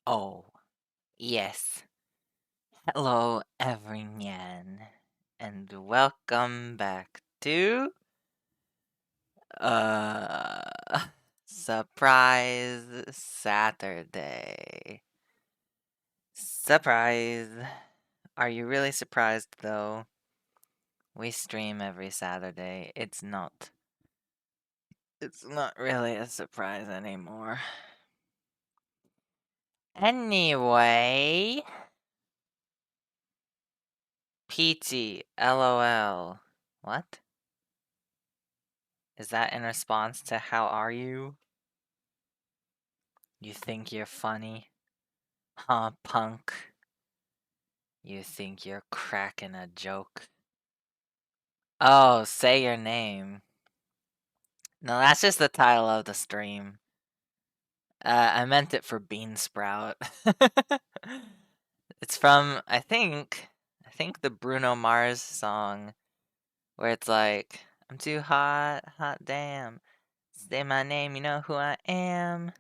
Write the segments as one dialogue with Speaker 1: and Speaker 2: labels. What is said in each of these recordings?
Speaker 1: Oh, yes. Hello, everyone, and welcome back to uh Surprise Saturday. Surprise. Are you really surprised though? We stream every Saturday. It's not really a surprise anymore. Anyway, PT, LOL. What? Is that in response to how are you? You think you're funny? Huh, punk? You think you're cracking a joke? Oh, say your name. No, that's just the title of the stream. I meant it for Bean Sprout. It's from, I think the Bruno Mars song where it's like, I'm too hot, hot damn. Say my name, you know who I am.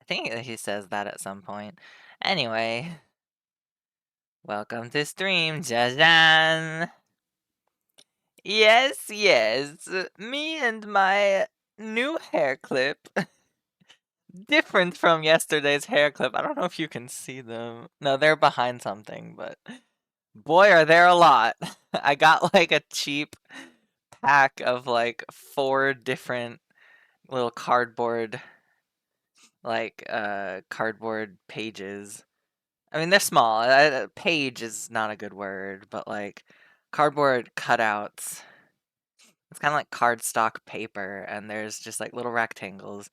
Speaker 1: I think he says that at some point. Anyway, welcome to stream, Jajan. Yes, yes, me and my new hair clip. Different from yesterday's hair clip. I don't know if you can see them. No, they're behind something, but boy, are there a lot. I got like a cheap pack of like 4 different little cardboard pages. I mean, they're small. Page is not a good word, but like cardboard cutouts. It's kind of like cardstock paper, and there's just like little rectangles,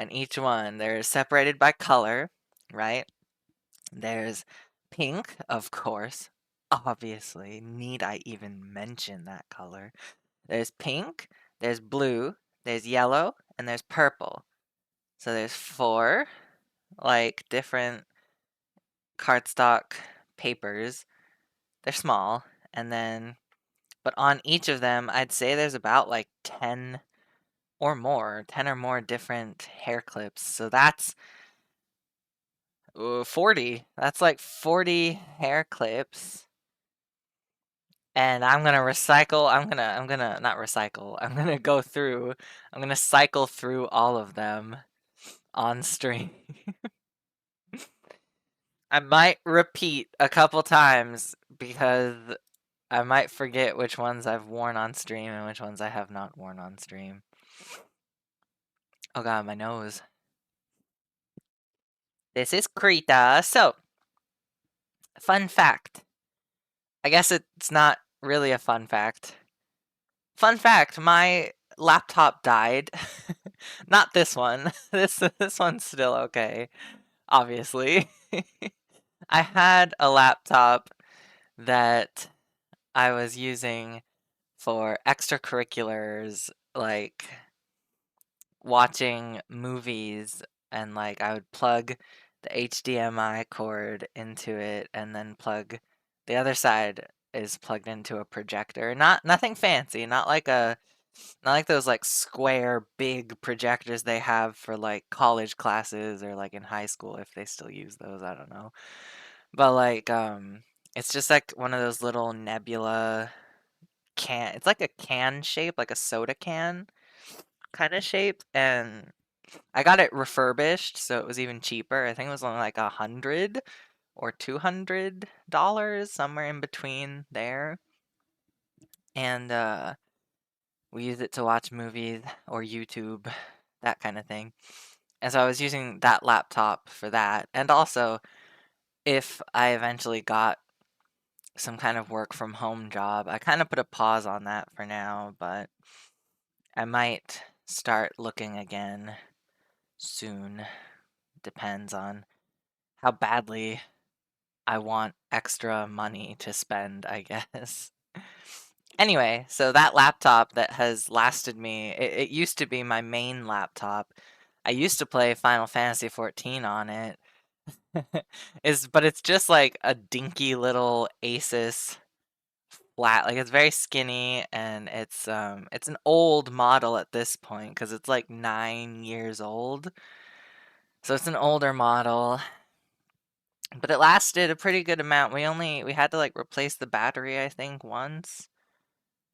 Speaker 1: and each one they're separated by color, right? There's pink, of course. Obviously, need I even mention that color? There's pink, there's blue, there's yellow, and there's purple. So there's 4 like different cardstock papers. They're small, and then but on each of them, I'd say there's about like 10 or more, 10 or more different hair clips. So that's 40. That's like 40 hair clips. And I'm gonna recycle. I'm gonna not recycle. I'm gonna go through. I'm gonna cycle through all of them on stream. I might repeat a couple times because I might forget which ones I've worn on stream and which ones I have not worn on stream. Oh god, my nose. This is Krita. So, fun fact. I guess it's not really a fun fact. Fun fact, my laptop died. Not this one. This one's still okay, obviously. I had a laptop that I was using for extracurriculars like watching movies, and like I would plug the HDMI cord into it and then plug the other side is plugged into a projector. Nothing fancy, not like those like square big projectors they have for like college classes or like in high school if they still use those, I don't know. But like it's just like one of those little nebula can, it's like a can shape, like a soda can kind of shape, and I got it refurbished, so it was even cheaper. I think it was only like $100 or $200, somewhere in between there. And we use it to watch movies or YouTube, that kind of thing. And so I was using that laptop for that. And also, if I eventually got some kind of work from home job, I kind of put a pause on that for now, but I might start looking again soon. Depends on how badly I want extra money to spend, I guess. Anyway, so that laptop that has lasted me, it used to be my main laptop. I used to play Final Fantasy 14 on it. But it's just like a dinky little Asus flat, like it's very skinny, and it's an old model at this point because it's like 9 years old. So it's an older model, But it lasted a pretty good amount. We had to like replace the battery, I think, once.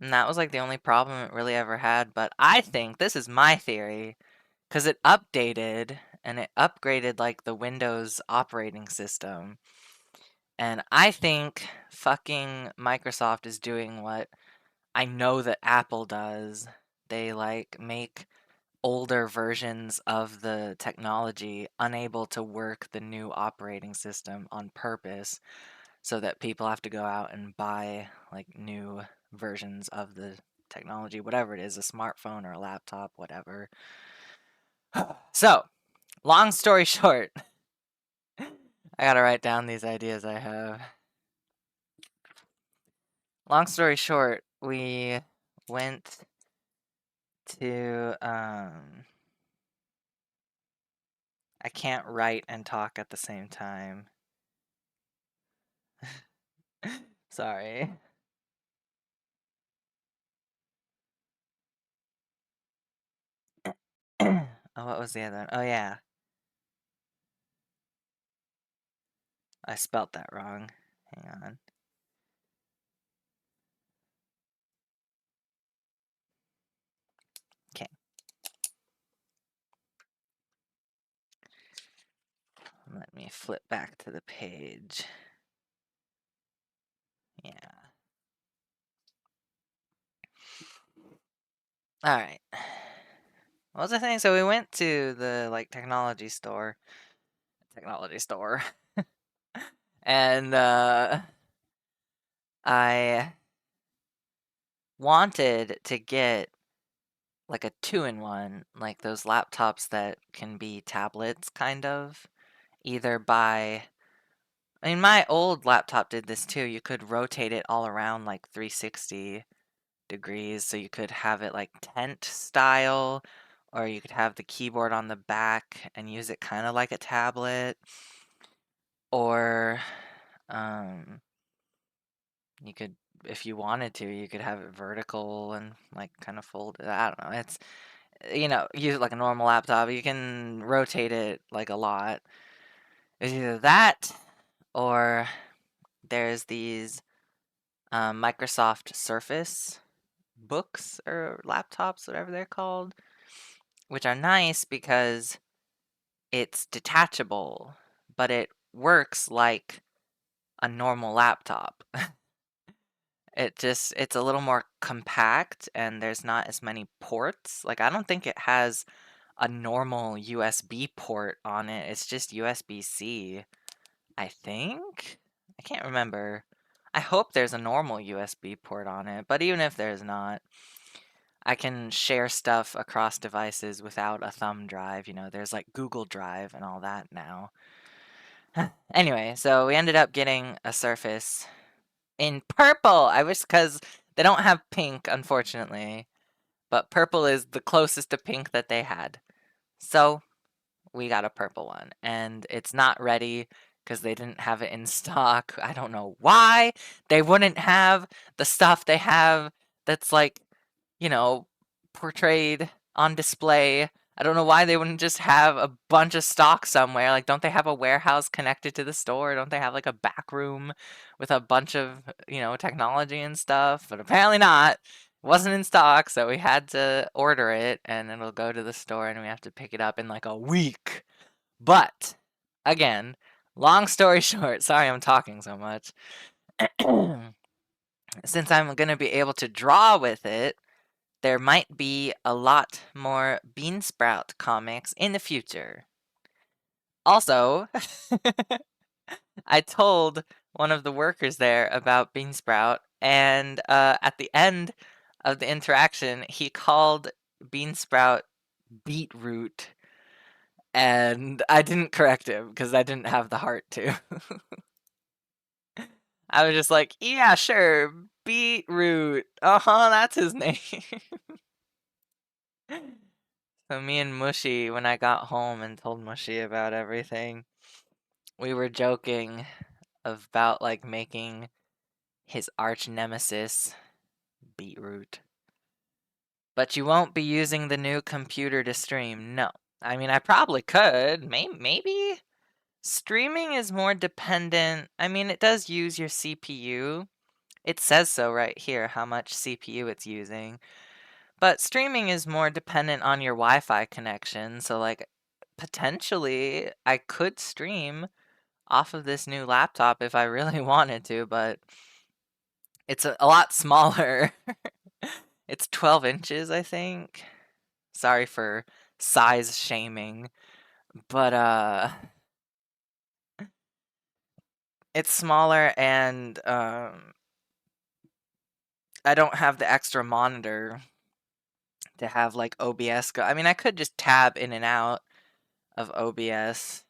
Speaker 1: And that was like the only problem it really ever had. But I think this is my theory because it updated and it upgraded like the Windows operating system. And I think fucking Microsoft is doing what I know that Apple does. They like make older versions of the technology unable to work the new operating system on purpose so that people have to go out and buy like new versions of the technology, whatever it is, a smartphone or a laptop, whatever. So, long story short, I gotta write down these ideas I have. Long story short, we went to I can't write and talk at the same time. Sorry. Oh, what was the other one? Oh yeah, I spelt that wrong. Hang on. Okay. Let me flip back to the page. Yeah. All right. What was the thing? So we went to the like technology store, and I wanted to get like a two-in-one, like those laptops that can be tablets, kind of. Either by, I mean, my old laptop did this too. You could rotate it all around like 360 degrees, so you could have it like tent style, or you could have the keyboard on the back and use it kind of like a tablet, or um, you could, if you wanted to, you could have it vertical and like kind of fold it. I don't know. It's, use it like a normal laptop. You can rotate it like a lot. It's either that or there's these Microsoft Surface books or laptops, whatever they're called, which are nice because it's detachable, but it works like a normal laptop. It's a little more compact and there's not as many ports. Like, I don't think it has a normal USB port on it. It's just USB-C, I think. I can't remember. I hope there's a normal USB port on it, but even if there's not, I can share stuff across devices without a thumb drive. There's like Google Drive and all that now. Anyway, so we ended up getting a Surface in purple. I wish, because they don't have pink, unfortunately, but purple is the closest to pink that they had. So we got a purple one, and it's not ready because they didn't have it in stock. I don't know why they wouldn't have the stuff they have that's like, you know, portrayed on display. I don't know why they wouldn't just have a bunch of stock somewhere. Like, don't they have a warehouse connected to the store? Don't they have like a back room with a bunch of, technology and stuff? But apparently not. It wasn't in stock, so we had to order it and it'll go to the store and we have to pick it up in like a week. But again, long story short, sorry I'm talking so much. Since I'm going to be able to draw with it, there might be a lot more Beansprout comics in the future. Also, I told one of the workers there about Beansprout, and at the end of the interaction, he called Beansprout beetroot, and I didn't correct him because I didn't have the heart to. I was just like, yeah, sure, beetroot. Uh-huh, that's his name. So me and Mushy, when I got home and told Mushy about everything, we were joking about like making his arch nemesis beetroot. But you won't be using the new computer to stream. No. I mean, I probably could. Maybe. Streaming is more dependent. I mean, it does use your CPU. It says so right here, how much CPU it's using. But streaming is more dependent on your Wi-Fi connection. So, like, potentially, I could stream off of this new laptop if I really wanted to, but it's a lot smaller. It's 12 inches, I think. Sorry for size shaming, but it's smaller and I don't have the extra monitor to have like OBS go. I mean, I could just tab in and out of OBS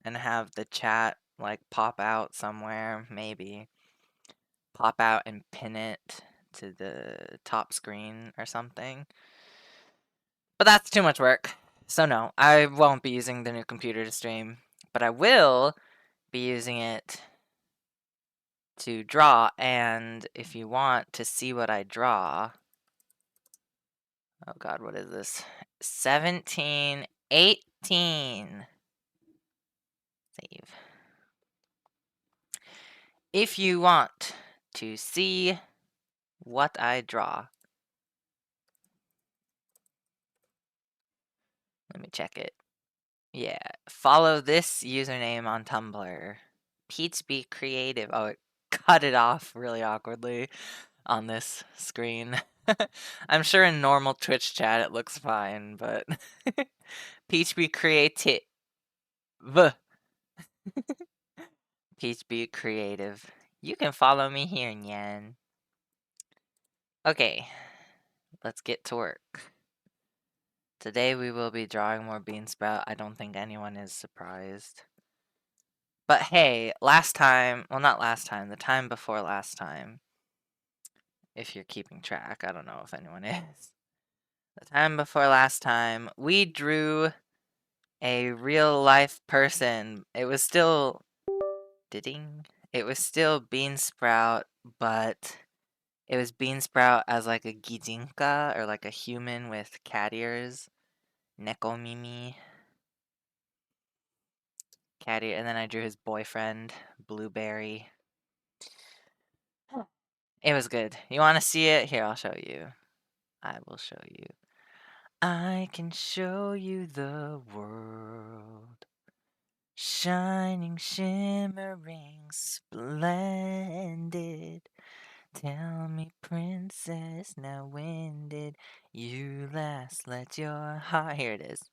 Speaker 1: and have the chat like pop out somewhere, maybe pop out and pin it to the top screen or something. But that's too much work. So no, I won't be using the new computer to stream, but I will be using it to draw. And if you want to see what I draw, oh god, what is this? 17, 18. Save. If you want to see what I draw, let me check it. Yeah, follow this username on Tumblr. Peachby Creative. Oh, it cut it off really awkwardly on this screen. I'm sure in normal Twitch chat it looks fine, but Peachby Creative. Peachby Creative. You can follow me here, Nyan. Okay, let's get to work. Today we will be drawing more Beansprout. I don't think anyone is surprised. But hey, last time, well, not last time, the time before last time, if you're keeping track, I don't know if anyone is. The time before last time, we drew a real life person. It was still, it was still Beansprout, but it was Beansprout as like a Gijinka, or like a human with cat ears. Nekomimi. Cat ear, and then I drew his boyfriend, Blueberry. It was good. You want to see it? Here, I'll show you. I will show you. I can show you the world. Shining, shimmering, splendid. Tell me, princess, now when did you last let your heart... Here it is.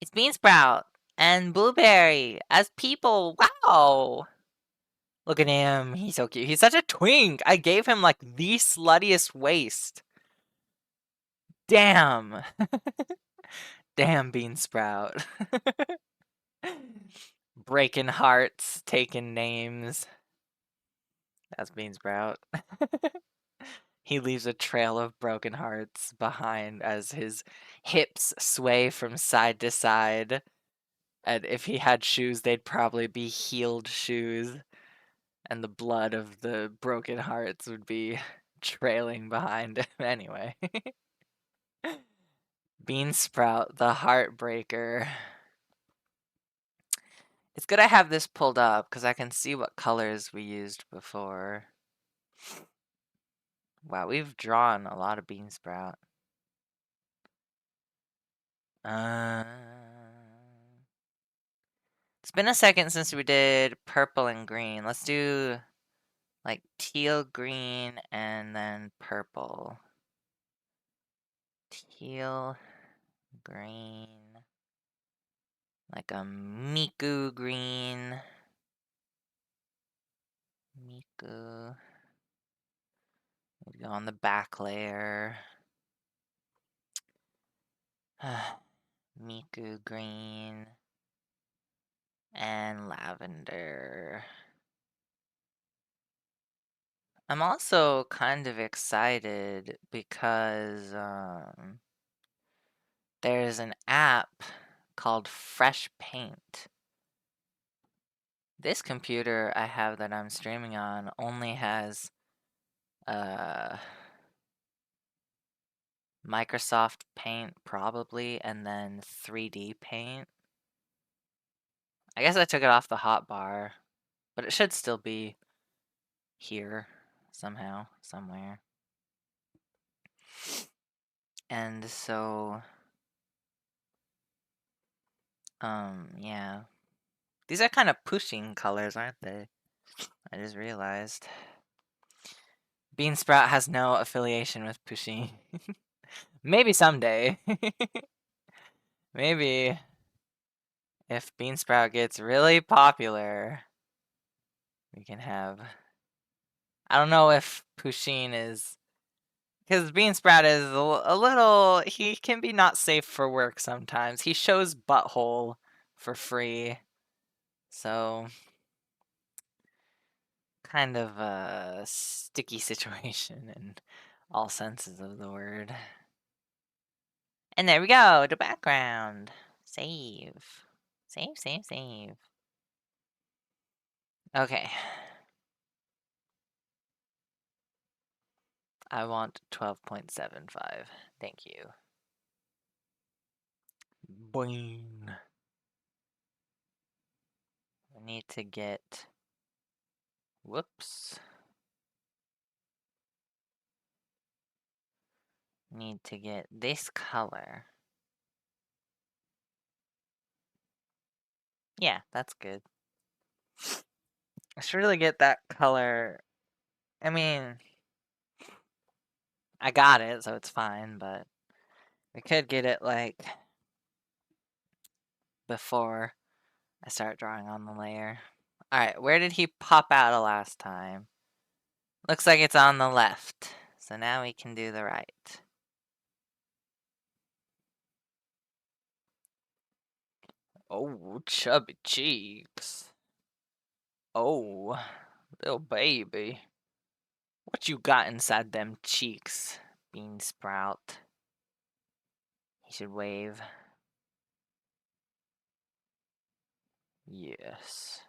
Speaker 1: It's Beansprout and Blueberry as people. Wow! Look at him. He's so cute. He's such a twink. I gave him like the sluttiest waist. Damn. Damn, Beansprout. Breaking hearts, taking names. That's Beansprout. He leaves a trail of broken hearts behind as his hips sway from side to side. And if he had shoes, they'd probably be heeled shoes. And the blood of the broken hearts would be trailing behind him anyway. Beansprout, the Heartbreaker. It's good I have this pulled up because I can see what colors we used before. Wow, we've drawn a lot of Beansprout. It's been a second since we did purple and green. Let's do like teal, green, and then purple. Teal, green, like a Miku green. Miku. We go on the back layer. Miku green and lavender. I'm also kind of excited because there's an app called Fresh Paint. This computer I have that I'm streaming on only has Microsoft Paint probably, and then 3D Paint. I guess I took it off the hotbar, but it should still be here somehow, somewhere. And so, yeah. These are kind of pushing colors, aren't they? I just realized. Beansprout has no affiliation with Pusheen. Maybe someday. Maybe if Beansprout gets really popular, we can have. I don't know if Pusheen is. Because Beansprout is a little. He can be not safe for work sometimes. He shows butthole for free. So. Kind of a sticky situation in all senses of the word. And there we go, the background. Save. Save, save, save. Okay. I want 12.75. Thank you. Boing. I need to get. Whoops. Need to get this color. Yeah, that's good. I should really get that color. I mean, I got it, so it's fine, but we could get it like before I start drawing on the layer. Alright, where did he pop out of last time? Looks like it's on the left. So now we can do the right. Oh, chubby cheeks. Oh, little baby. What you got inside them cheeks, Beansprout? He should wave. Yes.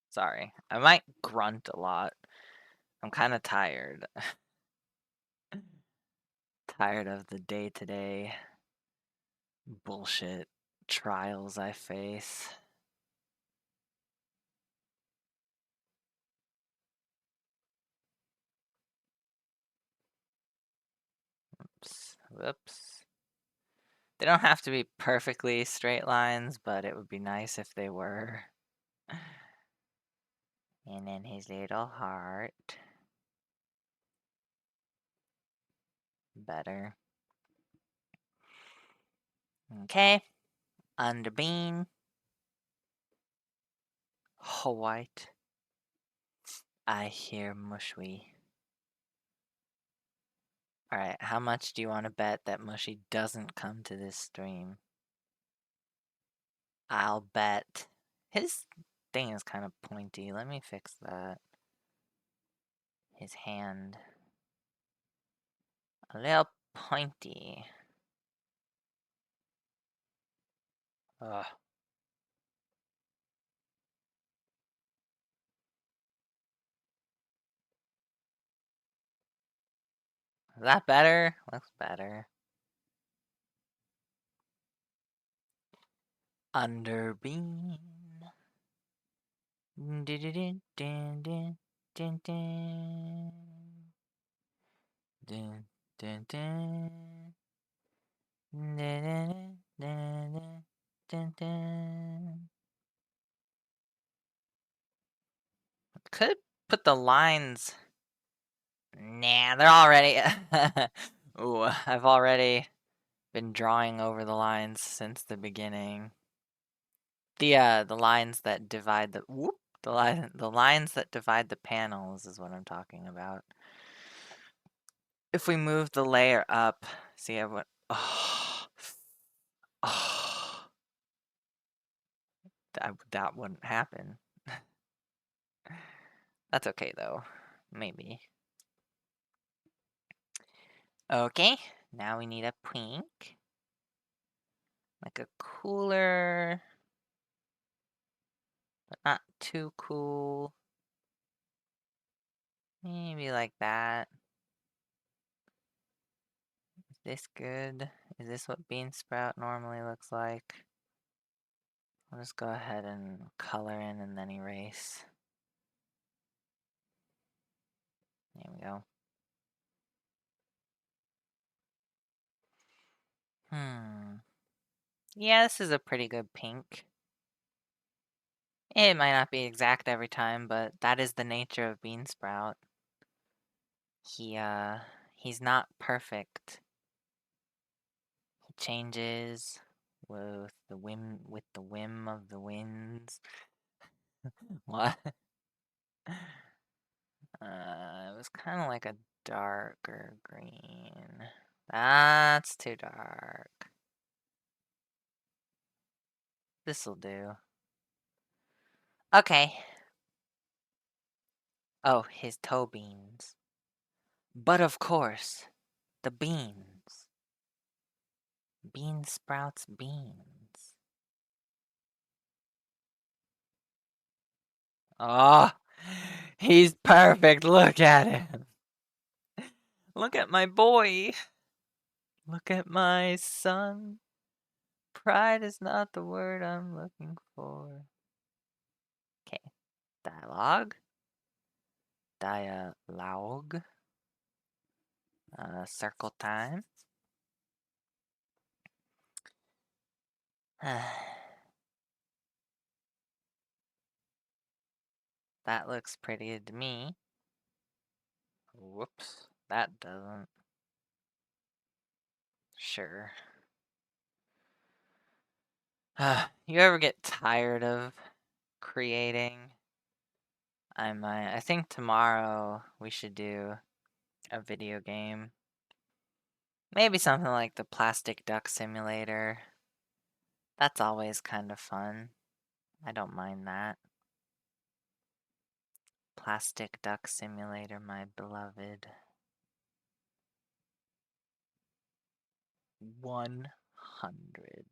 Speaker 1: Sorry, I might grunt a lot. I'm kind of tired. Tired of the day-to-day bullshit trials I face. Whoops. They don't have to be perfectly straight lines, but it would be nice if they were. And then his little heart. Better. Okay. Under bean. White. I hear mushy. Alright, how much do you want to bet that Mushy doesn't come to this stream? I'll bet. His thing is kind of pointy. Let me fix that. His hand. A little pointy. Ugh. Is that better? Looks better. Under bean. Dun, dun, dun, dun, dun, dun, dun. Dun, dun, dun. Dun, dun, dun, dun, dun, dun. Could put the lines. Nah, they're already. Ooh, I've already been drawing over the lines since the beginning. The lines that divide the the lines that divide the panels is what I'm talking about. If we move the layer up, see I went. Oh, oh, that wouldn't happen. That's okay though, maybe. Okay, now we need a pink, like a cooler, but not too cool. Maybe like that. Is this good? Is this what bean sprout normally looks like? I'll just go ahead and color in and then erase. There we go. Yeah, this is a pretty good pink. It might not be exact every time, but that is the nature of bean sprout. He's not perfect. He changes with the whim of the winds. What? It was kind of like a darker green. That's too dark. This'll do. Okay. Oh, his toe beans. But of course, the beans. Bean sprouts beans. Oh, he's perfect. Look at him. Look at my boy. Look at my son. Pride is not the word I'm looking for. Okay. Dialogue. Dialogue. Circle time. That looks pretty to me. Whoops. That doesn't. Sure. You ever get tired of creating? I think tomorrow we should do a video game. Maybe something like the Plastic Duck Simulator. That's always kind of fun. I don't mind that. Plastic Duck Simulator, my beloved. 100.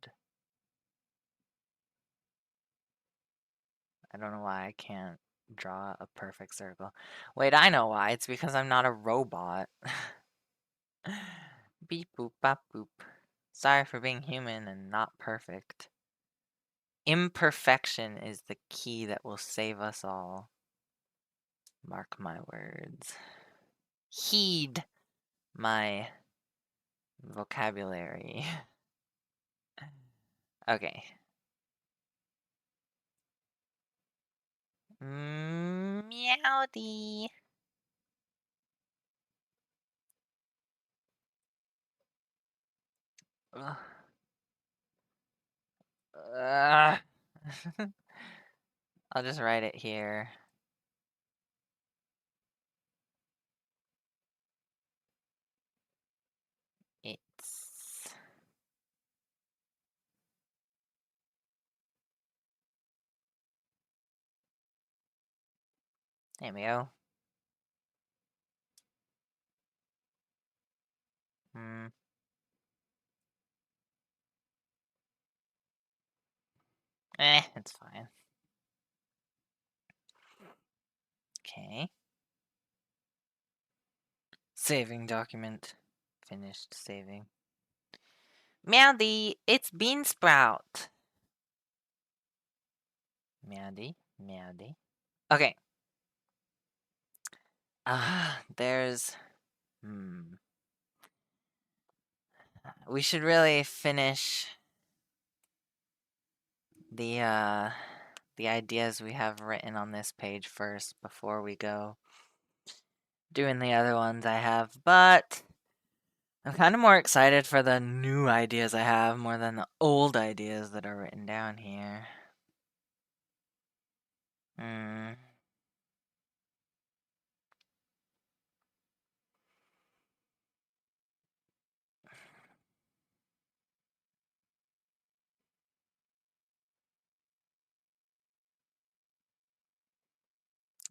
Speaker 1: I don't know why I can't draw a perfect circle. Wait, I know why. It's because I'm not a robot. Beep boop bop boop. Sorry for being human and not perfect. Imperfection is the key that will save us all. Mark my words. Heed my vocabulary. Okay. Meowdy. Ugh. Ugh. I'll just write it here. It's there we go. It's fine. Okay. Saving document. Finished saving. Meowdy, it's Bean Sprout. Meowdy, meowdy. Okay. There's. We should really finish the ideas we have written on this page first before we go doing the other ones I have, but I'm kind of more excited for the new ideas I have more than the old ideas that are written down here.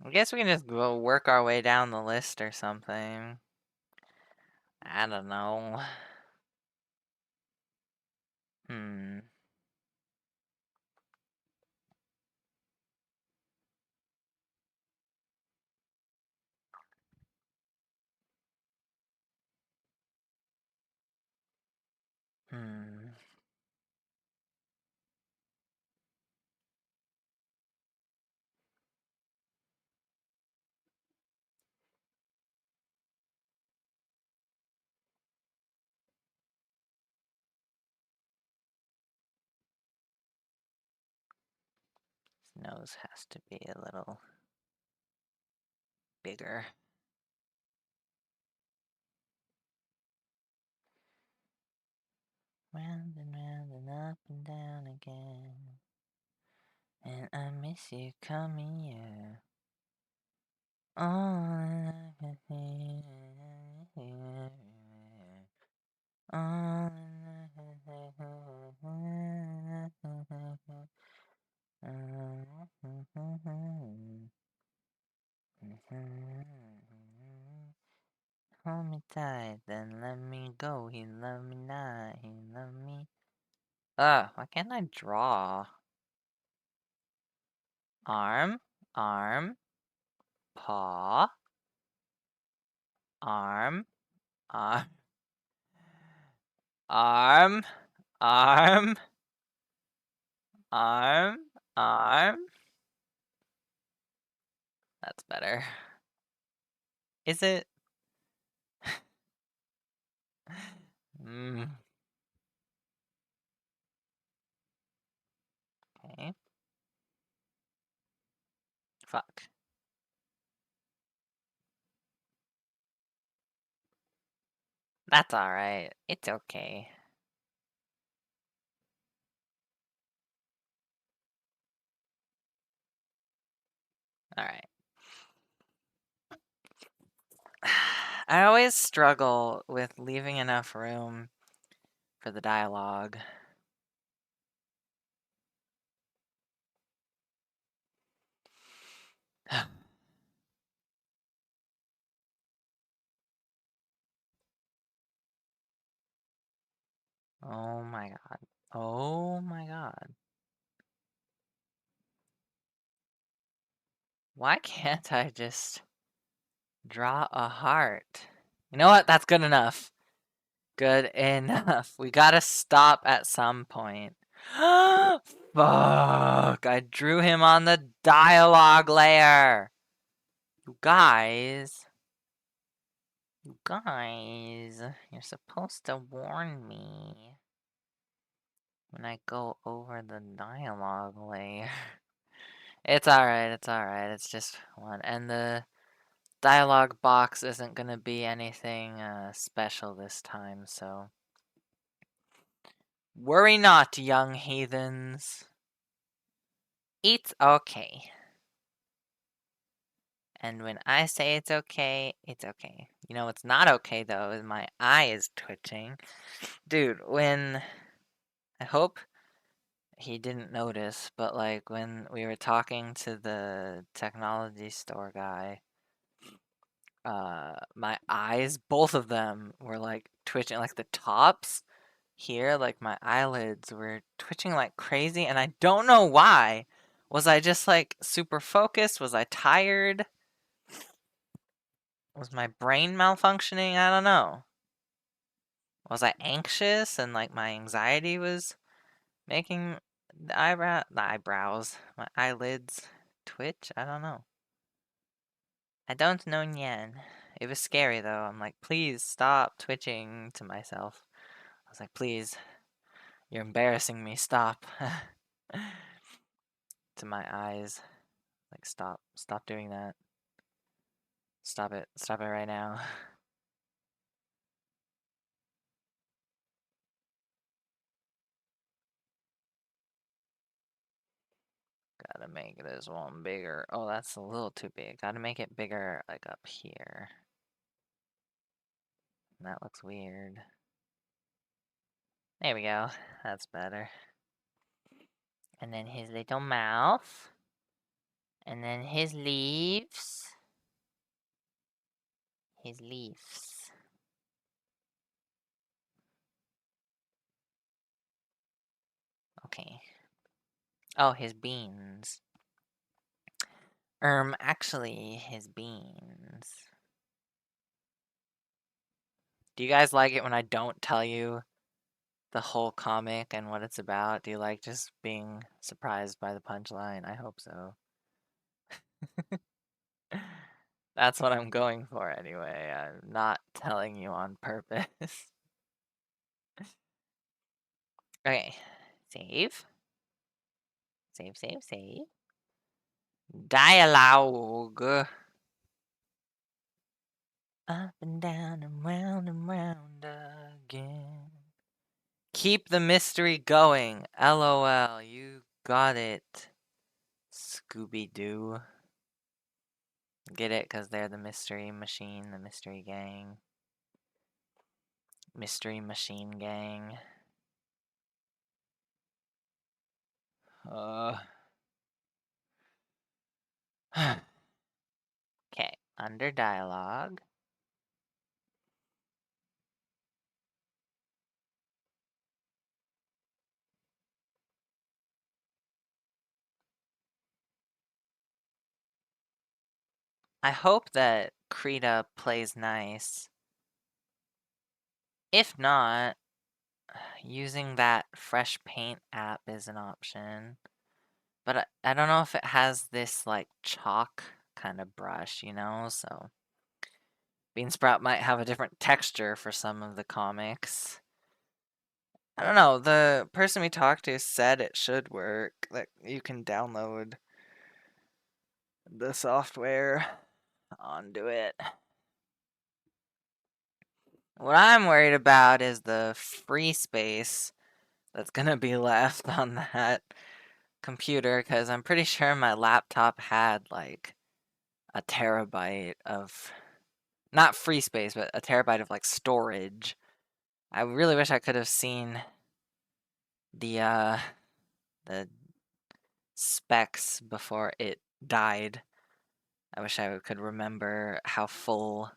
Speaker 1: I guess we can just go work our way down the list or something. I don't know. Hmm. His nose has to be a little bigger. Round and up and down again. And I miss you, come here. All hold me tight, then let me go. He love me not, he love me. Why can't I draw? Arm, arm, paw, arm, arm, arm, arm, arm, arm. That's better. Is it? Okay. Fuck. That's alright. It's okay. Alright. I always struggle with leaving enough room for the dialogue. Oh my god. Oh my god. Why can't I just draw a heart? You know what? That's good enough. Good enough. We gotta stop at some point. Fuck! I drew him on the dialogue layer. You guys. You guys. You're supposed to warn me when I go over the dialogue layer. It's alright, it's alright. It's just one. And the dialogue box isn't gonna be anything special this time, so. Worry not, young heathens. It's okay. And when I say it's okay, it's okay. You know what's not okay, though, is my eye is twitching. Dude, when... I hope he didn't notice, but, like, when we were talking to the technology store guy, my eyes, both of them, were, like, twitching. Like, the tops here, like, my eyelids were twitching like crazy, and I don't know why. Was I just, like, super focused? Was I tired? Was my brain malfunctioning? I don't know. Was I anxious and like my anxiety was making the eyebrows, my eyelids twitch? I don't know. I don't know Nyan. It was scary though. I'm like, please stop twitching to myself. I was like, please, you're embarrassing me. Stop. To my eyes. Like, stop doing that. Stop it right now. Gotta make this one bigger. Oh, that's a little too big. Gotta make it bigger, like up here. That looks weird. There we go. That's better. And then his little mouth. And then his leaves. His leaves. Okay. Oh, his beans. Actually, his beans. Do you guys like it when I don't tell you the whole comic and what it's about? Do you like just being surprised by the punchline? I hope so. That's what I'm going for anyway. I'm not telling you on purpose. Okay. Save. Save, save, save. Dialogue. Up and down and round again. Keep the mystery going. LOL. You got it. Scooby-Doo. Get it? Because they're the mystery machine, the mystery gang. Mystery machine gang. Okay, under dialogue. I hope that Krita plays nice. If not, using that fresh paint app is an option. But I don't know if it has this like chalk kind of brush, you know? So Beansprout might have a different texture for some of the comics. I don't know. The person we talked to said it should work. That you can download the software onto it. What I'm worried about is the free space that's gonna be left on that computer, because I'm pretty sure my laptop had like a terabyte of, not free space, but a terabyte of like storage. I really wish I could have seen the specs before it died. I wish I could remember how full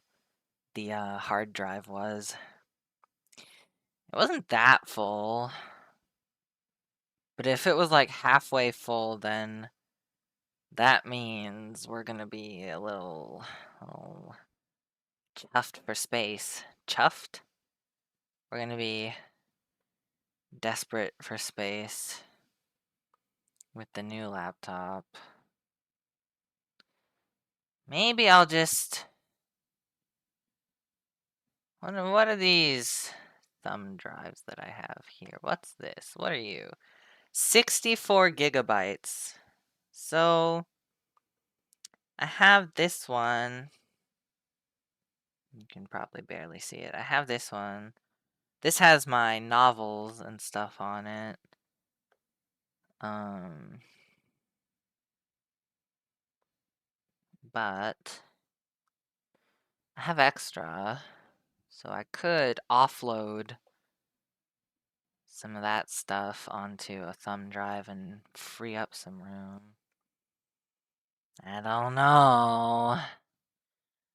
Speaker 1: the hard drive was. It wasn't that full, but if it was like halfway full, then that means we're gonna be a little chuffed for space. Chuffed? We're gonna be desperate for space with the new laptop. Maybe I'll just... What are these thumb drives that I have here? What's this? What are you? 64 gigabytes. So I have this one. You can probably barely see it. I have this one. This has my novels and stuff on it. But I have extra, so I could offload some of that stuff onto a thumb drive and free up some room. I don't know.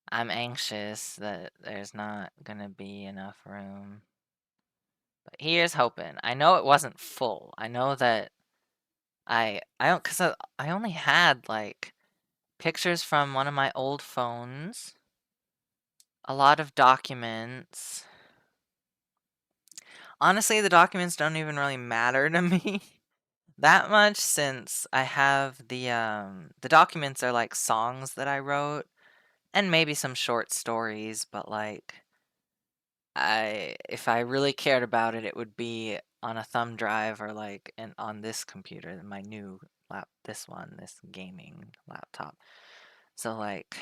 Speaker 1: I'm anxious that there's not gonna be enough room. But here's hoping. I know it wasn't full. I know that cause I only had like pictures from one of my old phones, a lot of documents. Honestly, the documents don't even really matter to me that much, since I have the documents are like songs that I wrote and maybe some short stories, but like if I really cared about it, it would be on a thumb drive or like on this computer, my new this gaming laptop. So like,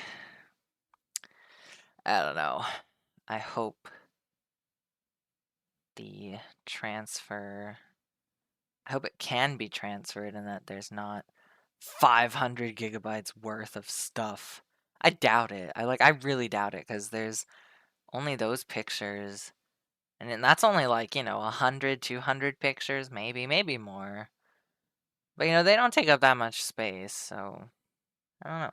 Speaker 1: I don't know. I hope the transfer, I hope it can be transferred and that there's not 500 gigabytes worth of stuff. I doubt it. I really doubt it, because there's only those pictures. And then that's only like, 100, 200 pictures, maybe more. But, they don't take up that much space, so I don't know.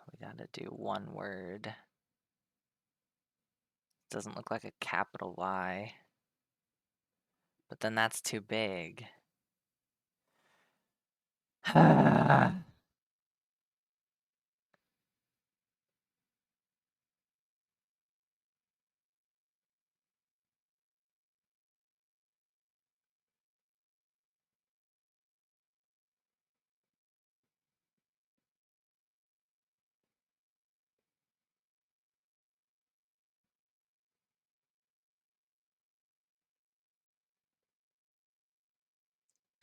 Speaker 1: We gotta do one word. Doesn't look like a capital Y. But then that's too big.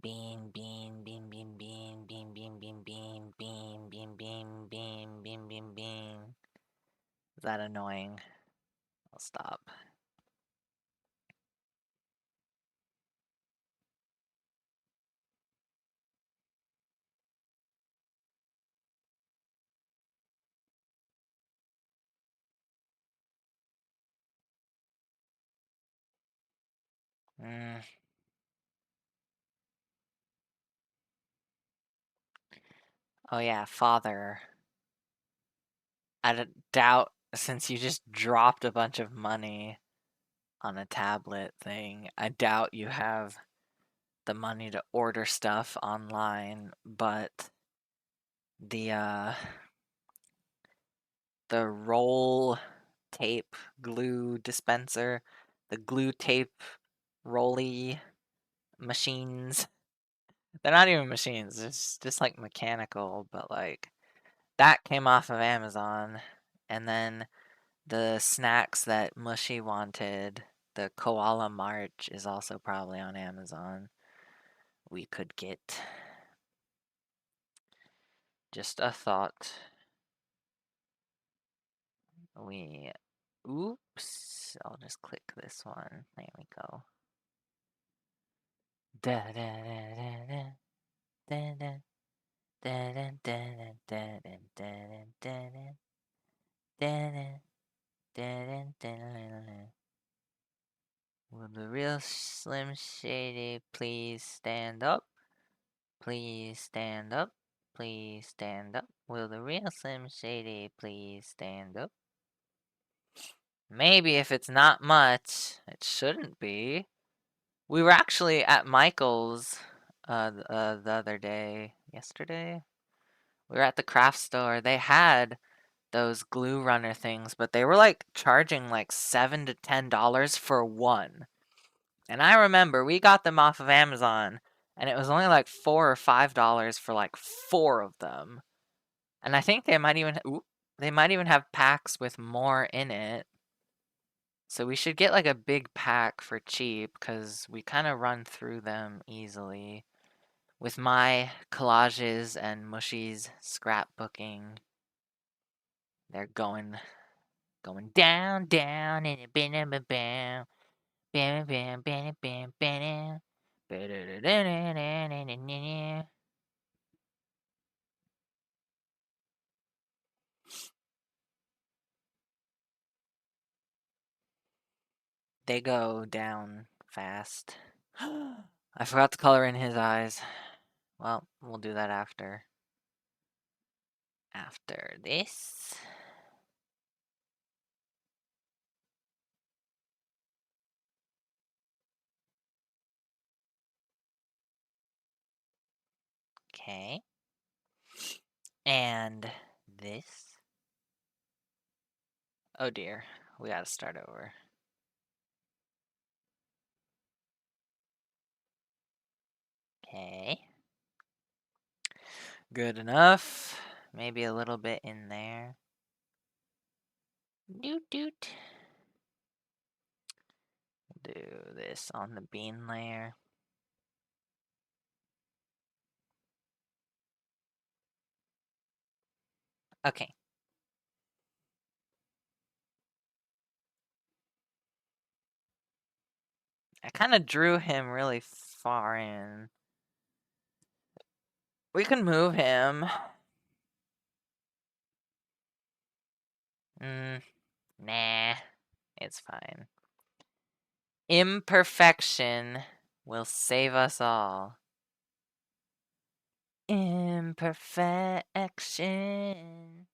Speaker 1: Bean, bean, bean, bean, bean, bean, bean, bean, bean, bean, bean, bean, bean, bean, bean, bean. Is that annoying? I'll stop. Mm. Oh yeah, father. I doubt, since you just dropped a bunch of money on a tablet thing, I doubt you have the money to order stuff online, but the the roll tape glue dispenser, the glue tape rolly machines. They're not even machines, it's just like mechanical, but like that came off of Amazon. And then the snacks that Mushy wanted, the Koala March, is also probably on Amazon. We could get. Just a thought. We. Oops. I'll just click this one. There we go. Da da da da da da da da da da da da da da da da. Will the real Slim Shady please stand up? Please stand up. Please stand up. Will the real Slim Shady please stand up? Maybe if it's not much, it shouldn't be. We were actually at Michael's the other day, yesterday. We were at the craft store. They had those glue runner things, but they were like charging like $7 to $10 for one. And I remember we got them off of Amazon, and it was only like $4 or $5 for like four of them. And I think they might even have packs with more in it. So we should get like a big pack for cheap because we kind of run through them easily. With my collages and Mushy's scrapbooking, they're going down, down, and a bam, bam, bam, bam, bam, bam, bam, bam, bam. They go down fast. I forgot to color in his eyes. Well, we'll do that after. After this. Okay. And this. Oh dear. We gotta start over. Okay. Good enough. Maybe a little bit in there. Doot doot. Do this on the bean layer. Okay. I kind of drew him really far in. We can move him. Nah. It's fine. Imperfection will save us all. Imperfection.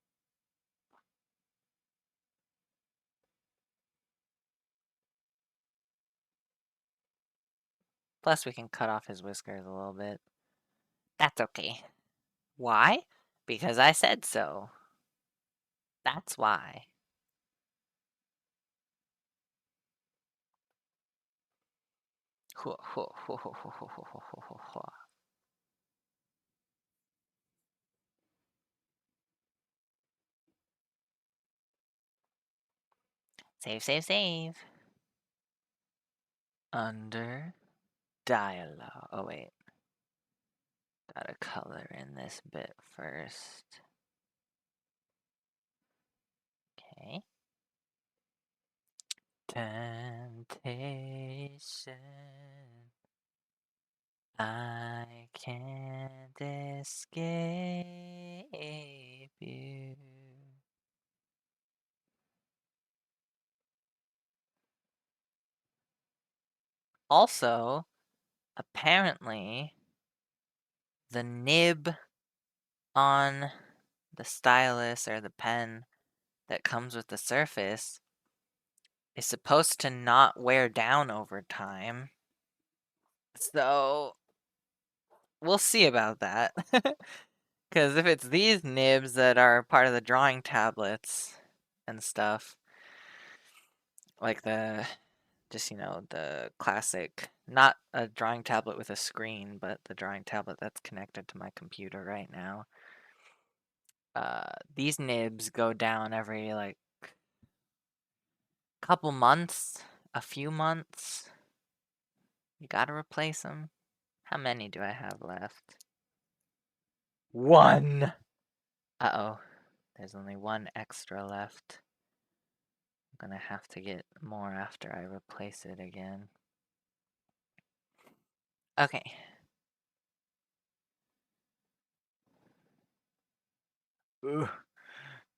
Speaker 1: Plus, we can cut off his whiskers a little bit. That's okay. Why? Because I said so. That's why. Save, save, save. Under dialogue. Oh, wait. Gotta color in this bit first. Okay. Temptation, I can't escape you. Also, apparently, the nib on the stylus or the pen that comes with the Surface is supposed to not wear down over time. So, we'll see about that. Because if it's these nibs that are part of the drawing tablets and stuff, like the classic, not a drawing tablet with a screen, but the drawing tablet that's connected to my computer right now. These nibs go down every like couple months, a few months. You gotta replace them. How many do I have left? One! Uh-oh. There's only one extra left. I'm gonna have to get more after I replace it again. Okay. Ooh,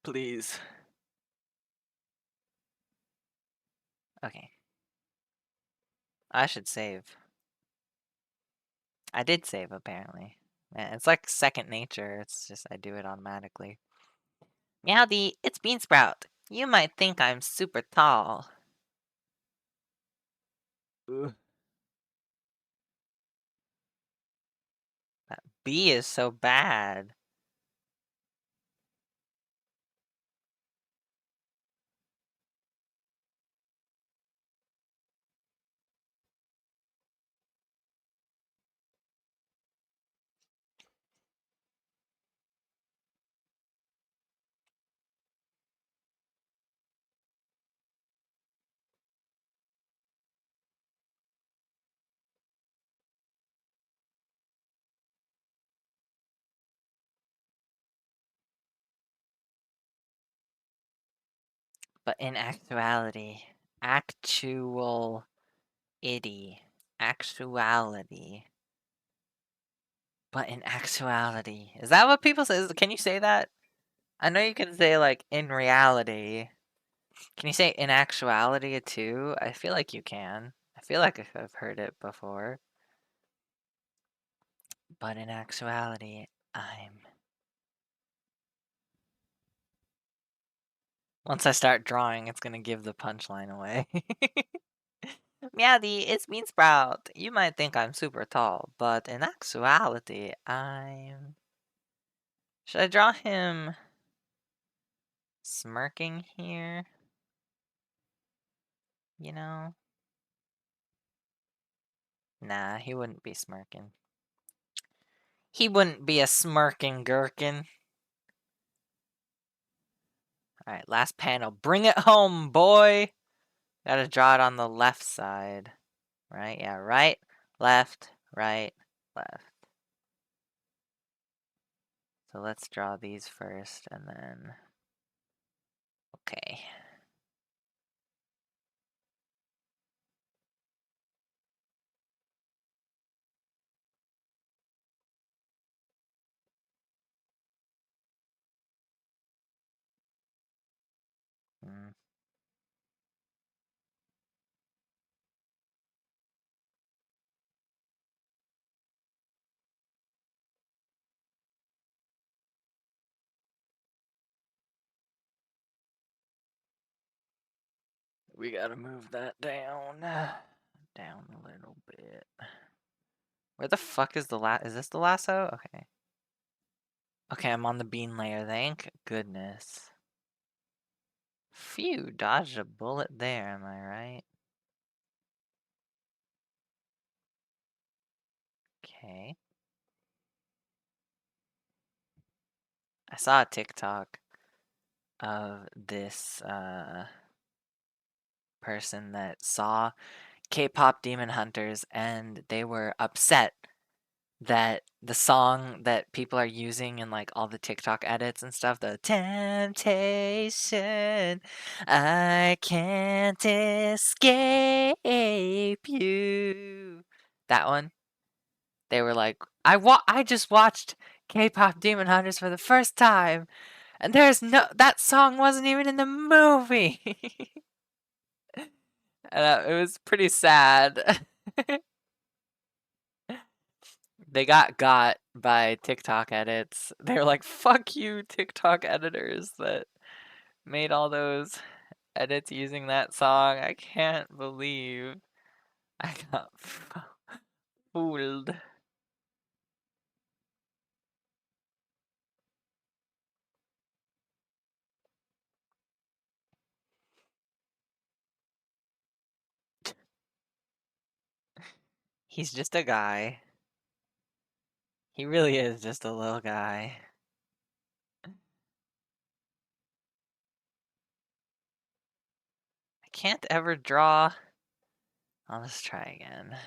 Speaker 1: please. Okay. I should save. I did save, apparently. Man, it's like second nature. It's just I do it automatically. Meowdy, it's Beansprout. You might think I'm super tall. Ugh. That B is so bad. But in actuality, actuality. But in actuality, is that what people say? Can you say that? I know you can say like in reality. Can you say in actuality too? I feel like you can. I feel like I've heard it before. But in actuality, I'm. Once I start drawing, it's gonna give the punchline away. Meowdy, it's Beansprout. You might think I'm super tall, but in actuality, I'm. Should I draw him smirking here? You know? Nah, he wouldn't be smirking. He wouldn't be a smirking gherkin. Alright, last panel. Bring it home, boy! Gotta draw it on the left side. Right? Yeah, right, left, right, left. So let's draw these first and then. Okay. Hmm. We gotta move that down. Down a little bit. Where the fuck is the is this the lasso? Okay. Okay, I'm on the bean layer, thank goodness. Phew, dodged a bullet there, am I right? Okay. I saw a TikTok of this person that saw K-pop Demon Hunters and they were upset that the song that people are using in like all the TikTok edits and stuff, the temptation, I can't escape you. That one. They were like, I just watched K-pop Demon Hunters for the first time, and that song wasn't even in the movie. And it was pretty sad. They got by TikTok edits. They were like, fuck you, TikTok editors that made all those edits using that song. I can't believe I got fooled. He's just a guy. He really is just a little guy. I can't ever draw. Let's try again.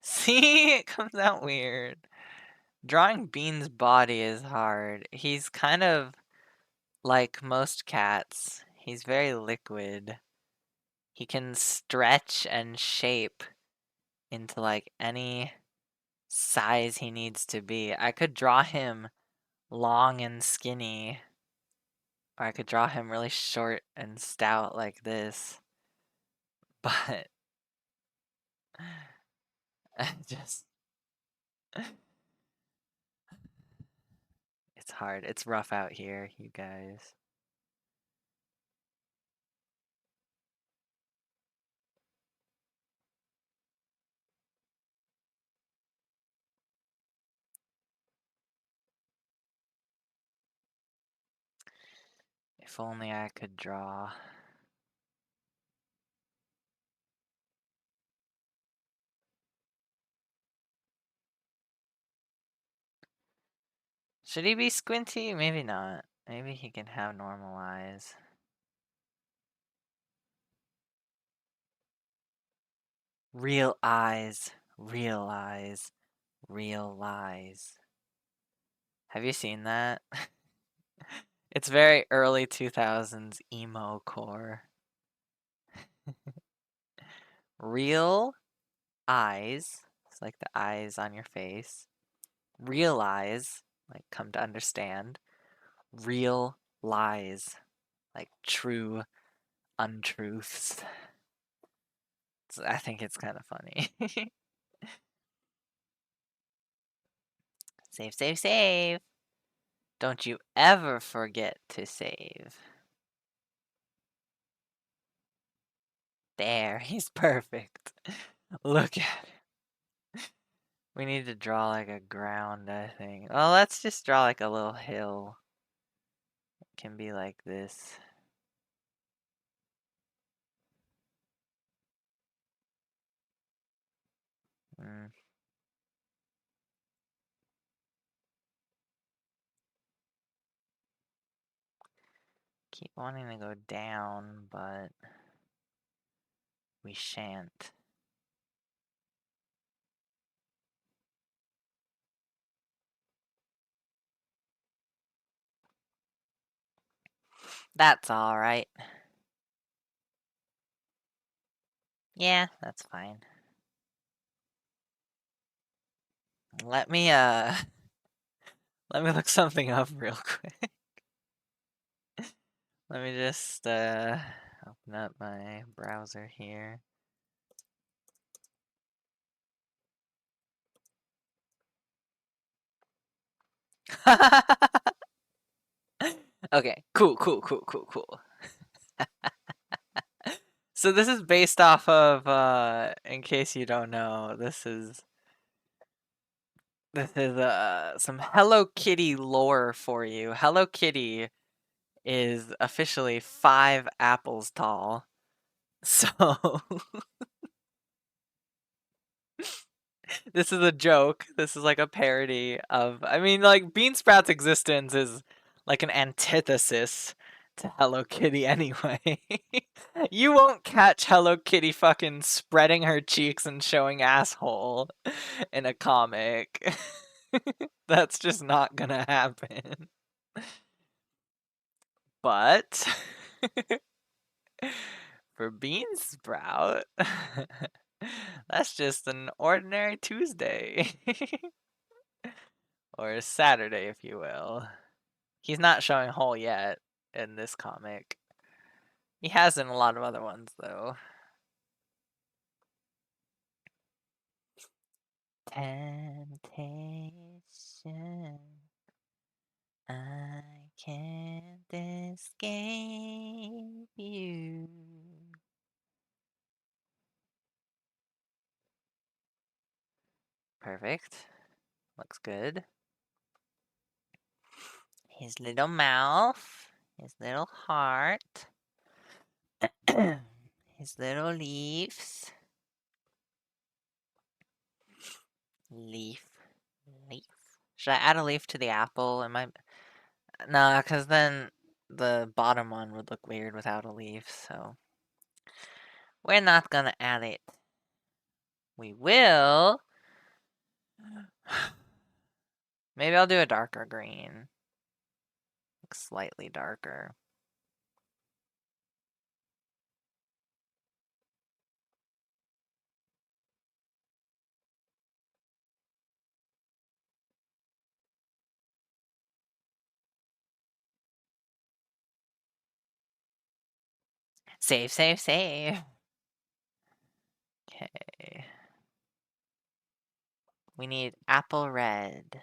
Speaker 1: See, it comes out weird. Drawing Bean's body is hard. He's kind of like most cats. He's very liquid. He can stretch and shape into like any size he needs to be. I could draw him long and skinny, or I could draw him really short and stout like this. But just it's hard. It's rough out here, you guys. If only I could draw. Should he be squinty? Maybe not. Maybe he can have normal eyes. Real eyes. Real eyes. Real lies. Have you seen that? It's very early 2000s emo core. Real eyes. It's like the eyes on your face. Realize, like come to understand. Real lies, like true untruths. I think it's kind of funny. Save, save, save. Don't you ever forget to save. There, he's perfect. Look at him. We need to draw like a ground, I think. Well, let's just draw like a little hill. It can be like this. Mm. Keep wanting to go down, but we shan't. That's alright. Yeah, that's fine. Let me look something up real quick. Let me just open up my browser here. Okay, cool. So this is based off of in case you don't know, this is some Hello Kitty lore for you. Hello Kitty is officially 5 apples tall. So this is a joke. This is like a parody of, I mean, like Bean Sprout's existence is like an antithesis to Hello Kitty anyway. You won't catch Hello Kitty fucking spreading her cheeks and showing asshole in a comic. That's just not gonna happen. But for Bean Sprout, that's just an ordinary Tuesday. Or a Saturday, if you will. He's not showing whole yet in this comic. He has in a lot of other ones, though. Temptation, I can't escape you. Perfect. Looks good. His little mouth, his little heart, his little leaves. Leaf. Leaf. Should I add a leaf to the apple? Am I... Nah, because then the bottom one would look weird without a leaf, so... We're not gonna add it. We will... Maybe I'll do a darker green. Like slightly darker. Save, save, save. Okay. We need apple red.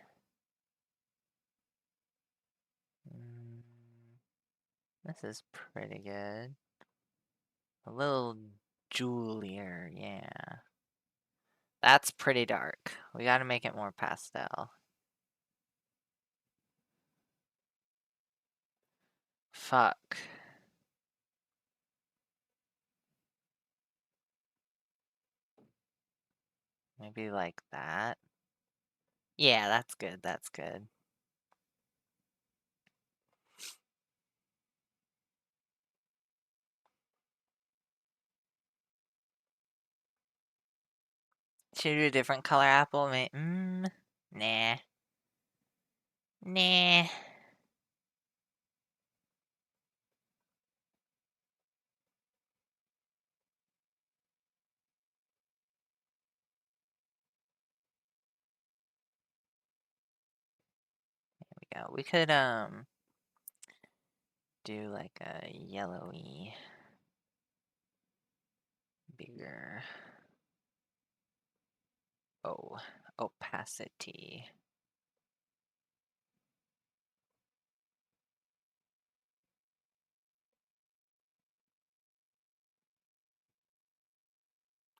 Speaker 1: This is pretty good. A little jewelier, yeah. That's pretty dark. We gotta make it more pastel. Fuck. Maybe like that. Yeah, that's good, that's good. Should we do a different color apple? Nah. Nah. There we go. We could, do like a yellowy, bigger, opacity.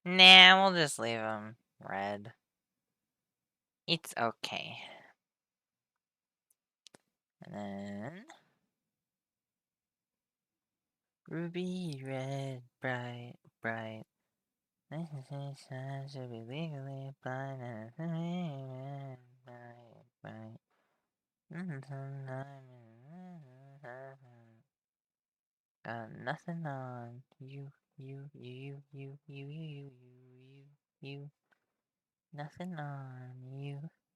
Speaker 1: Nah, we'll just leave them red. It's okay. And then... Ruby red, bright, bright. This should be legally blind and bright, bright. Got nothing on you. Nothing on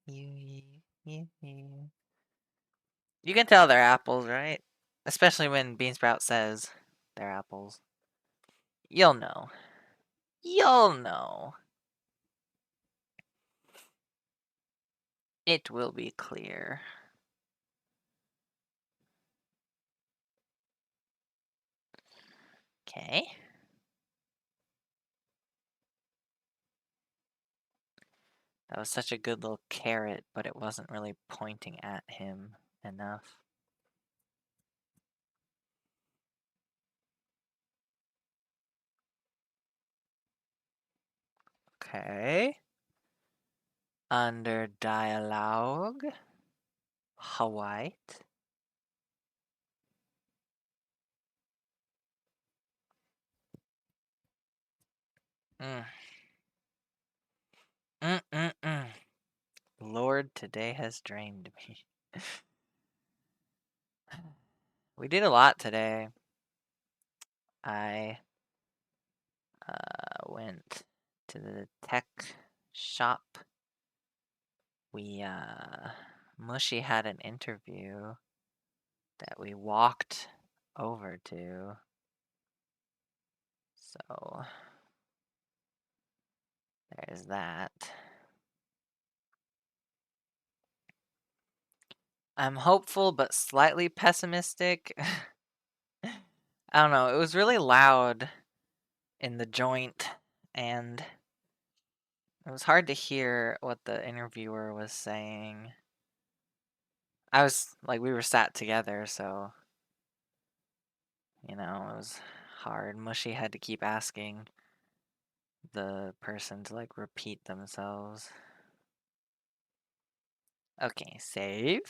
Speaker 1: you. You can tell they're apples, right? Especially when Beansprout says they're apples. You'll know. You'll know. It will be clear. Okay. That was such a good little carrot, but it wasn't really pointing at him enough. Okay. Under dialogue, white. Mm. Lord, today has drained me. We did a lot today. I went to the tech shop. Mushy had an interview that we walked over to. So there's that. I'm hopeful but slightly pessimistic. I don't know. It was really loud in the joint, and it was hard to hear what the interviewer was saying. We were sat together, so, it was hard. Mushy had to keep asking the person to, repeat themselves. Okay, save.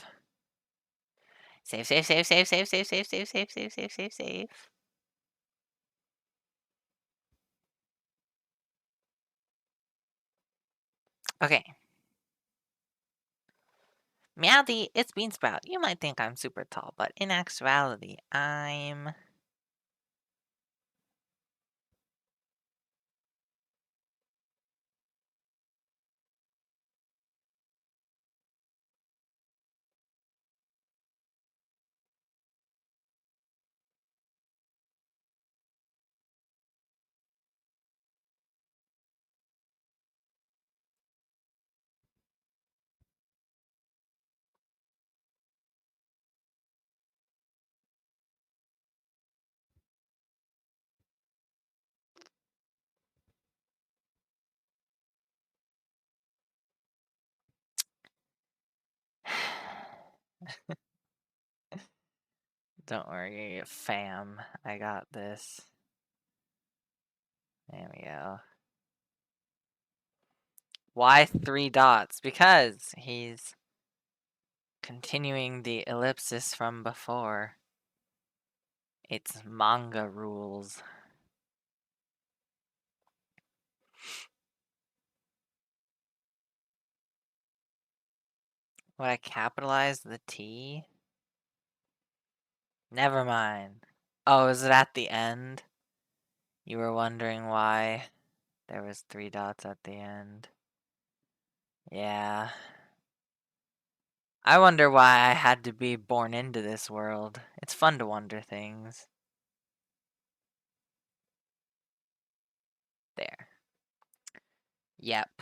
Speaker 1: Save, save, save, save, save, save, save, save, save, save, save, save, save. Okay. Meowdy, it's Beansprout. You might think I'm super tall, but in actuality, I'm... Don't worry, fam. I got this. There we go. Why 3 dots? Because he's continuing the ellipsis from before. It's manga rules. Would I capitalize the T? Never mind. Oh, is it at the end? You were wondering why there was 3 dots at the end. Yeah. I wonder why I had to be born into this world. It's fun to wonder things. There. Yep.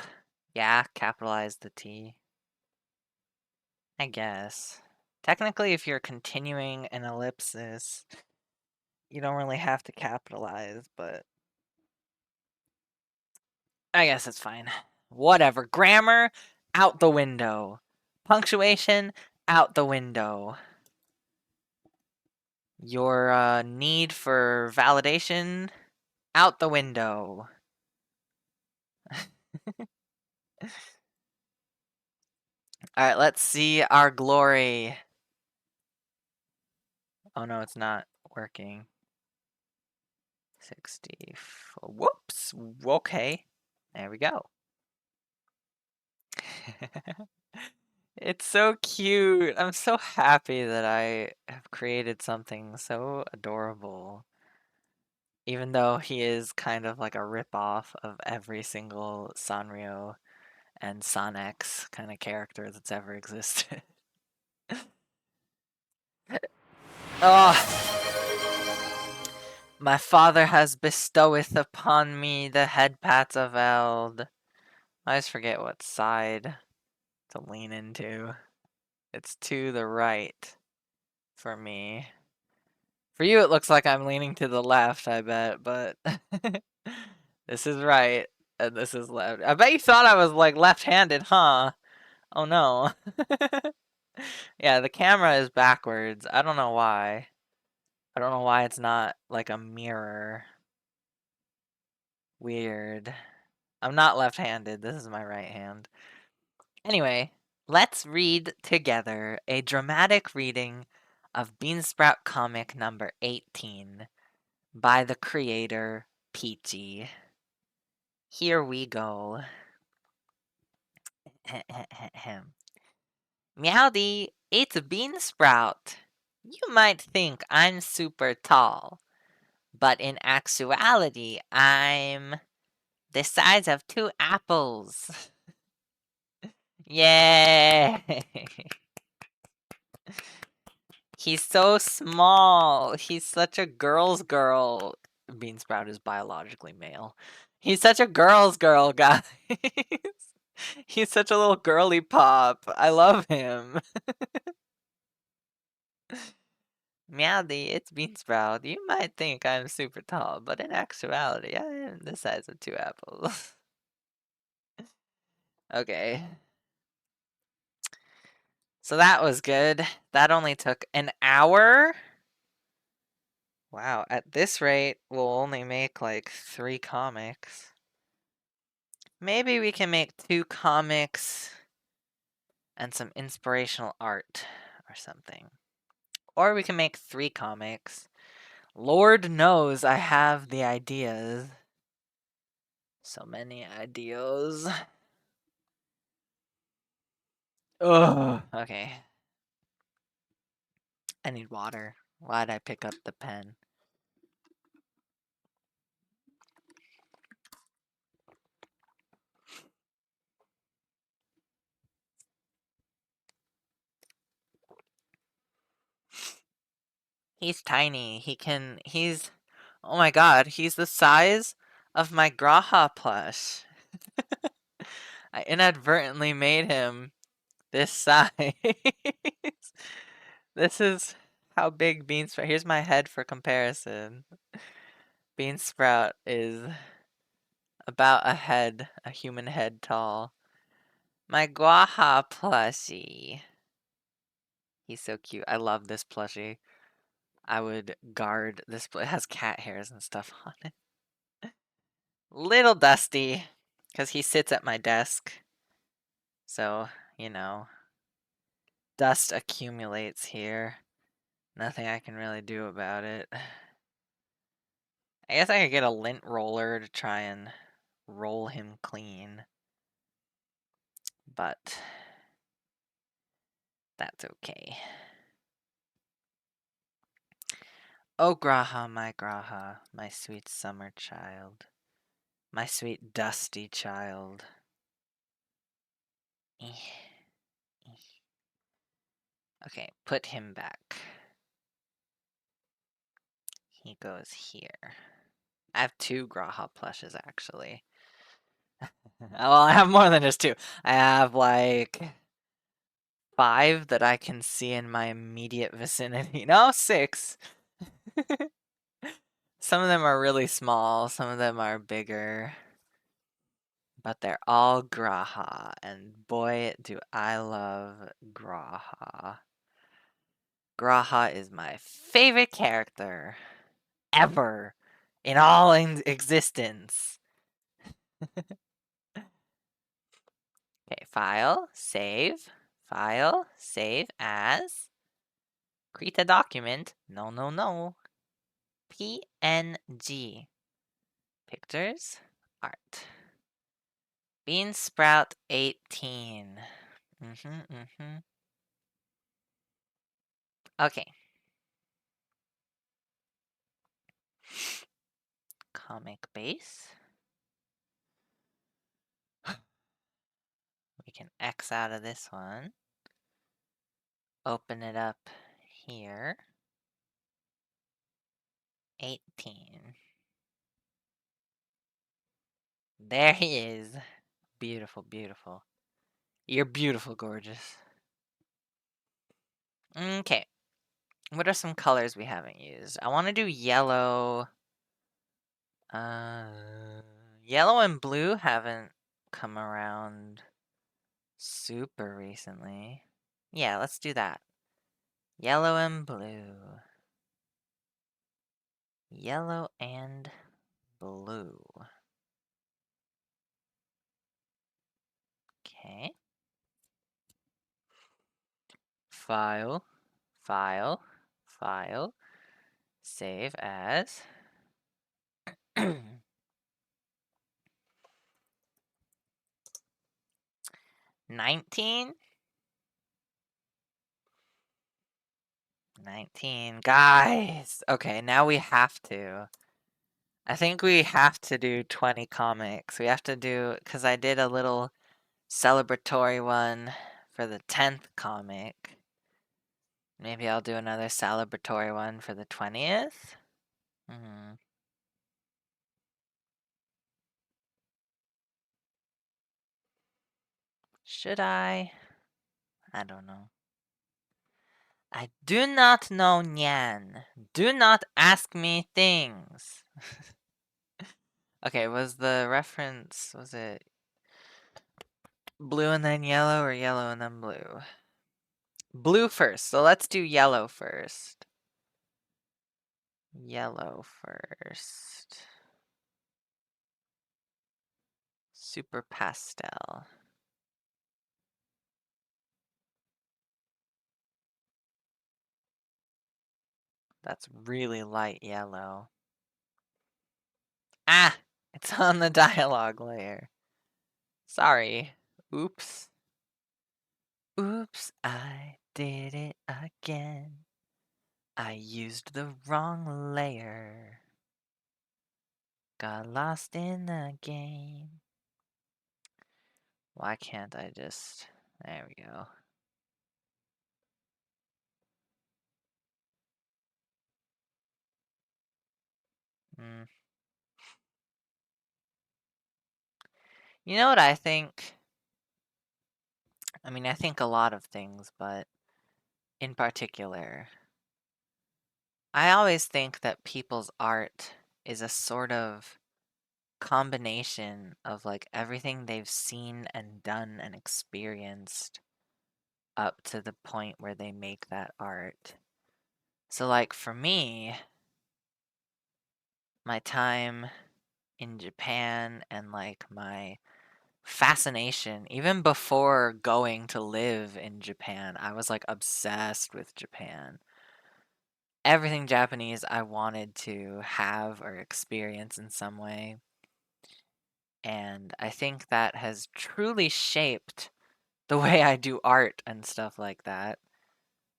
Speaker 1: Yeah, capitalize the T. I guess. Technically, if you're continuing an ellipsis, you don't really have to capitalize, but I guess it's fine. Whatever. Grammar, out the window. Punctuation, out the window. Your need for validation, out the window. Alright, let's see our glory. Oh no, it's not working. 64. Whoops. Okay. There we go. It's so cute. I'm so happy that I have created something so adorable. Even though he is kind of like a ripoff of every single Sanrio and Sonex kind of character that's ever existed. Oh, my father has bestoweth upon me the head pats of Eld. I always forget what side to lean into. It's to the right for me. For you, it looks like I'm leaning to the left, I bet, but this is right and this is left. I bet you thought I was like left-handed, huh? Oh no. Yeah, the camera is backwards. I don't know why. I don't know why it's not like a mirror. Weird. I'm not left-handed. This is my right hand. Anyway, let's read together a dramatic reading of Beansprout comic number 18 by the creator, Peachy. Here we go. Meowdy, it's Beansprout. You might think I'm super tall, but in actuality, I'm the size of 2 apples. Yay! He's so small. He's such a girl's girl. Beansprout is biologically male. He's such a girl's girl, guys. He's such a little girly pop. I love him. Meowdy, it's Beansprout. You might think I'm super tall, but in actuality, I am the size of 2 apples. Okay. So that was good. That only took an hour. Wow, at this rate, we'll only make like 3 comics. Maybe we can make 2 comics and some inspirational art or something. Or we can make 3 comics. Lord knows I have the ideas. So many ideas. Ugh. Okay. I need water. Why'd I pick up the pen? He's tiny. He's, oh my god, he's the size of my Graha plush. I inadvertently made him this size. This is how big Beansprout, here's my head for comparison. Beansprout is about a human head tall. My Guaha plushie. He's so cute. I love this plushie. I would guard this. It has cat hairs and stuff on it. Little dusty, because he sits at my desk. So, you know, dust accumulates here. Nothing I can really do about it. I guess I could get a lint roller to try and roll him clean. But that's okay. Oh, Graha, my sweet summer child. My sweet dusty child. Okay, put him back. He goes here. I have 2 Graha plushes, actually. Well, I have more than just 2. I have, like, 5 that I can see in my immediate vicinity. No, 6. Some of them are really small, some of them are bigger. But they're all Graha, and boy, do I love Graha. Graha is my favorite character ever in all existence. Okay, file, save as Krita document. No. PNG. Pictures, art. Beansprout 18. Okay. Comic base. We can X out of this one. Open it up here. 18. There he is. Beautiful, beautiful. You're beautiful, gorgeous. Okay. What are some colors we haven't used? I want to do yellow. Yellow and blue haven't come around super recently. Yeah, let's do that. Yellow and blue. Yellow and blue. Okay. File. Save as. 19. 19. Guys! Okay, now we have to. I think we have to do 20 comics. We have to do, because I did a little celebratory one for the 10th comic. Maybe I'll do another celebratory one for the 20th? Should I? I don't know. I do not know, Nyan. Do not ask me things. Okay, was the reference, was it blue and then yellow or yellow and then blue? Blue first, so let's do yellow first. Yellow first. Super pastel. That's really light yellow. Ah! It's on the dialogue layer. Sorry. Oops. Oops, I did it again. I used the wrong layer. Got lost in the game. Why can't I just... There we go. You know what I think? I mean, I think a lot of things, but in particular, I always think that people's art is a sort of combination of like everything they've seen and done and experienced up to the point where they make that art. So, like, for me, my time in Japan and like my fascination, even before going to live in Japan, I was like obsessed with Japan. Everything Japanese I wanted to have or experience in some way. And I think that has truly shaped the way I do art and stuff like that.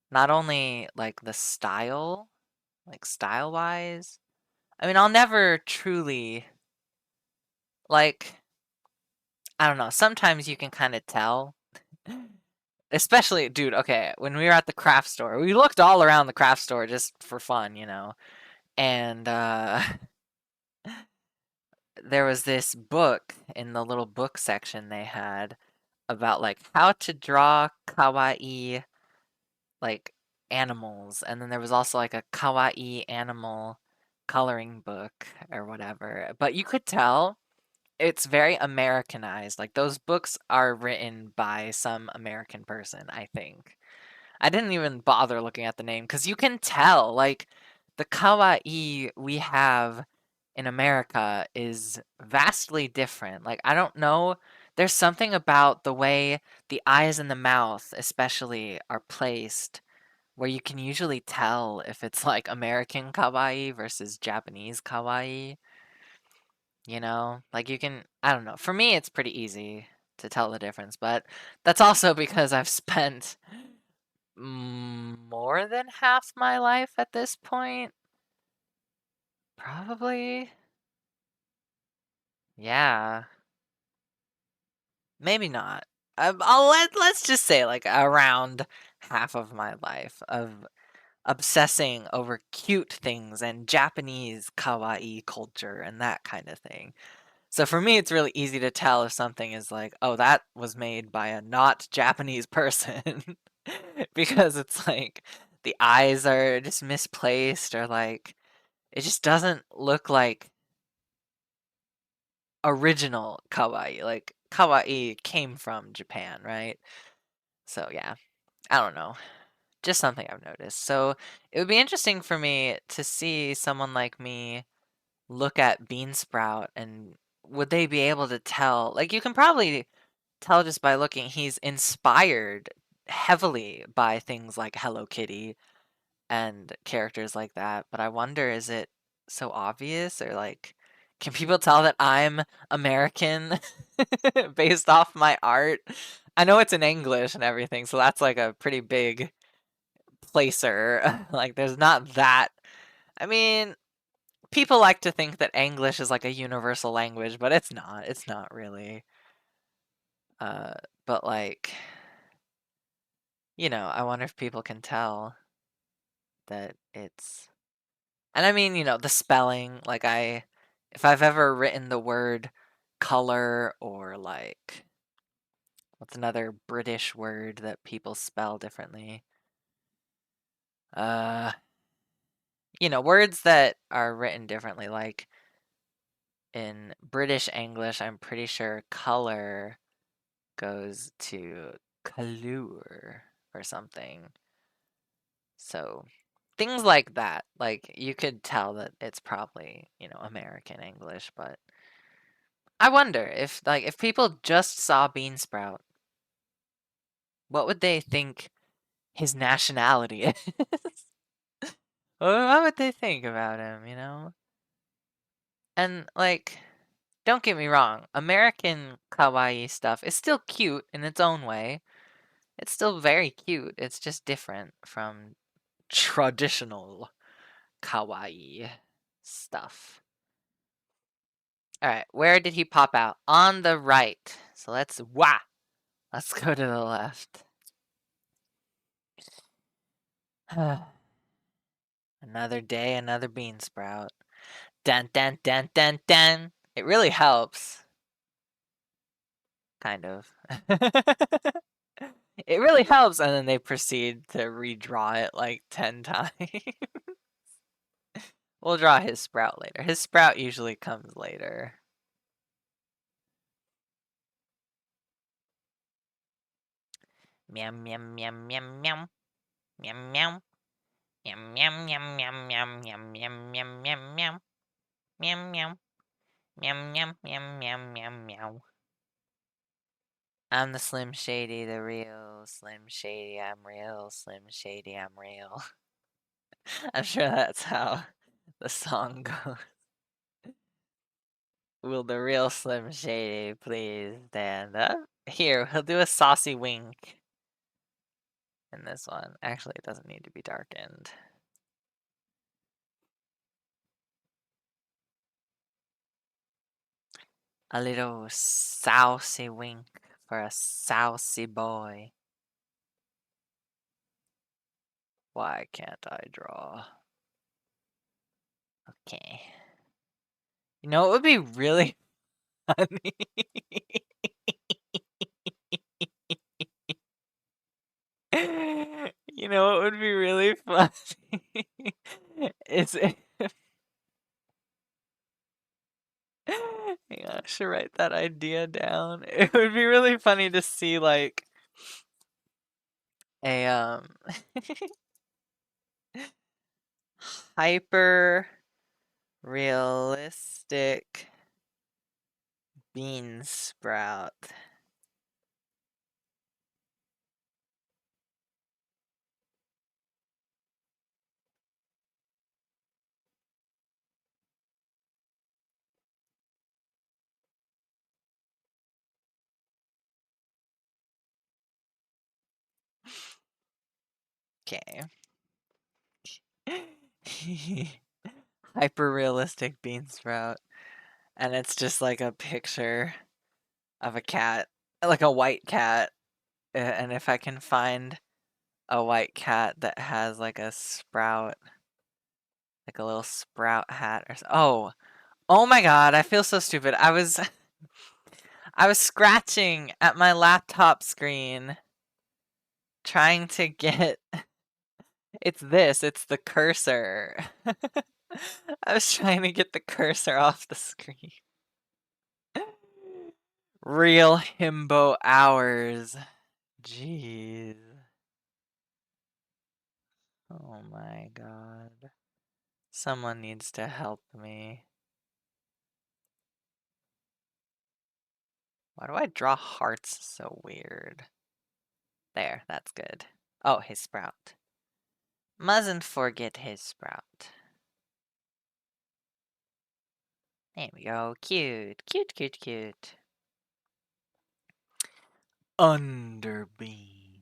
Speaker 1: Not only like the style, like style wise. I mean, I'll never truly, like, I don't know, sometimes you can kind of tell. Especially, dude, okay, when we were at the craft store, we looked all around the craft store just for fun, you know. And there was this book in the little book section they had about like how to draw kawaii like animals, and then there was also like a kawaii animal coloring book or whatever. But you could tell it's very Americanized. Like those books are written by some American person, I think. I didn't even bother looking at the name because you can tell, like, the kawaii we have in America is vastly different. Like, I don't know, there's something about the way the eyes and the mouth, especially, are placed where you can usually tell if it's like American kawaii versus Japanese kawaii. You know, like you can, I don't know. For me, it's pretty easy to tell the difference, but that's also because I've spent more than half my life at this point. Probably. Yeah. Maybe not. Let's just say like around half of my life of obsessing over cute things and Japanese kawaii culture and that kind of thing. So for me, it's really easy to tell if something is like, oh, that was made by a not Japanese person. Because it's like the eyes are just misplaced or like it just doesn't look like original kawaii. Like kawaii came from Japan, right? So yeah, I don't know. Just something I've noticed. So it would be interesting for me to see someone like me look at Beansprout and would they be able to tell? Like you can probably tell just by looking, he's inspired heavily by things like Hello Kitty and characters like that. But I wonder, is it so obvious or like, can people tell that I'm American based off my art? I know it's in English and everything, so that's like a pretty big placer. Like, there's not that. I mean, people like to think that English is like a universal language, but it's not. It's not really. But like, I wonder if people can tell that it's. And I mean, the spelling. Like, if I've ever written the word color or like, what's another British word that people spell differently? Uh, words that are written differently. Like in British English, I'm pretty sure color goes to colour or something. So things like that. Like you could tell that it's probably, American English, but I wonder if people just saw Beansprout, what would they think his nationality is? What would they think about him? And like, don't get me wrong, American kawaii stuff is still cute in its own way. It's still very cute. It's just different from traditional kawaii stuff. All right, where did he pop out? On the right. So let's go to the left. Another day, another bean sprout. Dun dun dun dun dun. It really helps. Kind of. It really helps, and then they proceed to redraw it like 10 times. We'll draw his sprout later. His sprout usually comes later. Meow meow meow meow meow. Meow meow. Meow meow meow meow meow meow meow meow meow meow. Meow meow. Meow meow meow meow meow meow. I'm the Slim Shady, the real Slim Shady. I'm real Slim Shady. I'm real. I'm sure that's how the song goes. Will the real Slim Shady please stand up? Here, he'll do a saucy wink in this one. Actually, it doesn't need to be darkened. A little saucy wink for a saucy boy. Why can't I draw? Okay. You know, it would be really funny. You know what would be really funny? Is if hang on, I should write that idea down. It would be really funny to see like a hyper realistic bean sprout. Okay. Hyper realistic bean sprout. And it's just like a picture of a cat, like a white cat. And if I can find a white cat that has like a sprout, like a little sprout hat or oh my god, I feel so stupid. I was scratching at my laptop screen trying to get it's the cursor. I was trying to get the cursor off the screen. Real himbo hours. Jeez. Oh my god. Someone needs to help me. Why do I draw hearts so weird? There, that's good. Oh, his sprout. Mustn't forget his sprout. There we go. Cute, cute, cute, cute. Underbean.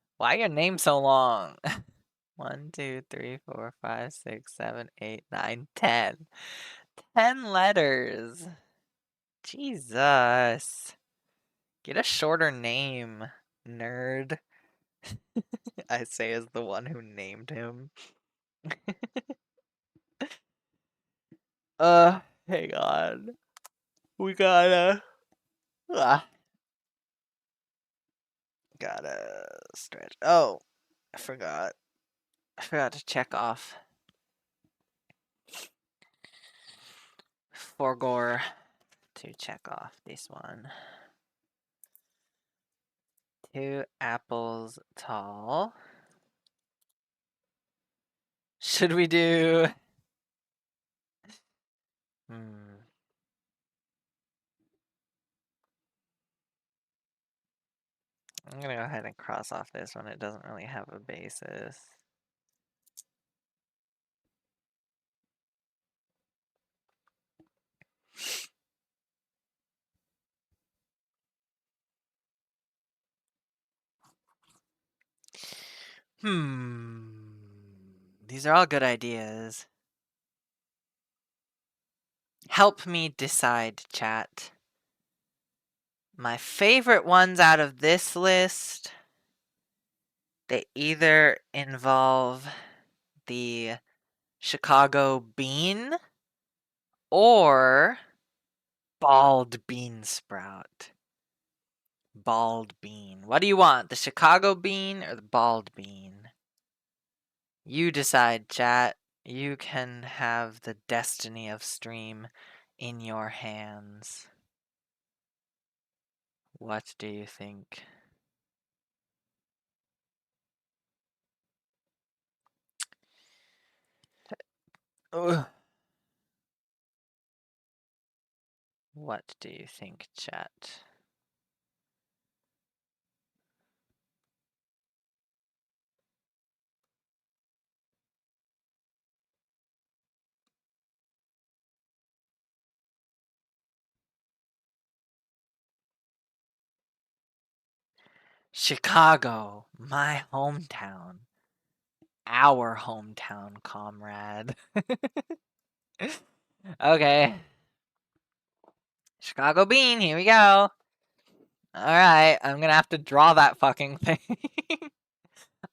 Speaker 1: Why your name so long? 1, 2, 3, 4, 5, 6, 7, 8, 9, 10. 10 letters. Jesus. Get a shorter name, nerd. I say as the one who named him. Hang on. We gotta stretch. Oh, I forgot. I forgot to check off Forgore to check off this one. 2 apples tall. Should we do... I'm gonna go ahead and cross off this one. It doesn't really have a basis. These are all good ideas. Help me decide, chat. My favorite ones out of this list, they either involve the Chicago bean or bald bean sprout. Bald bean. What do you want? The Chicago bean or the bald bean? You decide, chat. You can have the destiny of stream in your hands. What do you think? Ugh. What do you think, chat? Chicago, my hometown. Our hometown, comrade. Okay. Chicago bean, here we go. Alright, I'm gonna have to draw that fucking thing.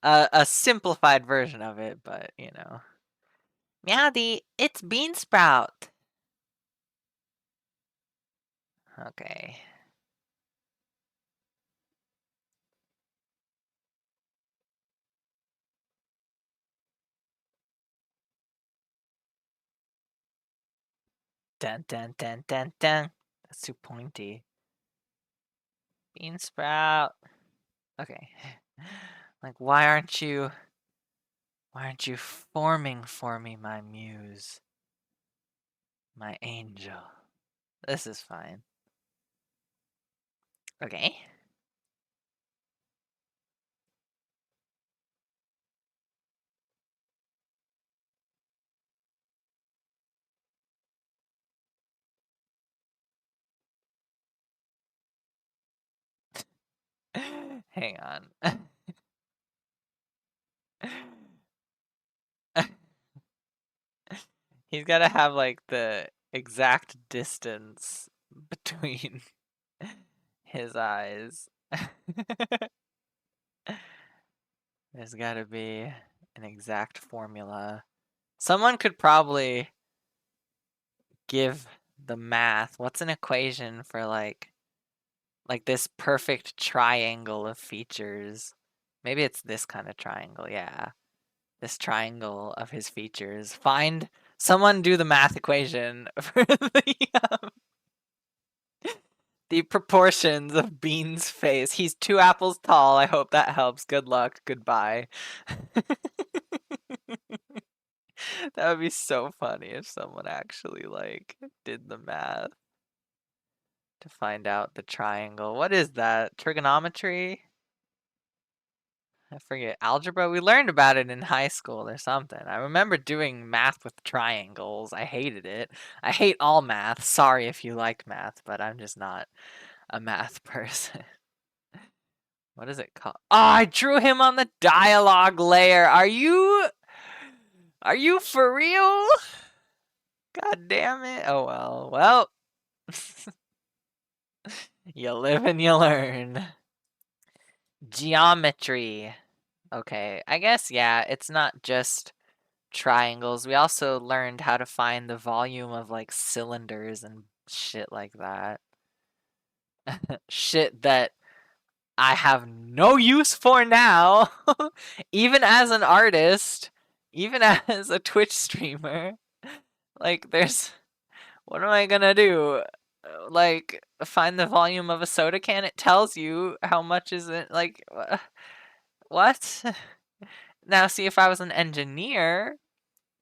Speaker 1: A simplified version of it, but, you know. Meowdy, it's Bean Sprout. Okay. Dun dun dun dun dun. That's too pointy. Bean Sprout. Okay. Like, why aren't you forming for me, my muse? My angel. This is fine. Okay. Hang on. He's gotta have like the exact distance between his eyes. There's gotta be an exact formula. Someone could probably give the math. What's an equation for like this perfect triangle of features? Maybe it's this kind of triangle, yeah. This triangle of his features. Someone do the math equation for the proportions of Bean's face. He's 2 apples tall. I hope that helps. Good luck. Goodbye. That would be so funny if someone actually like did the math to find out the triangle. What is that? Trigonometry? I forget. Algebra? We learned about it in high school or something. I remember doing math with triangles. I hated it. I hate all math. Sorry if you like math, but I'm just not a math person. What is it called? Oh, I drew him on the dialogue layer. Are you for real? God damn it. Oh well. Well, you live and you learn. Geometry. Okay, I guess, yeah, it's not just triangles. We also learned how to find the volume of like cylinders and shit like that. Shit that I have no use for now, even as an artist, even as a Twitch streamer. Like, what am I gonna do? Like, find the volume of a soda can? It tells you how much is it. Like, what? Now, see, if I was an engineer,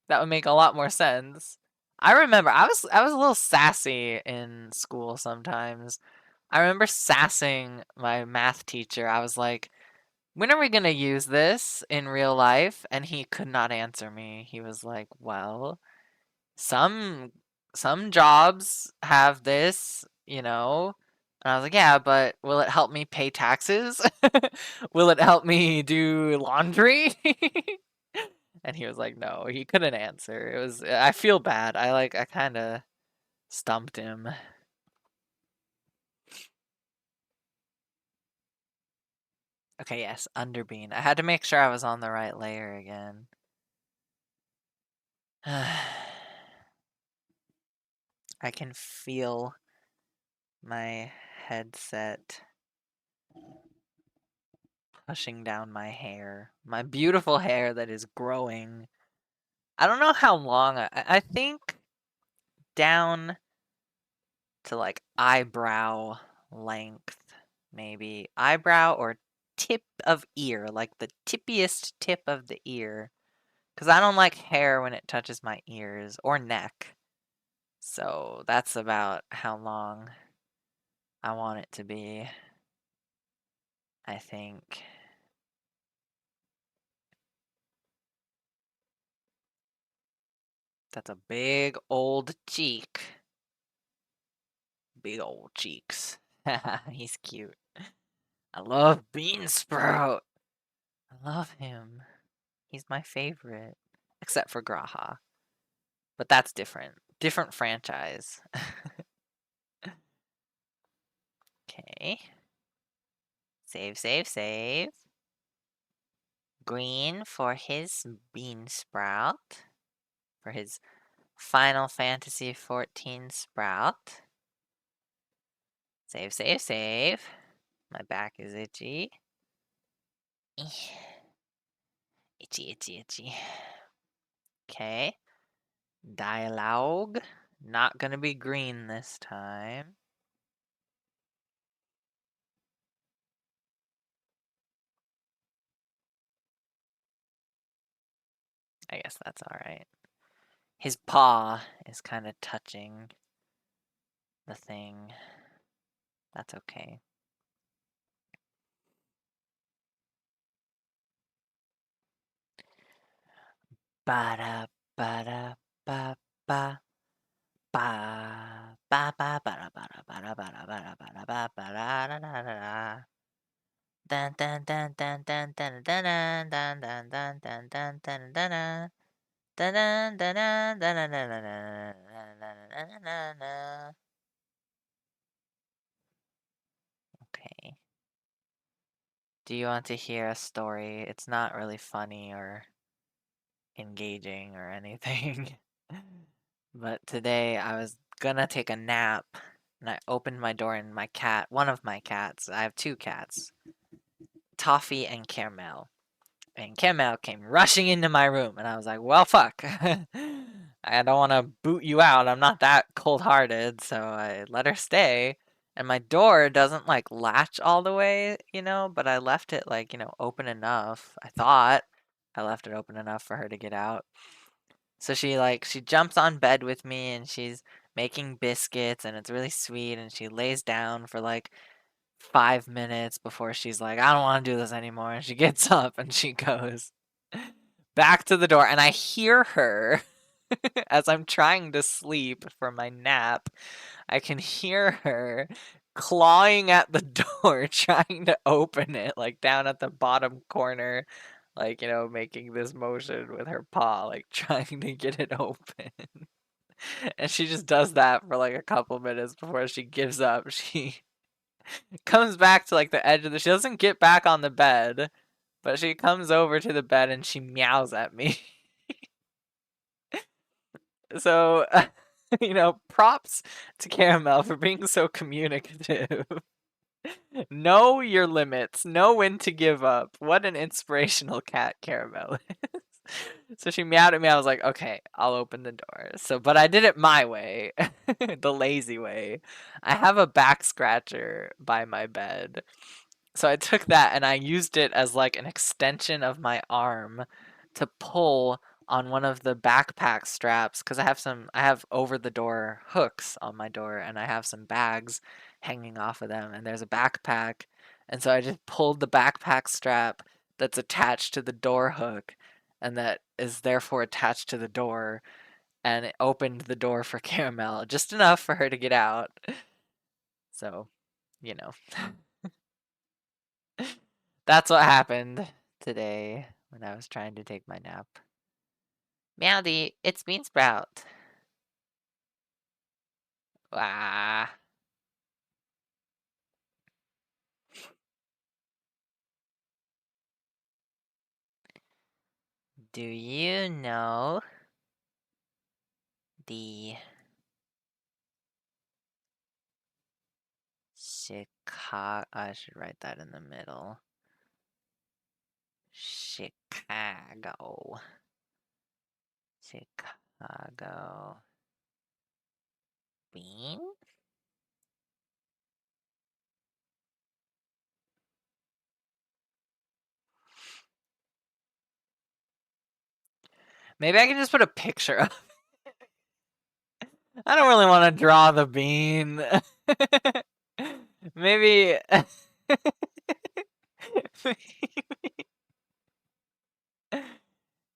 Speaker 1: that would make a lot more sense. I remember I was a little sassy in school sometimes. I remember sassing my math teacher. I was like, "When are we gonna use this in real life?" And he could not answer me. He was like, "Well, some some jobs have this, you know." And I was like, "Yeah, but will it help me pay taxes? Will it help me do laundry?" And he was like, "No," he couldn't answer. I feel bad. I kind of stumped him. Okay, yes, Underbean. I had to make sure I was on the right layer again. I can feel my headset pushing down my hair. My beautiful hair that is growing. I don't know how long. I think down to like eyebrow length, maybe. Eyebrow or tip of ear, like the tippiest tip of the ear. Because I don't like hair when it touches my ears or neck. So that's about how long I want it to be, I think. That's a big old cheek. Big old cheeks. He's cute. I love Beansprout. I love him. He's my favorite. Except for Graha. But that's different. Different franchise. Okay. Save, save, save. Green for his Beansprout. For his Final Fantasy XIV Sprout. Save, save, save. My back is itchy. Itchy, itchy, itchy. Okay. Dialogue. Not gonna be green this time. I guess that's alright. His paw is kind of touching the thing. That's okay. Ba-da, ba-da, ba-ba. Ba ba ba ba ba ba ba ba ba ba ba ba ba da da da da. Dun dun dun dun dun dun dun dun dun dun dun dun dun dun dun. Dun dun dun dun dun dun dun dun dun. Okay. Do you want to hear a story? It's not really funny or engaging or anything. But today I was gonna take a nap and I opened my door and my cat, one of my cats, I have two cats, Toffee and Caramel. And Caramel came rushing into my room and I was like, well, fuck. I don't want to boot you out. I'm not that cold-hearted, so I let her stay. And my door doesn't like latch all the way, but I left it like, open enough. I thought I left it open enough for her to get out. So she jumps on bed with me and she's making biscuits and it's really sweet and she lays down for like 5 minutes before she's like, I don't want to do this anymore. And she gets up and she goes back to the door and I hear her as I'm trying to sleep for my nap. I can hear her clawing at the door, trying to open it, like down at the bottom corner, like, making this motion with her paw, like trying to get it open. And she just does that for like a couple minutes before she gives up. She comes back to like the edge of she doesn't get back on the bed, but she comes over to the bed and she meows at me. So, props to Caramel for being so communicative. Know your limits. Know when to give up. What an inspirational cat Caramel is. So she meowed at me. I was like, okay, I'll open the door. But I did it my way, the lazy way. I have a back scratcher by my bed. So I took that and I used it as like an extension of my arm to pull on one of the backpack straps because I have over the door hooks on my door and I have some bags hanging off of them and there's a backpack, and so I just pulled the backpack strap that's attached to the door hook and that is therefore attached to the door, and it opened the door for Caramel just enough for her to get out. So, you know. That's what happened today when I was trying to take my nap. Meowdy, it's Bean Sprout. Ah. Do you know the Chicago? I should write that in the middle. Chicago. Chicago bean? Maybe I can just put a picture of. I don't really want to draw the bean. Maybe.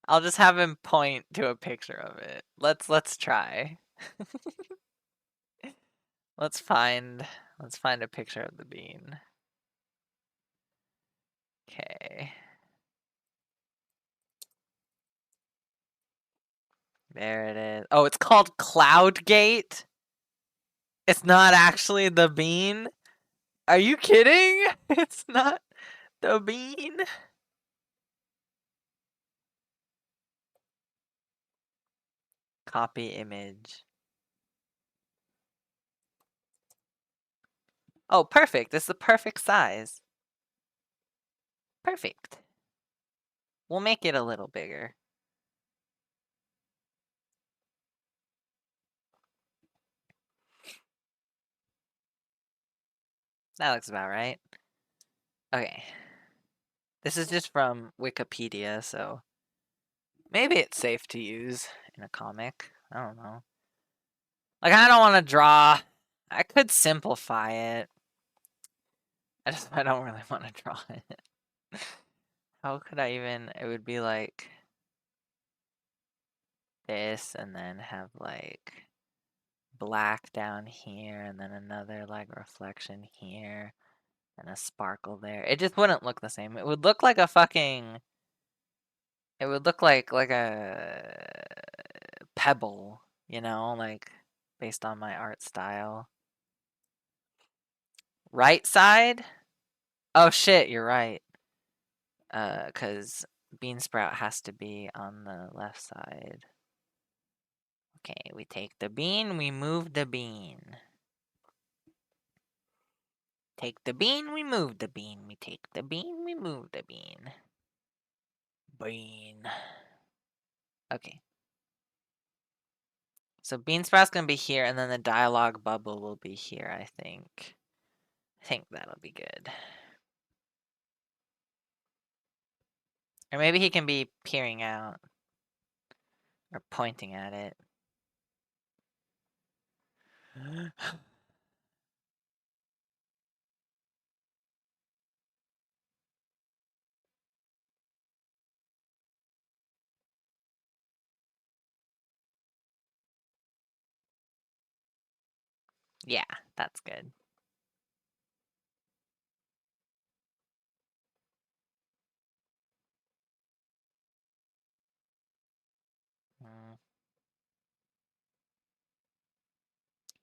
Speaker 1: I'll just have him point to a picture of it. Let's try. Let's find a picture of the bean. Okay. There it is. Oh, it's called Cloudgate? It's not actually the bean? Are you kidding? It's not the bean? Copy image. Oh, perfect. It's the perfect size. Perfect. We'll make it a little bigger. That looks about right. Okay. This is just from Wikipedia, so maybe it's safe to use in a comic. I don't know. Like, I don't want to draw. I could simplify it. I don't really want to draw it. How could I even? It would be like this, and then have like black down here, and then another like reflection here, and a sparkle there. It just wouldn't look the same. It would look like a fucking. It would look like a pebble, like based on my art style. Right side? Oh shit, you're right. Cause Bean Sprout has to be on the left side. Okay, we take the bean, we move the bean. Take the bean, we move the bean. We take the bean, we move the bean. Bean. Okay. So Bean Sprout's gonna be here, and then the dialogue bubble will be here, I think. I think that'll be good. Or maybe he can be peering out. Or pointing at it. Yeah, that's good.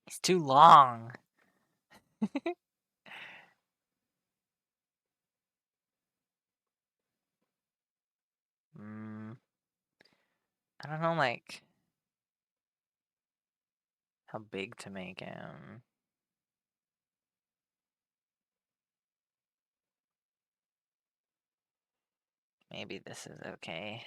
Speaker 1: He's too long. I don't know, like, how big to make him. Maybe this is okay.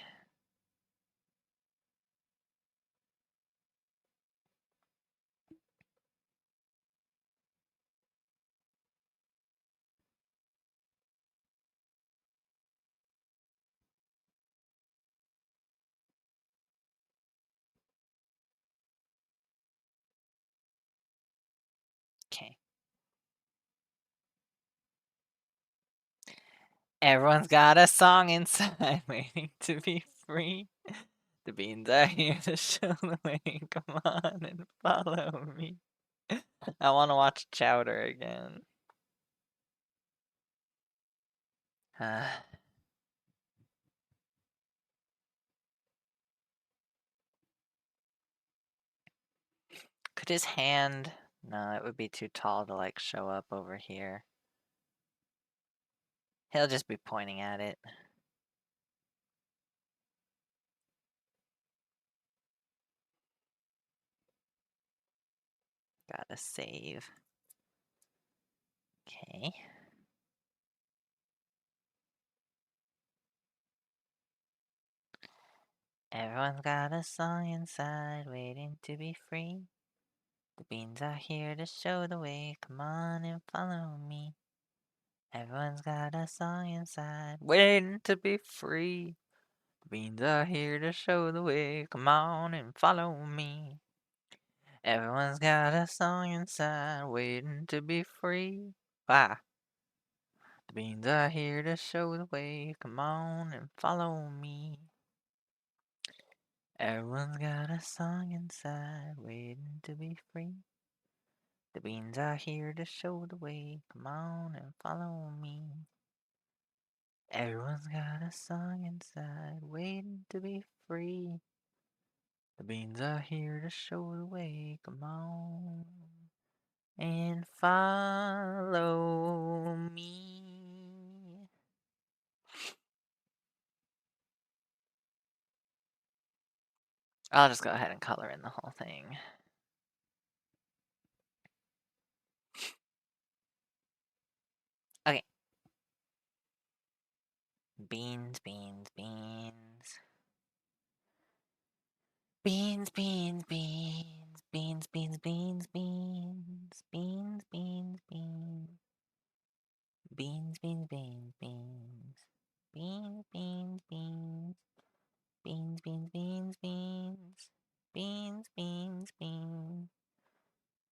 Speaker 1: Okay. Everyone's got a song inside waiting to be free. The beans are here to show the way. Come on and follow me. I want to watch Chowder again. Could his hand... No, it would be too tall to, like, show up over here. He'll just be pointing at it. Gotta save. Okay. Everyone's got a song inside waiting to be free. The beans are here to show the way. Come on and follow me. Everyone's got a song inside waiting to be free. The beans are here to show the way. Come on and follow me. Everyone's got a song inside waiting to be free. Ah. The beans are here to show the way. Come on and follow me. Everyone's got a song inside waiting to be free. The beans are here to show the way. Come on and follow me. Everyone's got a song inside waiting to be free. The beans are here to show the way. Come on and follow me. I'll just go ahead and color in the whole thing. Okay. Beans, beans, beans. Beans, beans, beans. Beans, beans, beans, beans. Beans, beans, beans. Beans, beans, beans, beans. Beans, beans, beans. Beans, beans, beans, beans. Beans, beans, beans.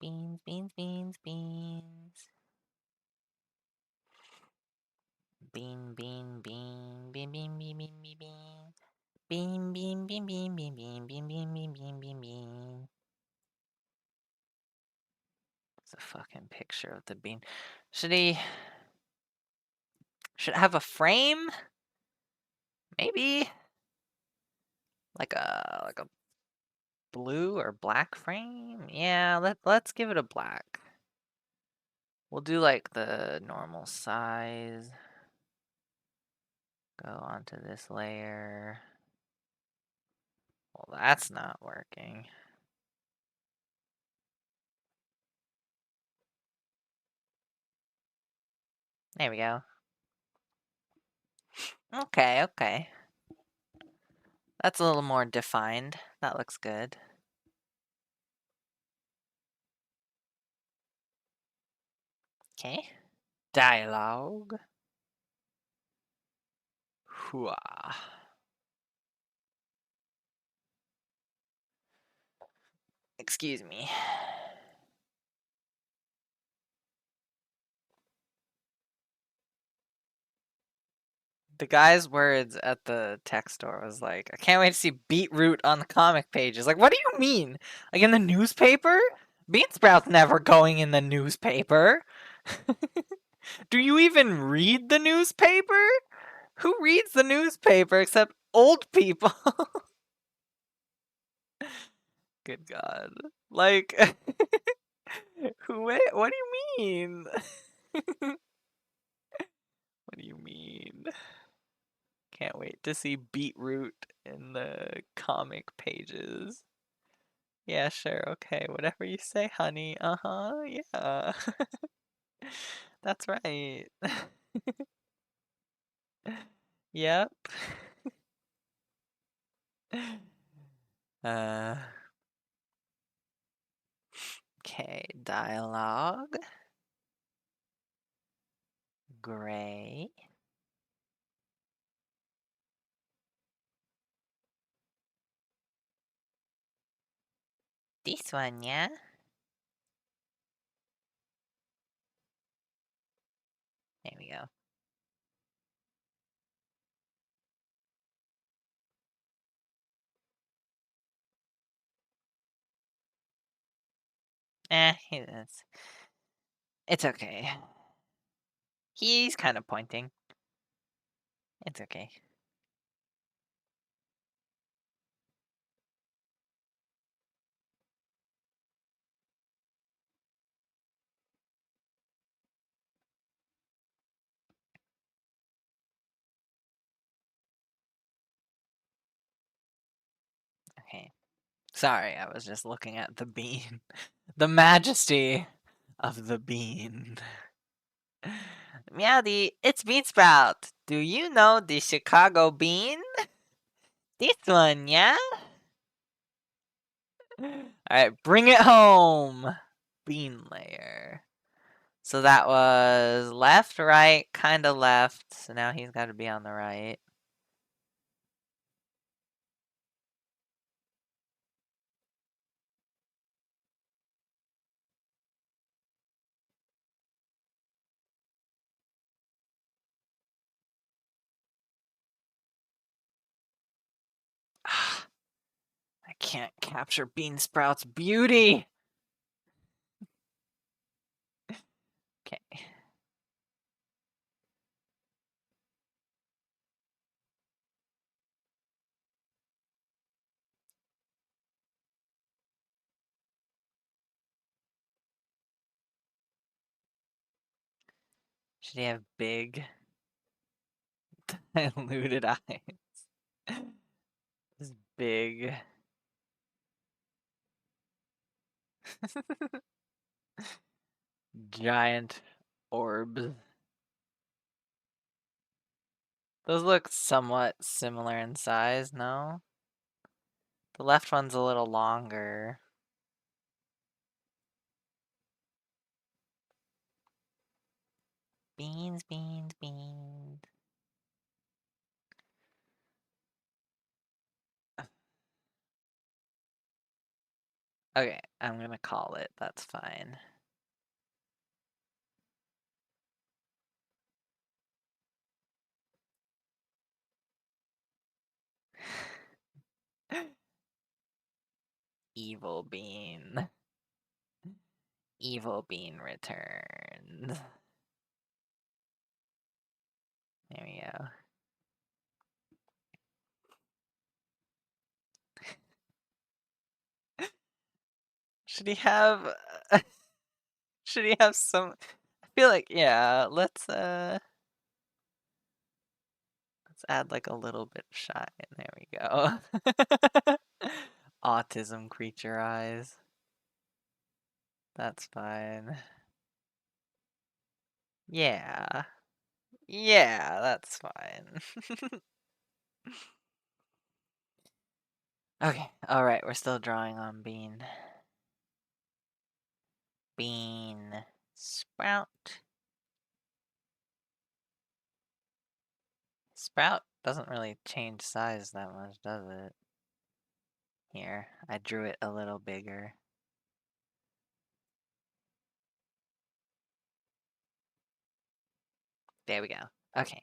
Speaker 1: Beans, beans, beans, beans. Bean, bean, bean. Bean, bean, bean, bean, bean, bean. Bean, bean, bean, bean, bean, bean, bean, bean, bean, bean, bean, bean. It's a fucking picture of the bean. Should it have a frame? Maybe? Like a blue or black frame? Yeah, let's give it a black. We'll do like the normal size. Go onto this layer. Well, that's not working. There we go. Okay, okay. That's a little more defined. That looks good. Okay. Dialogue. Hooah. Excuse me. The guy's words at the tech store was like, I can't wait to see beetroot on the comic pages. Like, what do you mean? Like in the newspaper? Beansprout's never going in the newspaper. Do you even read the newspaper? Who reads the newspaper except old people? Good God. Like, Wait, what do you mean? What do you mean? Can't wait to see Beetroot in the comic pages. Yeah, sure, okay, whatever you say, honey. Uh-huh, yeah. That's right. Yep. Uh, okay, dialogue. Gray. This one, yeah? There we go. It's okay. He's kind of pointing. It's okay. Okay. Sorry, I was just looking at the bean. The majesty of the bean. Meowdy, it's Bean Sprout. Do you know the Chicago bean? This one, yeah? Alright, bring it home. Bean layer. So that was left, right, kind of left. So now he's got to be on the right. I can't capture Bean Sprout's beauty. Okay. Should he have big, diluted eyes? This big. Giant orbs. Those look somewhat similar in size, no? The left one's a little longer. Beans, beans, beans. Okay, I'm gonna call it. That's fine. Evil Bean. Evil Bean returns. There we go. Should he have... should he have some... I feel like, yeah, let's add like a little bit of shine. There we go. Autism creature eyes. That's fine. Yeah. Yeah, that's fine. Okay, alright, we're still drawing on Bean. Bean Sprout. Sprout doesn't really change size that much, does it? Here, I drew it a little bigger. There we go. Okay.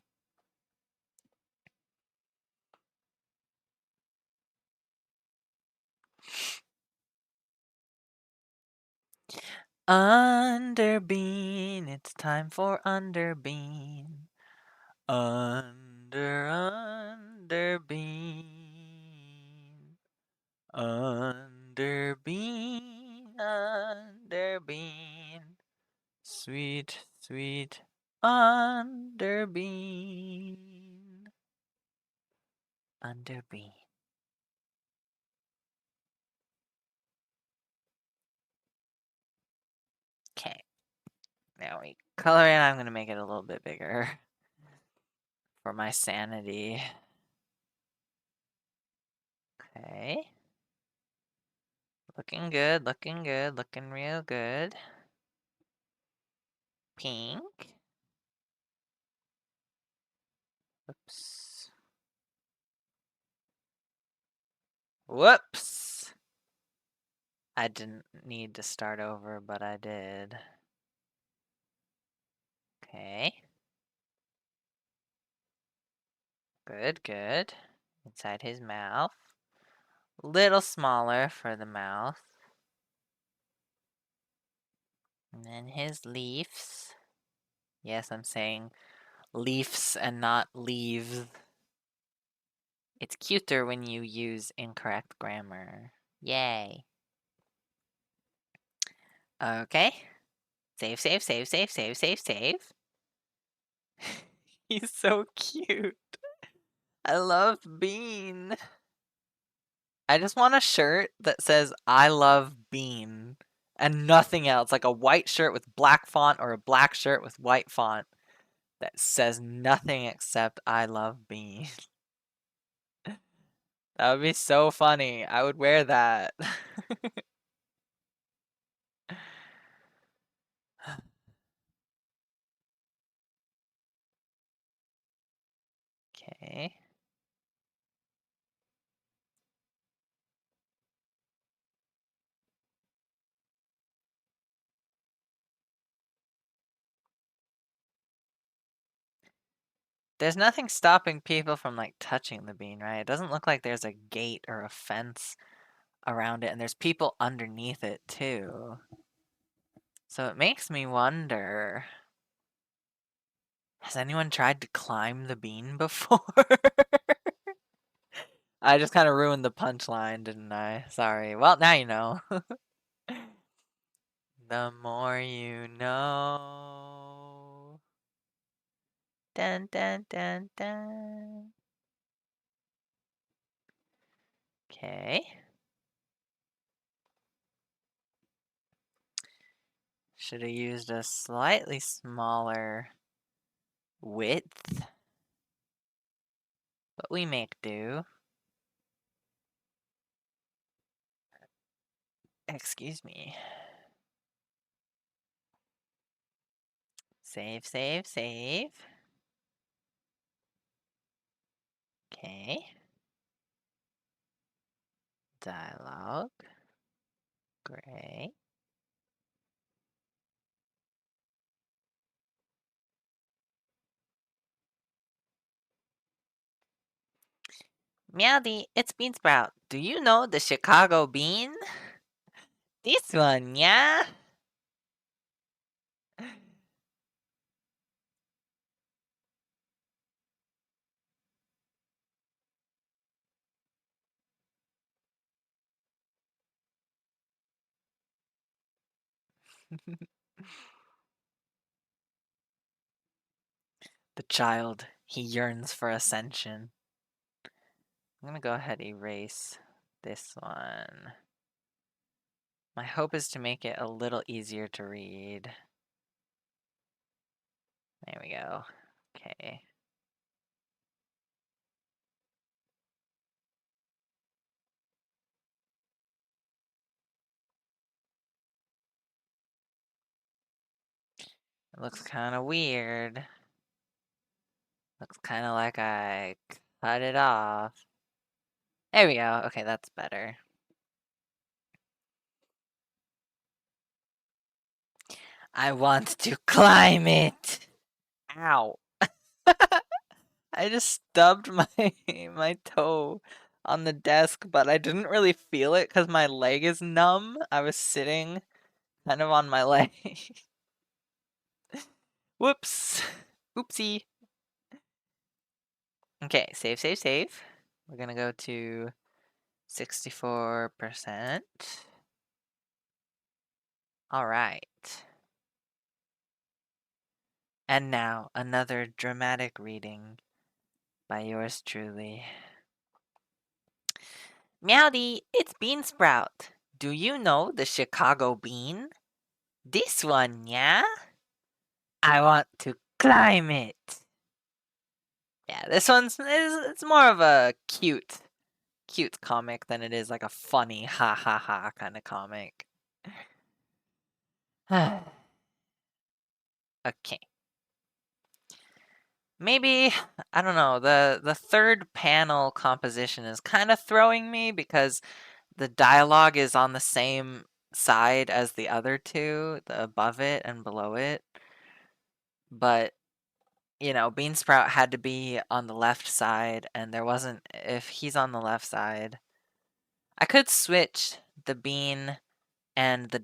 Speaker 1: Underbean, it's time for Underbean. Underbean. Underbean. Underbean. Sweet, sweet Underbean. Underbean. Okay. Now we color it. I'm going to make it a little bit bigger for my sanity. Okay. Looking good, looking good, looking real good. Pink. Oops. Whoops! I didn't need to start over, but I did. Okay. Good, good. Inside his mouth. Little smaller for the mouth. And then his leaves. Yes, I'm saying leaves and not leaves. It's cuter when you use incorrect grammar. Yay. Okay. Save, save, save, save, save, save, save. He's so cute. I love Bean. I just want a shirt that says I love Bean and nothing else. Like a white shirt with black font or a black shirt with white font that says nothing except I love Bean. That would be so funny. I would wear that. Okay. There's nothing stopping people from like touching the bean, right? It doesn't look like there's a gate or a fence around it, and there's people underneath it too. So it makes me wonder, has anyone tried to climb the bean before? I just kind of ruined the punchline, didn't I? Sorry. Well, now you know. The more you know. Dun dun dun dun. Okay. Should have used a slightly smaller width, but we make do. Excuse me. Save, save, save. Okay. Dialogue. Gray. Meowdy, it's Beansprout. Do you know the Chicago bean? This one, yeah? The child, he yearns for ascension. I'm gonna go ahead and erase this one. My hope is to make it a little easier to read. There we go. Okay. It looks kind of weird. Looks kind of like I cut it off. There we go. Okay, that's better. I want to climb it. Ow. I just stubbed my toe on the desk, but I didn't really feel it because my leg is numb. I was sitting kind of on my leg. Whoops. Oopsie. Okay, save, save, save. We're gonna go to 64%. All right. And now another dramatic reading by yours truly. Meowdy, it's Beansprout. Do you know the Chicago bean? This one, yeah? I want to climb it. Yeah, this it's more of a cute comic than it is like a funny ha ha ha kind of comic. Okay. Maybe I don't know, the third panel composition is kind of throwing me because the dialogue is on the same side as the other two, the above it and below it. But Beansprout had to be on the left side, and there wasn't. If he's on the left side, I could switch the bean and uh,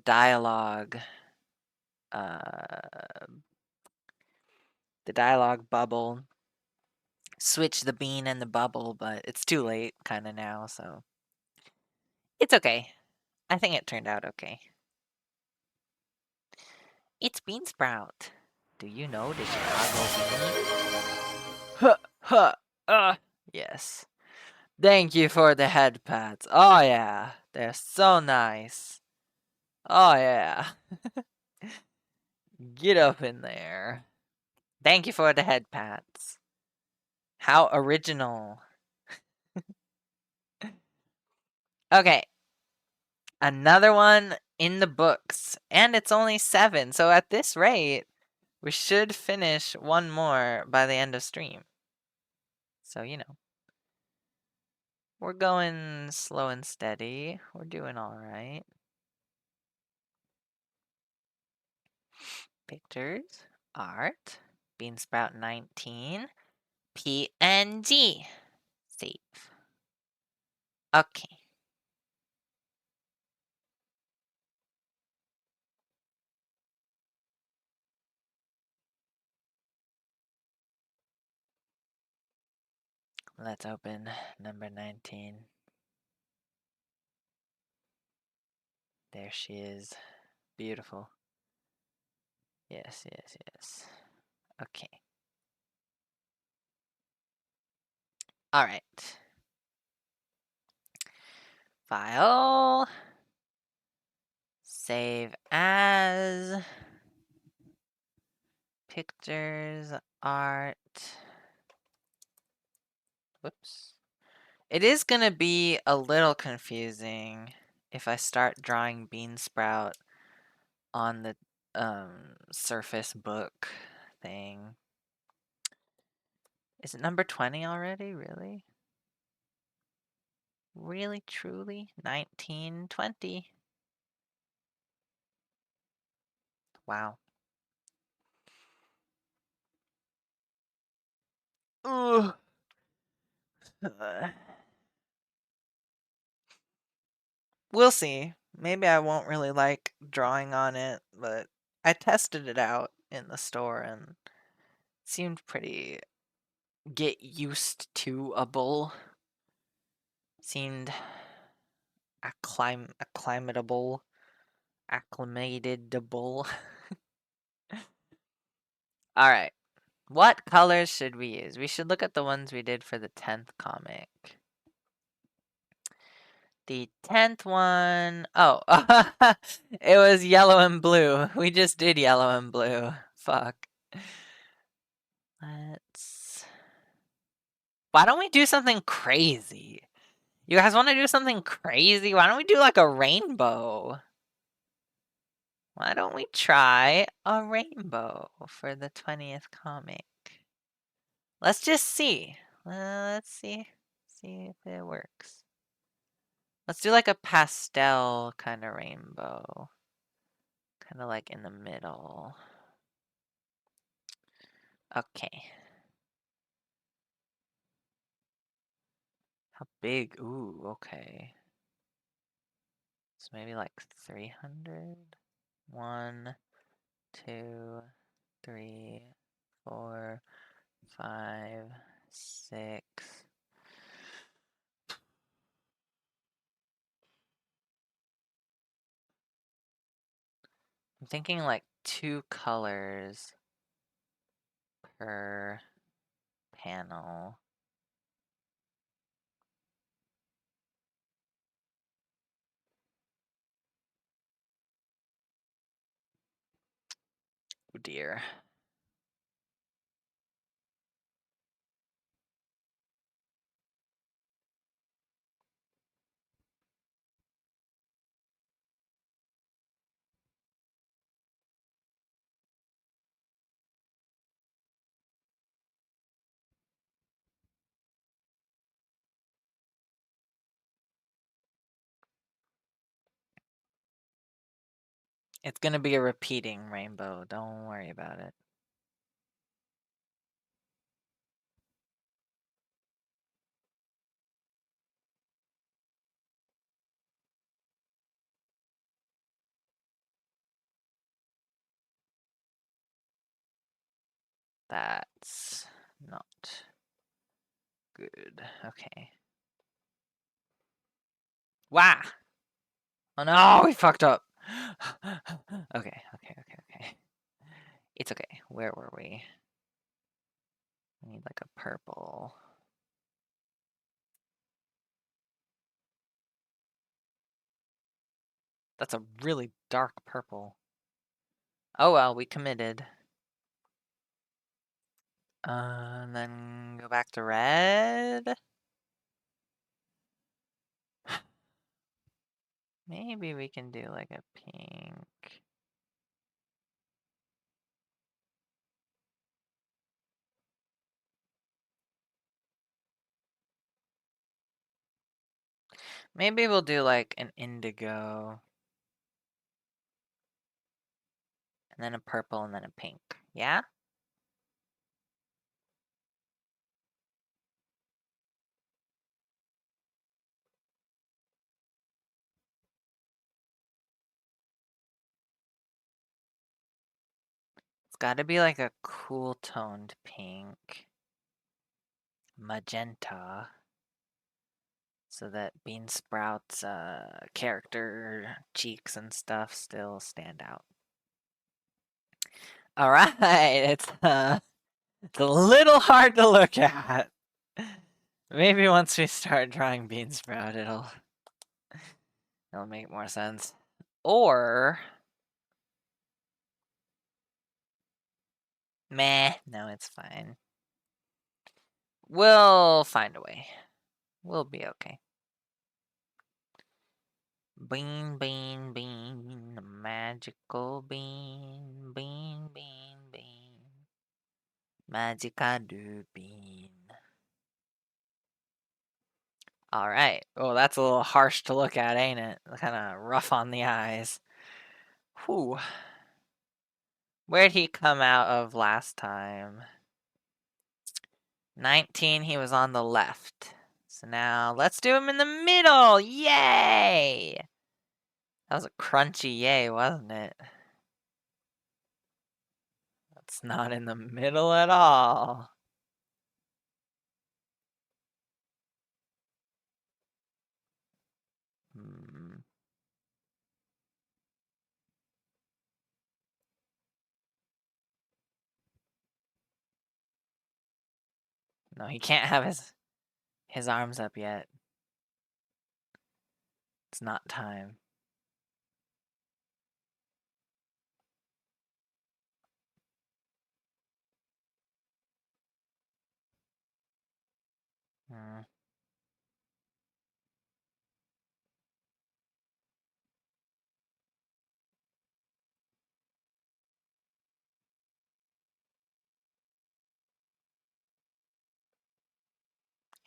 Speaker 1: the dialogue bubble. Switch the bean and the bubble, but it's too late, kind of now, so it's okay. I think it turned out okay. It's Beansprout. Do you know the Chicago bean? Huh, huh, yes. Thank you for the head pats. Oh yeah, they're so nice. Oh yeah. Get up in there. Thank you for the head pats. How original. Okay. Another one in the books. And it's only 7. So at this rate, we should finish one more by the end of stream. So, we're going slow and steady. We're doing all right. Pictures, art, Beansprout 19, PNG. Save. Okay. Let's open number 19. There she is. Beautiful. Yes, yes, yes. Okay. All right. File. Save as. Pictures, art. Whoops. It is going to be a little confusing if I start drawing Beansprout on the Surface Book thing. Is it number 20 already? Really? Really, truly? 1920. Wow. Ugh. We'll see. Maybe I won't really like drawing on it, but I tested it out in the store and it seemed pretty get used to-able. Seemed acclimatable. Acclimatable. Alright. What colors should we use? We should look at the ones we did for the 10th comic. The 10th one... Oh, it was yellow and blue. We just did yellow and blue. Fuck. Let's... Why don't we do something crazy? You guys want to do something crazy? Why don't we do like a rainbow? Why don't we try a rainbow for the 20th comic? Let's just see. Let's see if it works. Let's do like a pastel kind of rainbow. Kind of like in the middle. Okay. How big? Ooh, okay. So maybe like 300? 1, 2, 3, 4, 5, 6. I'm thinking like 2 colors per panel. Oh dear. It's gonna be a repeating rainbow. Don't worry about it. That's not good. Okay. Wow! Oh no, we fucked up. Okay. It's okay. Where were we? We need like a purple. That's a really dark purple. Oh well, we committed. And then go back to red. Maybe we can do like a pink. Maybe we'll do like an indigo. And then a purple and then a pink. Yeah? It's gotta be like a cool toned pink. Magenta. So that Bean Sprout's character cheeks and stuff still stand out. All right, it's a little hard to look at. Maybe once we start drawing Bean Sprout, it'll make more sense. Or meh, no, it's fine. We'll find a way. We'll be okay. Bean, bean, bean, magical bean, bean, bean, bean, magicado bean. All right. Oh, that's a little harsh to look at, ain't it? Kind of rough on the eyes. Whew. Where'd he come out of last time? 19, he was on the left. So now let's do him in the middle. Yay! That was a crunchy yay, wasn't it? That's not in the middle at all. Hmm. No, he can't have his arms up yet. It's not time. Hmm.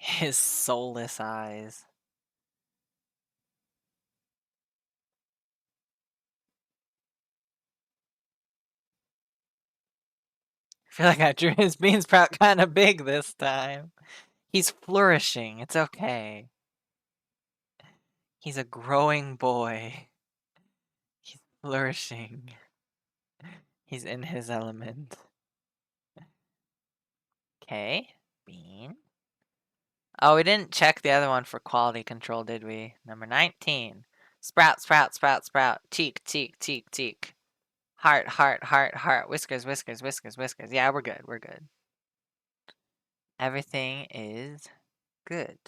Speaker 1: His soulless eyes. I feel like I drew his bean sprout kind of big this time. He's flourishing. It's okay. He's a growing boy. He's flourishing. He's in his element. Okay. Bean. Oh, we didn't check the other one for quality control, did we? Number 19. Sprout, sprout, sprout, sprout. Cheek, cheek, cheek, cheek. Heart, heart, heart, heart. Whiskers, whiskers, whiskers, whiskers. Yeah, we're good. We're good. Everything is good.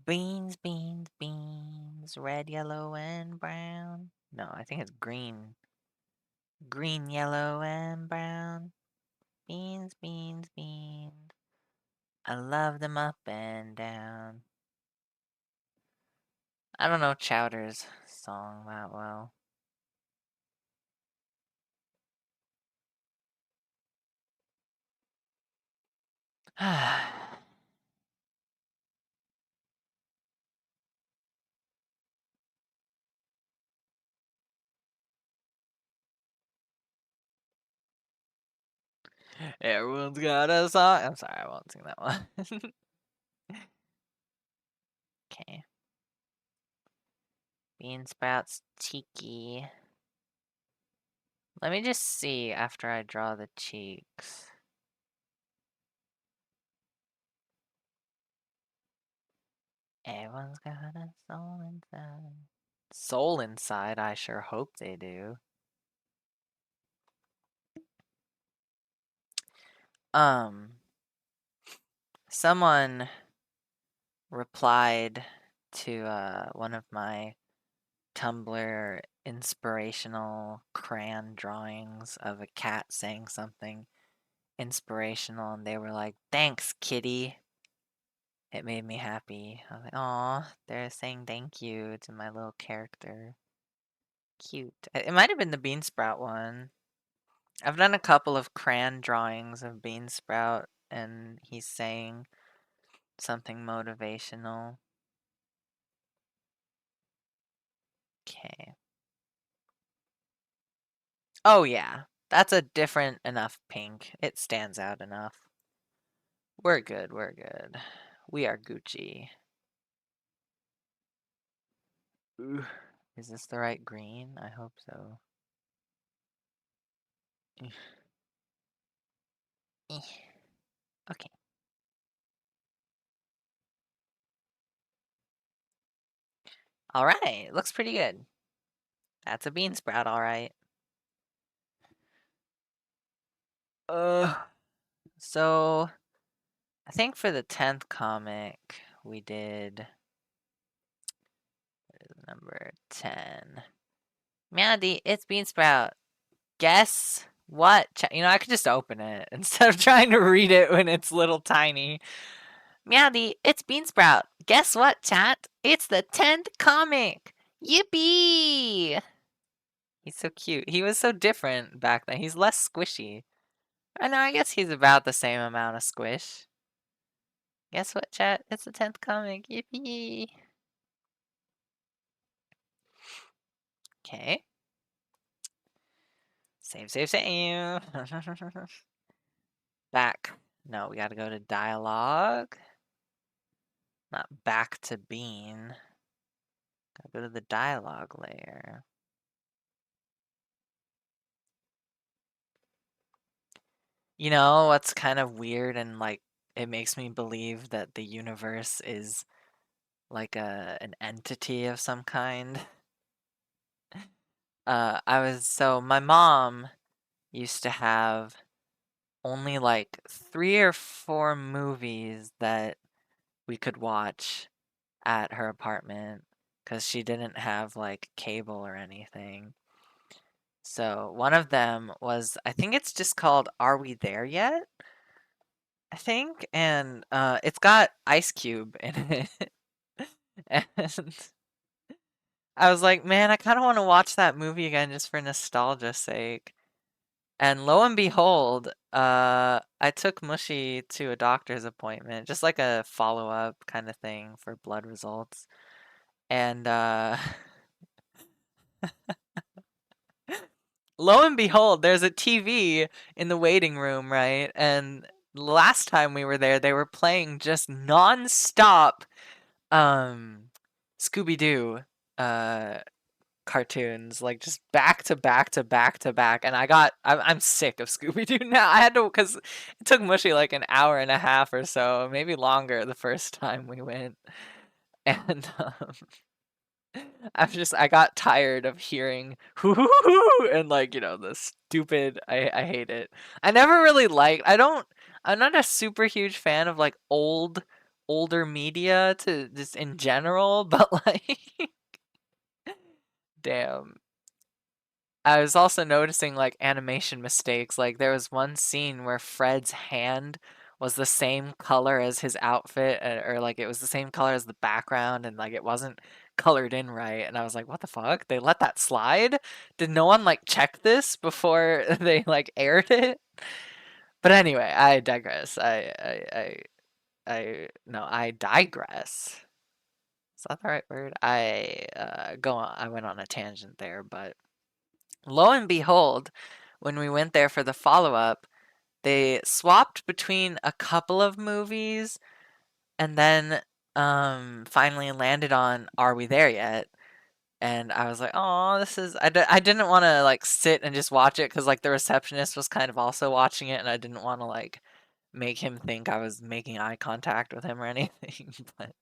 Speaker 1: Beans, beans, beans. Red, yellow, and brown. No, I think it's green. Green, yellow, and brown. Beans, beans, beans. I love them up and down. I don't know Chowder's song that well. Everyone's got a song. I'm sorry, I won't sing that one. Okay. Bean sprouts cheeky. Let me just see after I draw the cheeks. Everyone's got a soul inside. Soul inside? I sure hope they do. Someone replied to one of my Tumblr inspirational crayon drawings of a cat saying something inspirational, and they were like, "Thanks, kitty." It made me happy. I was like, "Aw, they're saying thank you to my little character." Cute. It might have been the bean sprout one. I've done a couple of crayon drawings of bean sprout, and he's saying something motivational. Okay. Oh yeah, that's a different enough pink. It stands out enough. We're good, we're good. We are Gucci. Ooh. Is this the right green? I hope so. Okay. Alright, looks pretty good. That's a bean sprout, alright. So I think for the 10th comic, we did number 10. Mandy, it's bean sprout. Guess what? You know, I could just open it instead of trying to read it when it's little tiny. Meowdy, it's Beansprout. Guess what, chat? It's the 10th comic. Yippee! He's so cute. He was so different back then. He's less squishy. I know, I guess he's about the same amount of squish. Guess what, chat? It's the 10th comic. Yippee! Okay. Save, save, save. Back. No, we gotta go to dialogue. Not back to Bean. Gotta go to the dialogue layer. You know what's kind of weird and like it makes me believe that the universe is like an entity of some kind. My mom used to have only like 3 or 4 movies that we could watch at her apartment because she didn't have like cable or anything. So one of them was, I think it's just called Are We There Yet? I think, and it's got Ice Cube in it. And I was like, man, I kind of want to watch that movie again just for nostalgia's sake. And lo and behold, I took Mushy to a doctor's appointment, just like a follow-up kind of thing for blood results. And lo and behold, there's a TV in the waiting room, right? And last time we were there, they were playing just non-stop Scooby-Doo cartoons, like just back to back to back to back. And I'm sick of Scooby-Doo now. I had to, because it took Mushy like an hour and a half or so, maybe longer the first time we went. And I got tired of hearing hoo hoo hoo and like, the stupid I hate it. I never really liked I'm not a super huge fan of like older media to just in general, but like damn. I was also noticing like animation mistakes. Like there was one scene where Fred's hand was the same color as his outfit, or like it was the same color as the background, and like it wasn't colored in right. And I was like, what the fuck? They let that slide? Did no one like check this before they like aired it? But anyway, I digress. No, I digress. Is that the right word? I went on a tangent there, but lo and behold, when we went there for the follow up, they swapped between a couple of movies and then finally landed on Are We There Yet? And I was like, oh, I didn't want to like sit and just watch it because like the receptionist was kind of also watching it and I didn't want to like make him think I was making eye contact with him or anything. But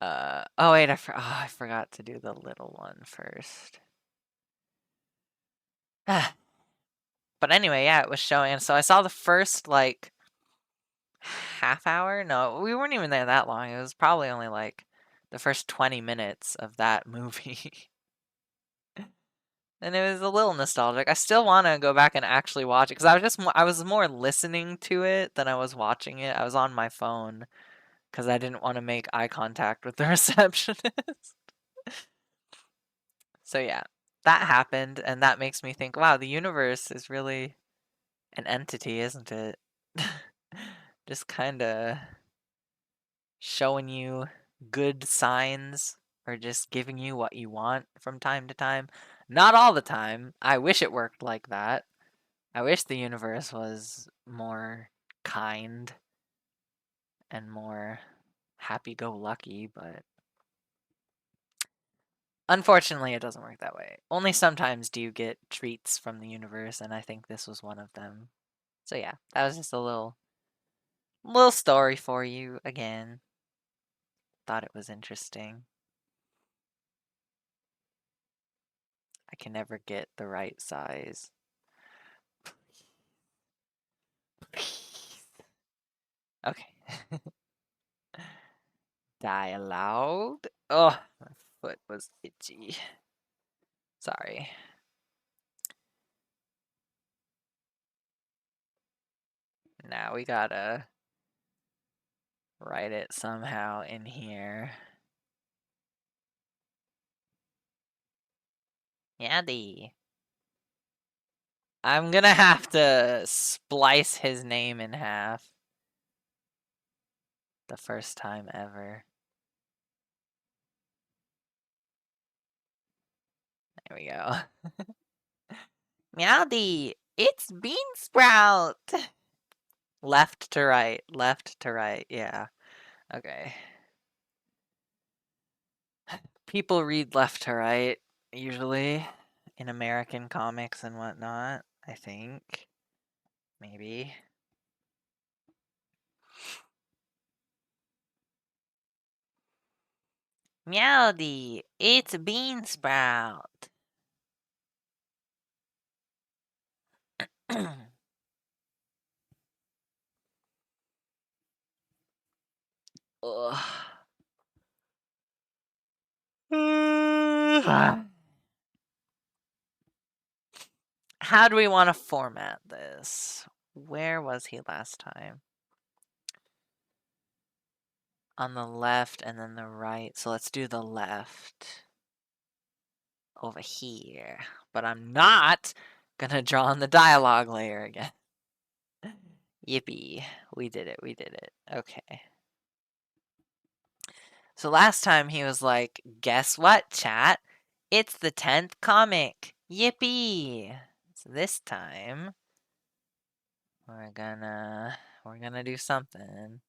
Speaker 1: oh wait, I forgot to do the little one first. But anyway, yeah, it was showing. So I saw the first like half hour. No, we weren't even there that long. It was probably only like the first 20 minutes of that movie. And it was a little nostalgic. I still want to go back and actually watch it because I was more listening to it than I was watching it. I was on my phone because I didn't want to make eye contact with the receptionist. So yeah, that happened, and that makes me think, wow, the universe is really an entity, isn't it? Just kind of showing you good signs or just giving you what you want from time to time. Not all the time. I wish it worked like that. I wish the universe was more kind and more happy go lucky, but unfortunately, it doesn't work that way. Only sometimes do you get treats from the universe, and I think this was one of them. So yeah, that was just a little story for you again. Thought it was interesting. I can never get the right size. Okay. Die aloud. Oh, my foot was itchy. Sorry. Now we gotta write it somehow in here. Yaddy. I'm gonna have to splice his name in half. The first time ever. There we go. Meowdy, it's Bean Sprout. Left to right, yeah. Okay. People read left to right, usually, in American comics and whatnot, I think. Maybe. Meowdy, it's Bean Sprout. Ugh. How do we want to format this? Where was he last time? On the left and then the right. So let's do the left over here. But I'm not gonna draw on the dialogue layer again. Yippee. We did it. Okay. So last time he was like, guess what, chat? It's the 10th comic. Yippee. So this time we're gonna do something.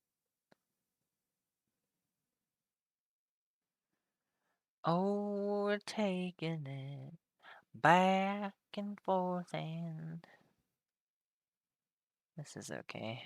Speaker 1: Oh, we're taking it back and forth and this is okay.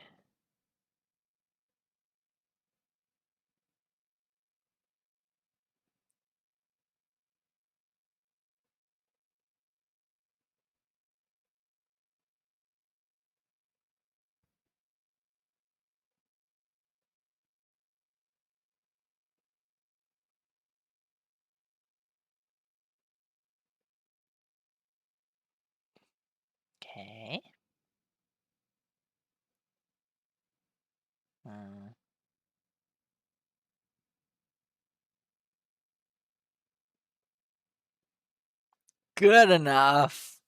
Speaker 1: Okay. Mm. Good enough.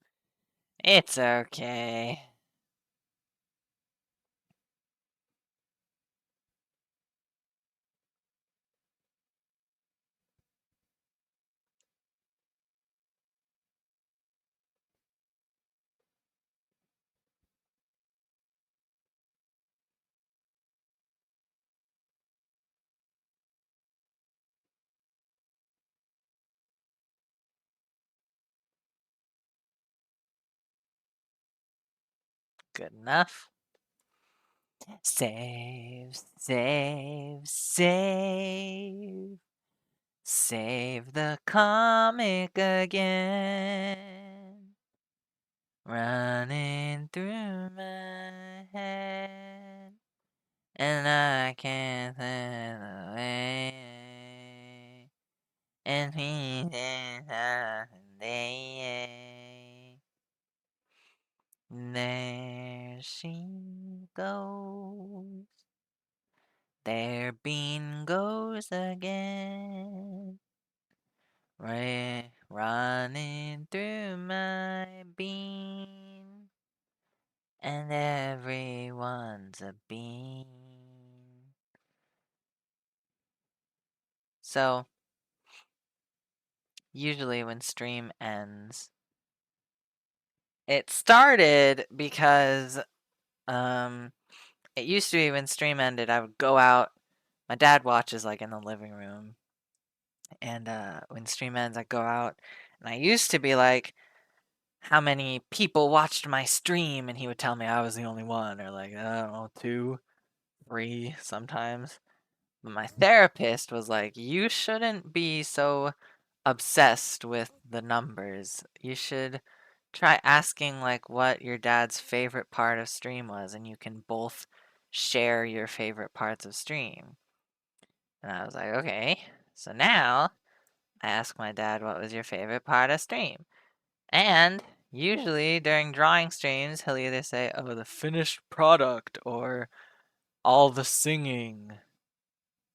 Speaker 1: It's okay. Good enough. Save, save, save. Save the comic again. Running through my head. And I can't think away. And he there she goes. There Bean goes again. Running through my bean. And everyone's a bean. So, usually when stream ends, it started because it used to be when stream ended, I would go out. My dad watches like in the living room, and when stream ends, I go out, and I used to be like, how many people watched my stream, and he would tell me I was the only one, or like, I don't know, 2, 3 sometimes. But my therapist was like, you shouldn't be so obsessed with the numbers. You should try asking like what your dad's favorite part of stream was, and you can both share your favorite parts of stream. And I was like, okay. So now I ask my dad, what was your favorite part of stream? And usually during drawing streams, he'll either say, oh, the finished product, or all the singing.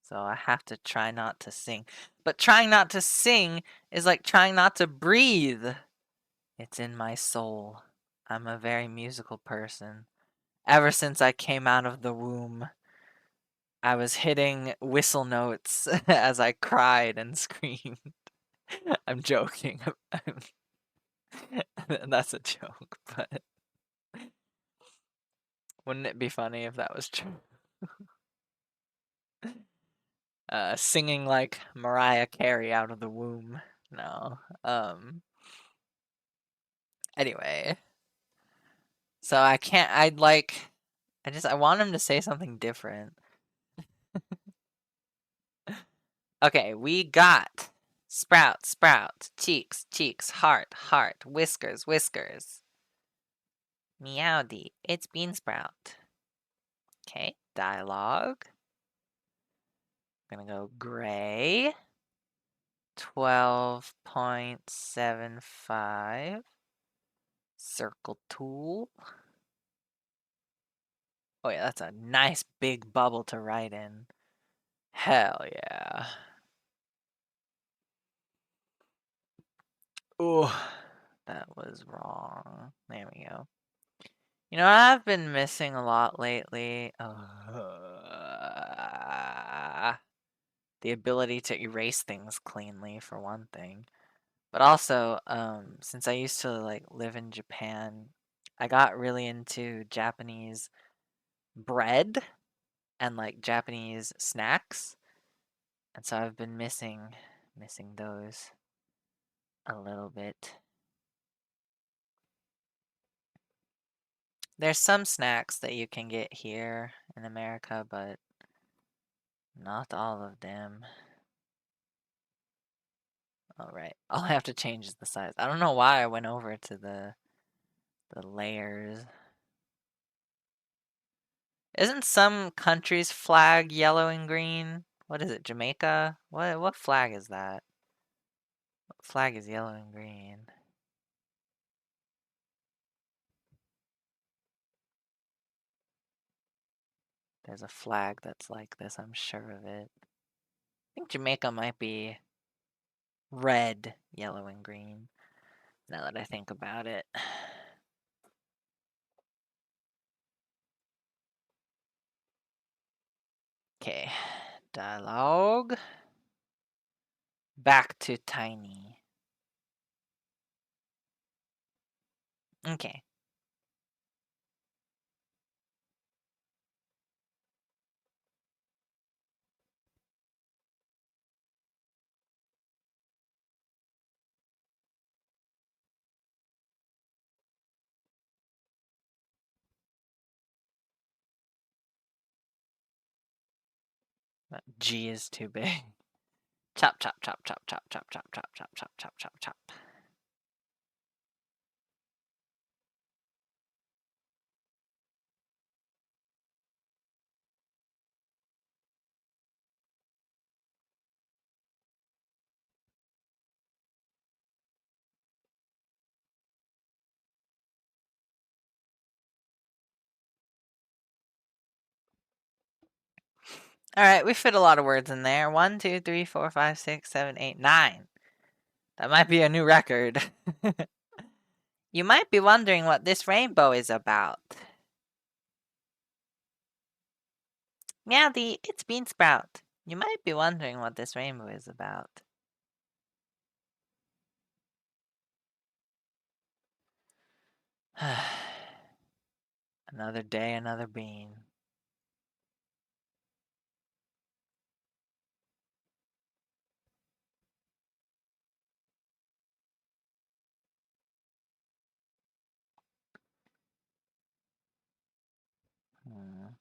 Speaker 1: So I have to try not to sing. But trying not to sing is like trying not to breathe. It's in my soul. I'm a very musical person. Ever since I came out of the womb, I was hitting whistle notes as I cried and screamed. I'm joking. That's a joke, but wouldn't it be funny if that was true? Singing like Mariah Carey out of the womb. No. Anyway. So I can't, I want him to say something different. Okay, we got Sprout, Sprout, Cheeks, Cheeks, Heart, Heart, Whiskers, Whiskers. Meowdy, it's Bean Sprout. Okay, dialogue. I'm gonna go gray. 12.75. Circle tool. Oh yeah, that's a nice big bubble to write in. Hell yeah. Oh, that was wrong. There we go. You know what I've been missing a lot lately? The ability to erase things cleanly, for one thing. But also, since I used to like live in Japan, I got really into Japanese bread and like Japanese snacks. And so I've been missing those a little bit. There's some snacks that you can get here in America, but not all of them. All right, I'll have to change the size. I don't know why I went over to the layers. Isn't some country's flag yellow and green? What is it, Jamaica? What flag is that? What flag is yellow and green? There's a flag that's like this, I'm sure of it. I think Jamaica might be red, yellow, and green, now that I think about it. Okay, dialogue. Back to Tiny. Okay. That G is too big. Chop, chop, chop, chop, chop, chop, chop, chop, chop, chop, chop, chop, chop. Alright, we fit a lot of words in there. 1, 2, 3, 4, 5, 6, 7, 8, 9. That might be a new record. You might be wondering what this rainbow is about. Meowdy, it's Beansprout. You might be wondering what this rainbow is about. Another day, another bean. Hmm.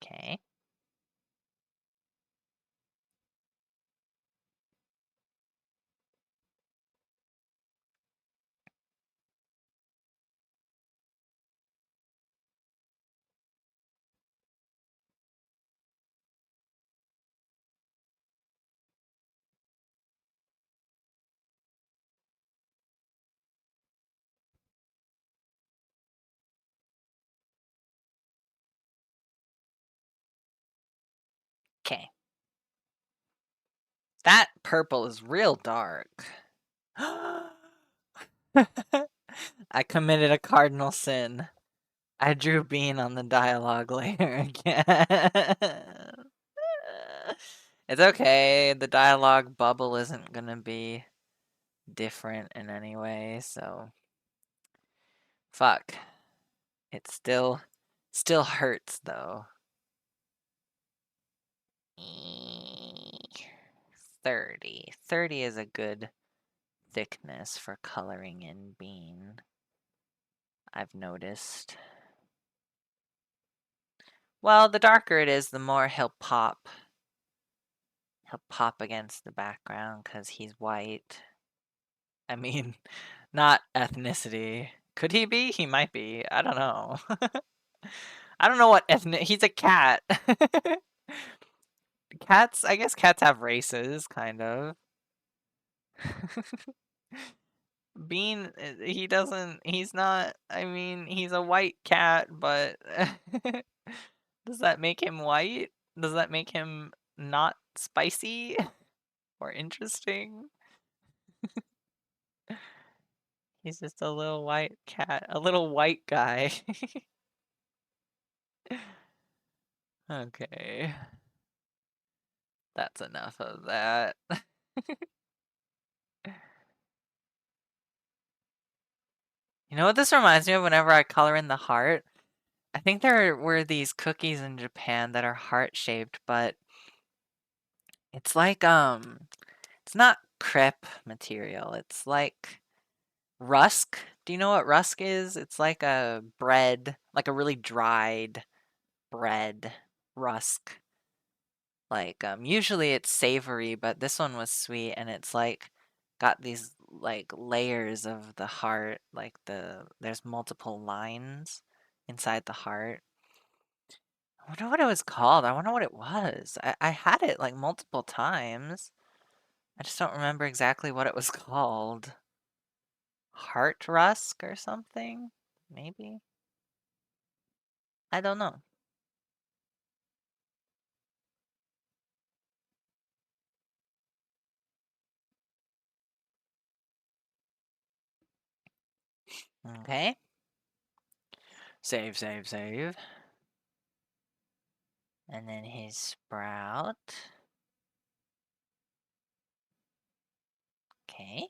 Speaker 1: Okay. Okay. That purple is real dark. I committed a cardinal sin. I drew Bean on the dialogue layer again. It's okay. The dialogue bubble isn't gonna be different in any way, so fuck. It still hurts though. 30. 30 is a good thickness for coloring in Bean, I've noticed. Well, the darker it is, the more he'll pop. He'll pop against the background because he's white. I mean, not ethnicity. Could he be? He might be. I don't know. I don't know what he's a cat. Cats, I guess cats have races, kind of. Bean, he's not, I mean, he's a white cat, but does that make him white? Does that make him not spicy or interesting? He's just a little white cat, a little white guy. Okay. That's enough of that. You know what this reminds me of whenever I color in the heart? I think there were these cookies in Japan that are heart-shaped, but it's like, it's not crepe material. It's like rusk. Do you know what rusk is? It's like a bread, like a really dried bread, rusk. Like, usually it's savory, but this one was sweet, and it's like got these like layers of the heart, like there's multiple lines inside the heart. I wonder what it was called. I wonder what it was. I had it like multiple times. I just don't remember exactly what it was called. Heart Rusk or something? Maybe? I don't know. Okay. Save, save, save. And then his sprout. Okay.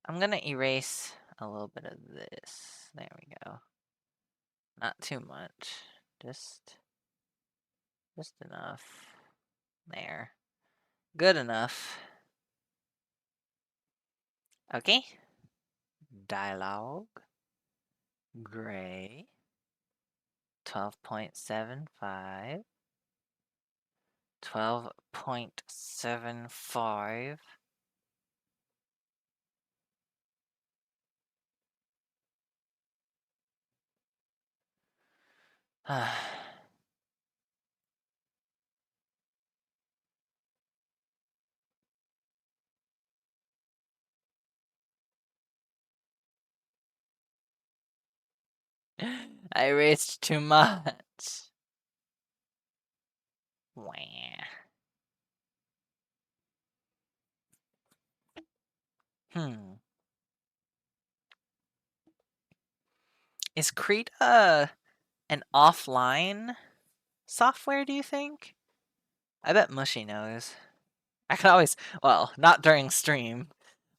Speaker 1: I'm gonna erase a little bit of this. There we go. Not too much. Just enough. There. Good enough. Okay. Dialogue. Gray. 12.75. 12.75. I erased too much. Wah. Is Krita an offline software, do you think? I bet Mushy knows. I could always, well, not during stream,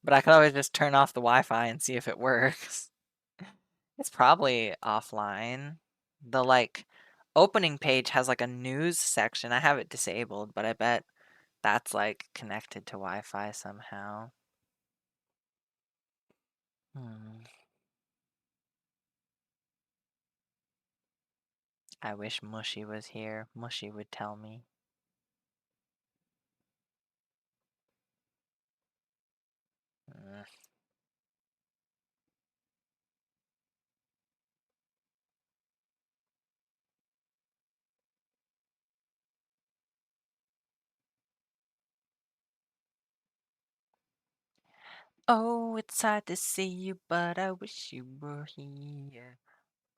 Speaker 1: but I could always just turn off the Wi-Fi and see if it works. It's probably offline. The like opening page has like a news section. I have it disabled, but I bet that's like connected to Wi-Fi somehow. I wish Mushy was here. Mushy would tell me. Oh, it's hard to see you, but I wish you were here.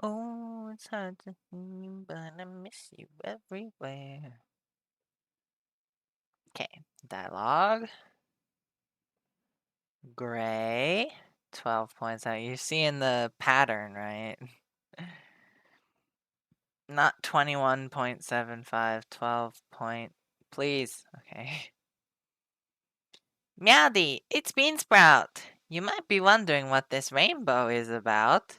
Speaker 1: Oh, it's hard to see you, but I miss you everywhere. Okay, dialogue. Gray. 12 points out. You're seeing the pattern, right? Not 21.75, 12 point. Please. Okay. Meowdy, it's Beansprout. You might be wondering what this rainbow is about.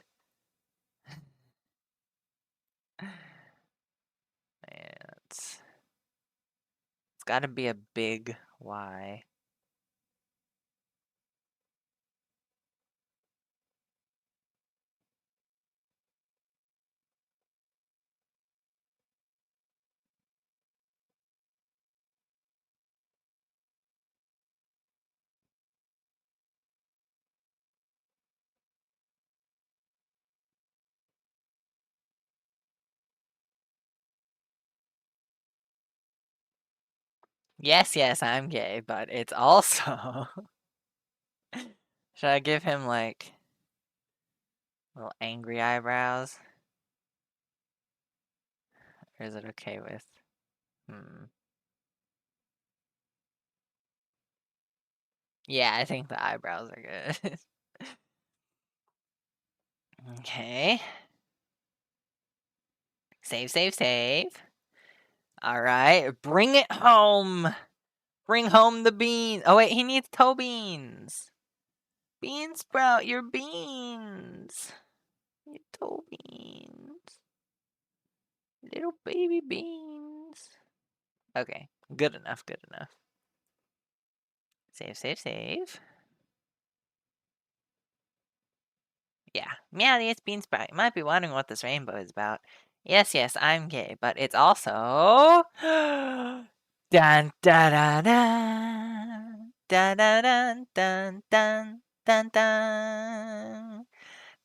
Speaker 1: It's gotta be a big Y. Yes, yes, I'm gay, but it's also... Should I give him, like, little angry eyebrows? Or is it okay with... Yeah, I think the eyebrows are good. Okay. Save, save, save. Alright, bring it home! Bring home the beans! Oh wait, he needs toe beans! Beansprout, your beans! Your toe beans. Little baby beans. Okay, good enough, good enough. Save, save, save. Yeah, meow, it's Beansprout. You might be wondering what this rainbow is about. Yes, yes, I'm gay, but it's also... Dun, da, da, da. Dun dun dun dun dun dun dun.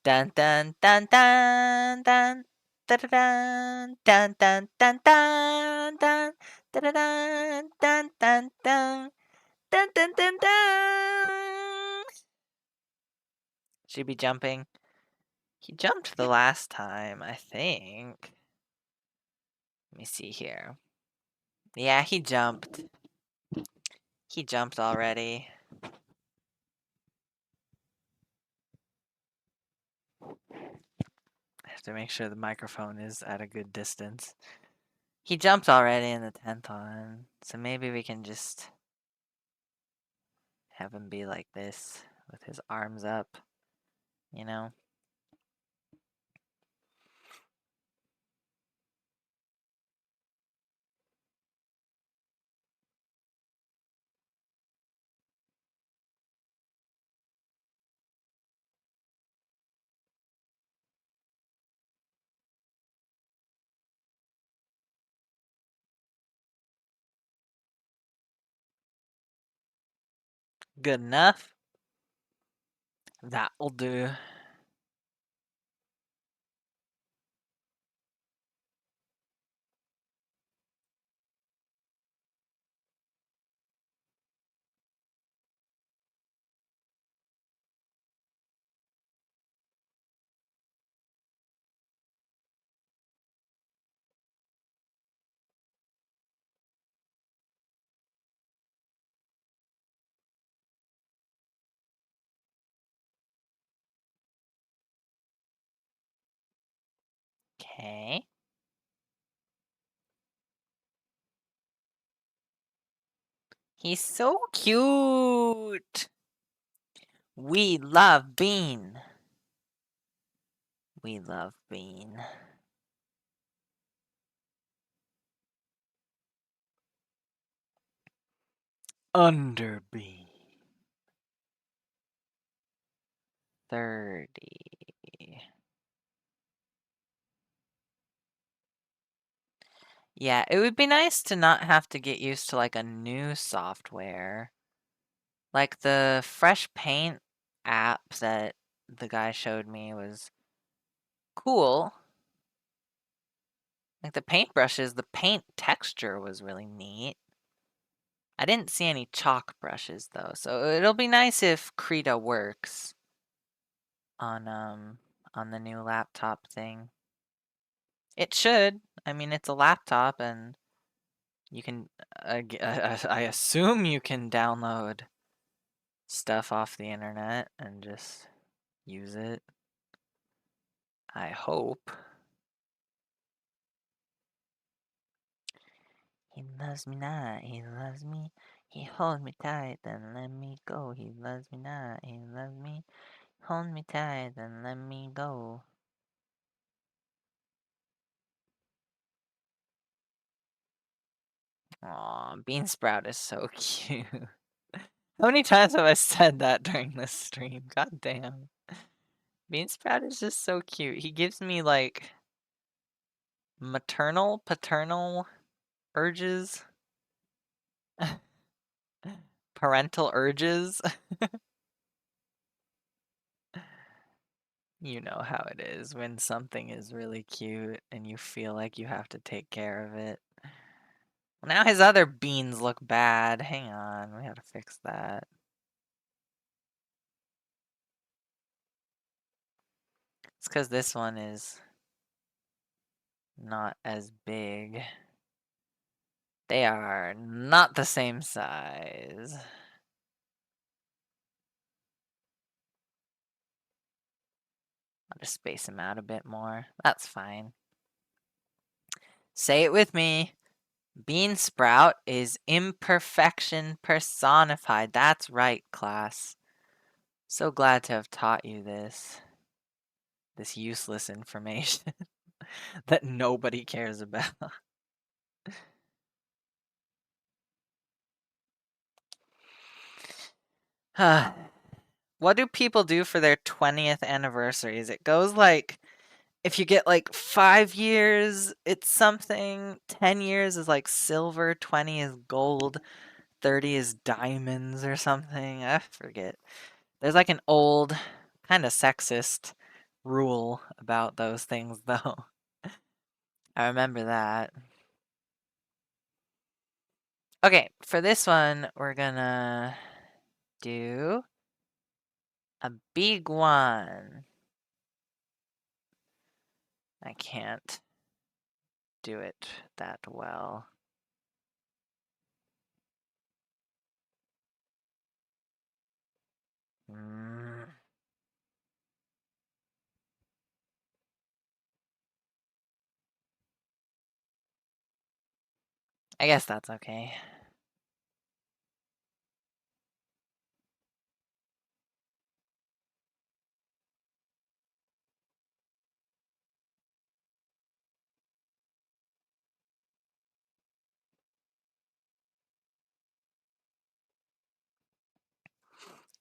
Speaker 1: Dun dun dun dun dun. Dun dun dun dun dun dun dun. Dun dun dun dun dun. Dun dun dun dun. Should be jumping. He jumped the last time, I think. Let me see here. Yeah, he jumped. He jumped already. I have to make sure the microphone is at a good distance. He jumped already in the 10th one, so maybe we can just have him be like this with his arms up, you know? Good enough? That'll do. Okay. He's so cute! We love Bean. We love Bean. Under Bean. 30. Yeah, it would be nice to not have to get used to like a new software. Like the Fresh Paint app that the guy showed me was cool. Like the paintbrushes, the paint texture was really neat. I didn't see any chalk brushes though, so it'll be nice if Krita works on the new laptop thing. It should. I mean, it's a laptop and you can I assume you can download stuff off the internet and just use it. I hope. He loves me not, he loves me. He holds me tight, then let me go. He loves me not, he loves me. Hold me tight, then let me go. Aw, Bean Sprout is so cute. How many times have I said that during this stream? God damn. Bean Sprout is just so cute. He gives me like maternal, paternal urges. Parental urges. You know how it is when something is really cute and you feel like you have to take care of it. Now his other beans look bad. Hang on, we gotta fix that. It's because this one is not as big. They are not the same size. I'll just space them out a bit more. That's fine. Say it with me. Bean Sprout is imperfection personified. That's right, class. So glad to have taught you this. This useless information that nobody cares about. What do people do for their 20th anniversaries? It goes like, if you get like 5 years, it's something, 10 years is like silver, 20 is gold, 30 is diamonds or something. I forget. There's like an old, kind of sexist rule about those things, though. I remember that. Okay, for this one, we're gonna do a big one. I can't do it that well. I guess that's okay.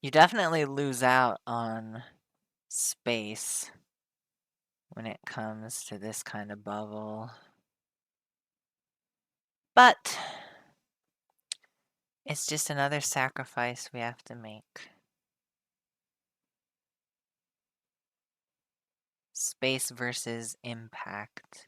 Speaker 1: You definitely lose out on space when it comes to this kind of bubble. But it's just another sacrifice we have to make. Space versus impact.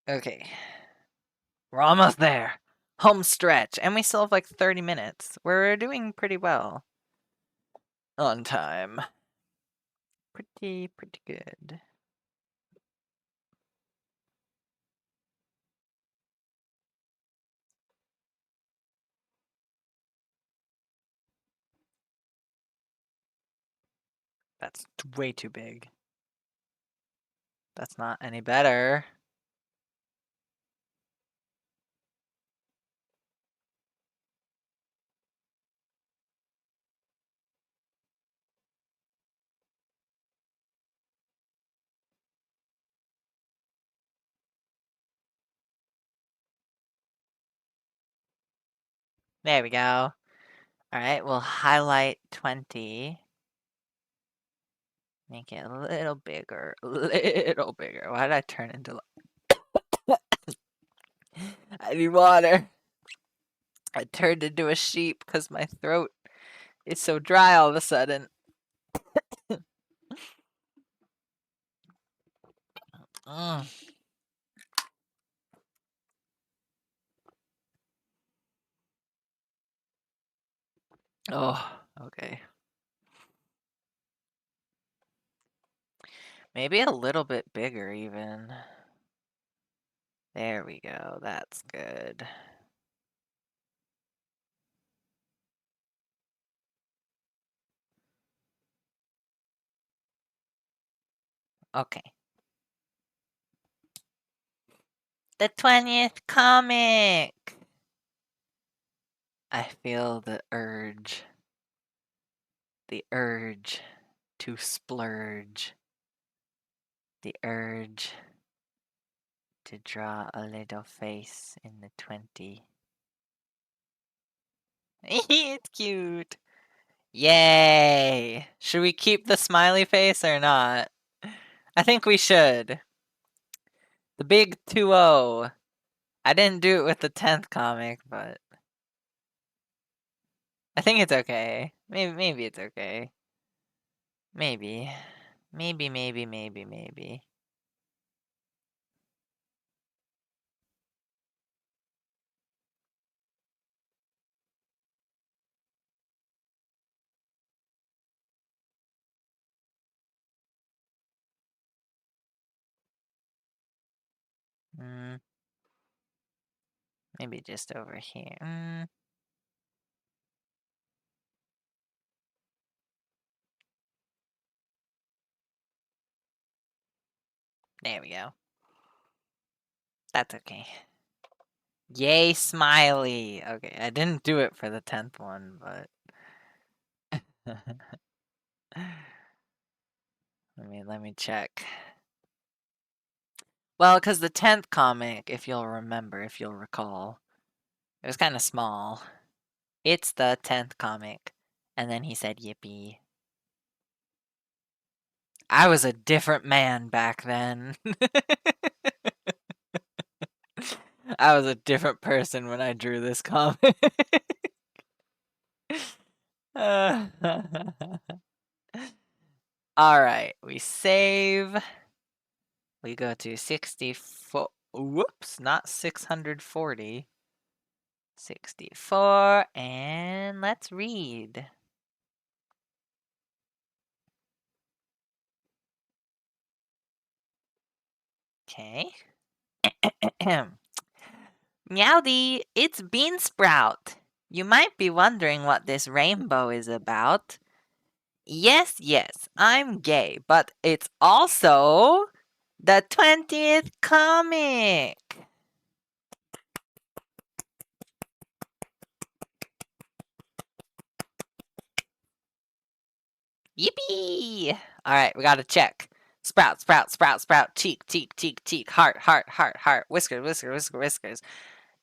Speaker 1: Okay. We're almost there. Home stretch. And we still have like 30 minutes. We're doing pretty well. On time. Pretty good. That's way too big. That's not any better. There we go. Alright, we'll highlight 20. Make it a little bigger. A little bigger. Why did I turn into... I need water. I turned into a sheep because my throat is so dry all of a sudden. Mm. Oh, okay. Maybe a little bit bigger even. There we go. That's good. Okay. The 20th comic! I feel the urge. The urge to splurge. The urge to draw a little face in the 20. It's cute. Yay! Should we keep the smiley face or not? I think we should. The big 2-0. I didn't do it with the 10th comic, but I think it's okay. Maybe it's okay. Maybe. Maybe. Maybe just over here. There we go. That's okay. Yay, smiley! Okay, I didn't do it for the 10th one, but... Let me check. Well, because the 10th comic, if you'll recall, it was kind of small. It's the 10th comic. And then he said, yippee. I was a different man back then. I was a different person when I drew this comic. Alright, we save. We go to 64. Whoops, not 640. 64, and let's read. Okay. Meowdy, it's Beansprout. You might be wondering what this rainbow is about. Yes, yes, I'm gay, but it's also the 20th comic. Yippee! Alright, we gotta check. Sprout, sprout, sprout, sprout, cheek, cheek, cheek, cheek, heart, heart, heart, heart, whiskers, whiskers, whiskers, whiskers.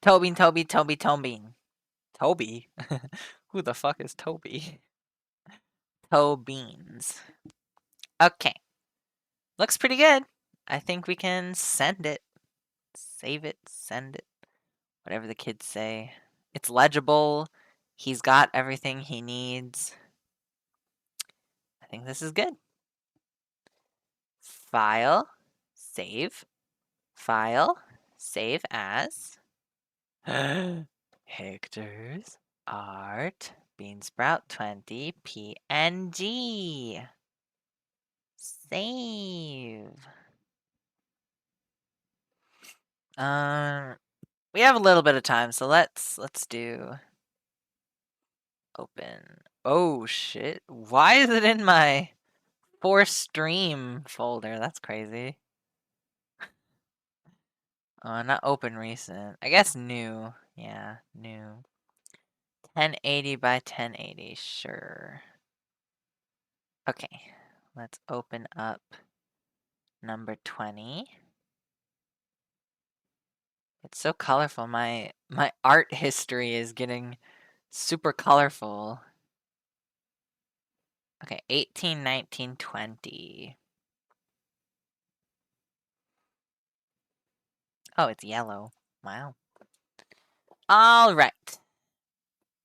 Speaker 1: Tobean, Toby, Toby, Tobean. Toby? Who the fuck is Toby? Tobeans. Okay. Looks pretty good. I think we can send it. Save it, send it. Whatever the kids say. It's legible. He's got everything he needs. I think this is good. File, save, file, save as. Hector's Art Beansprout 20 PNG. Save. We have a little bit of time, so let's do open. Oh shit! Why is it in my for stream folder? That's crazy. Not open recent. I guess new. Yeah, new. 1080 by 1080. Sure. Okay, let's open up number 20. It's so colorful. My art history is getting super colorful. Okay, 18, 19, 20. Oh, it's yellow. Wow. All right.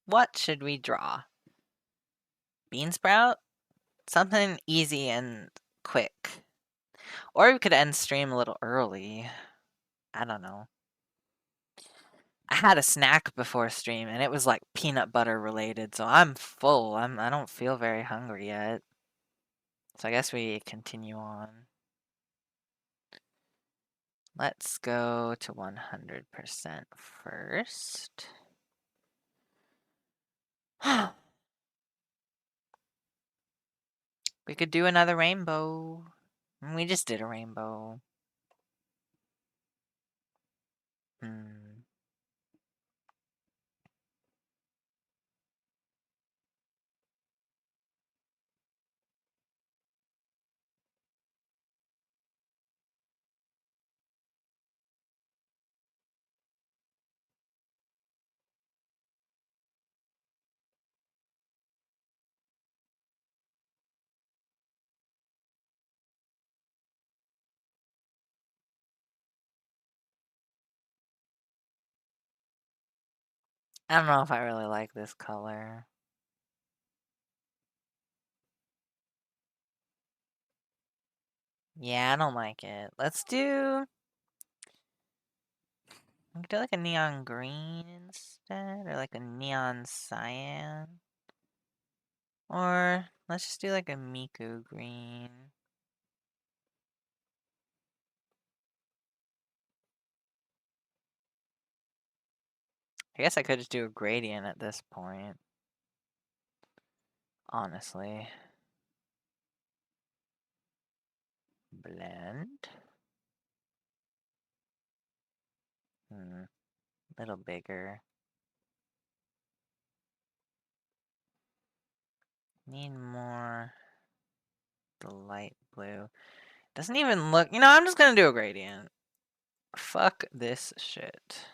Speaker 1: What should we draw? Beansprout? Something easy and quick. Or we could end stream a little early. I don't know. I had a snack before stream and it was like peanut butter related, so I'm full. I don't feel very hungry yet. So I guess we continue on. Let's go to 100% first. We could do another rainbow. We just did a rainbow. Hmm. I don't know if I really like this color. Yeah, I don't like it. Let's do... We could do like a neon green instead, or like a neon cyan. Or let's just do like a Miku green. I guess I could just do a gradient at this point. Honestly. Blend. Little bigger. Need more the light blue. Doesn't even look... You know, I'm just gonna do a gradient. Fuck this shit.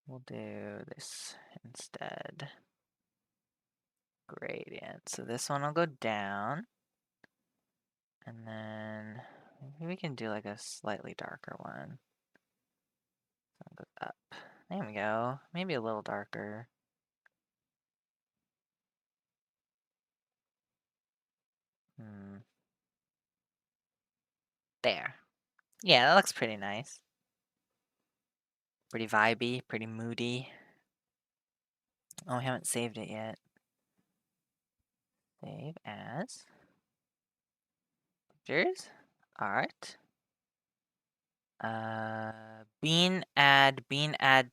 Speaker 1: We'll do this instead. gradient. So this one will go down. And then maybe we can do like a slightly darker one. So it goes up. There we go. Maybe a little darker. There. Yeah, that looks pretty nice. Pretty vibey, pretty moody. Oh, I haven't saved it yet. Save as pictures, art. Bean add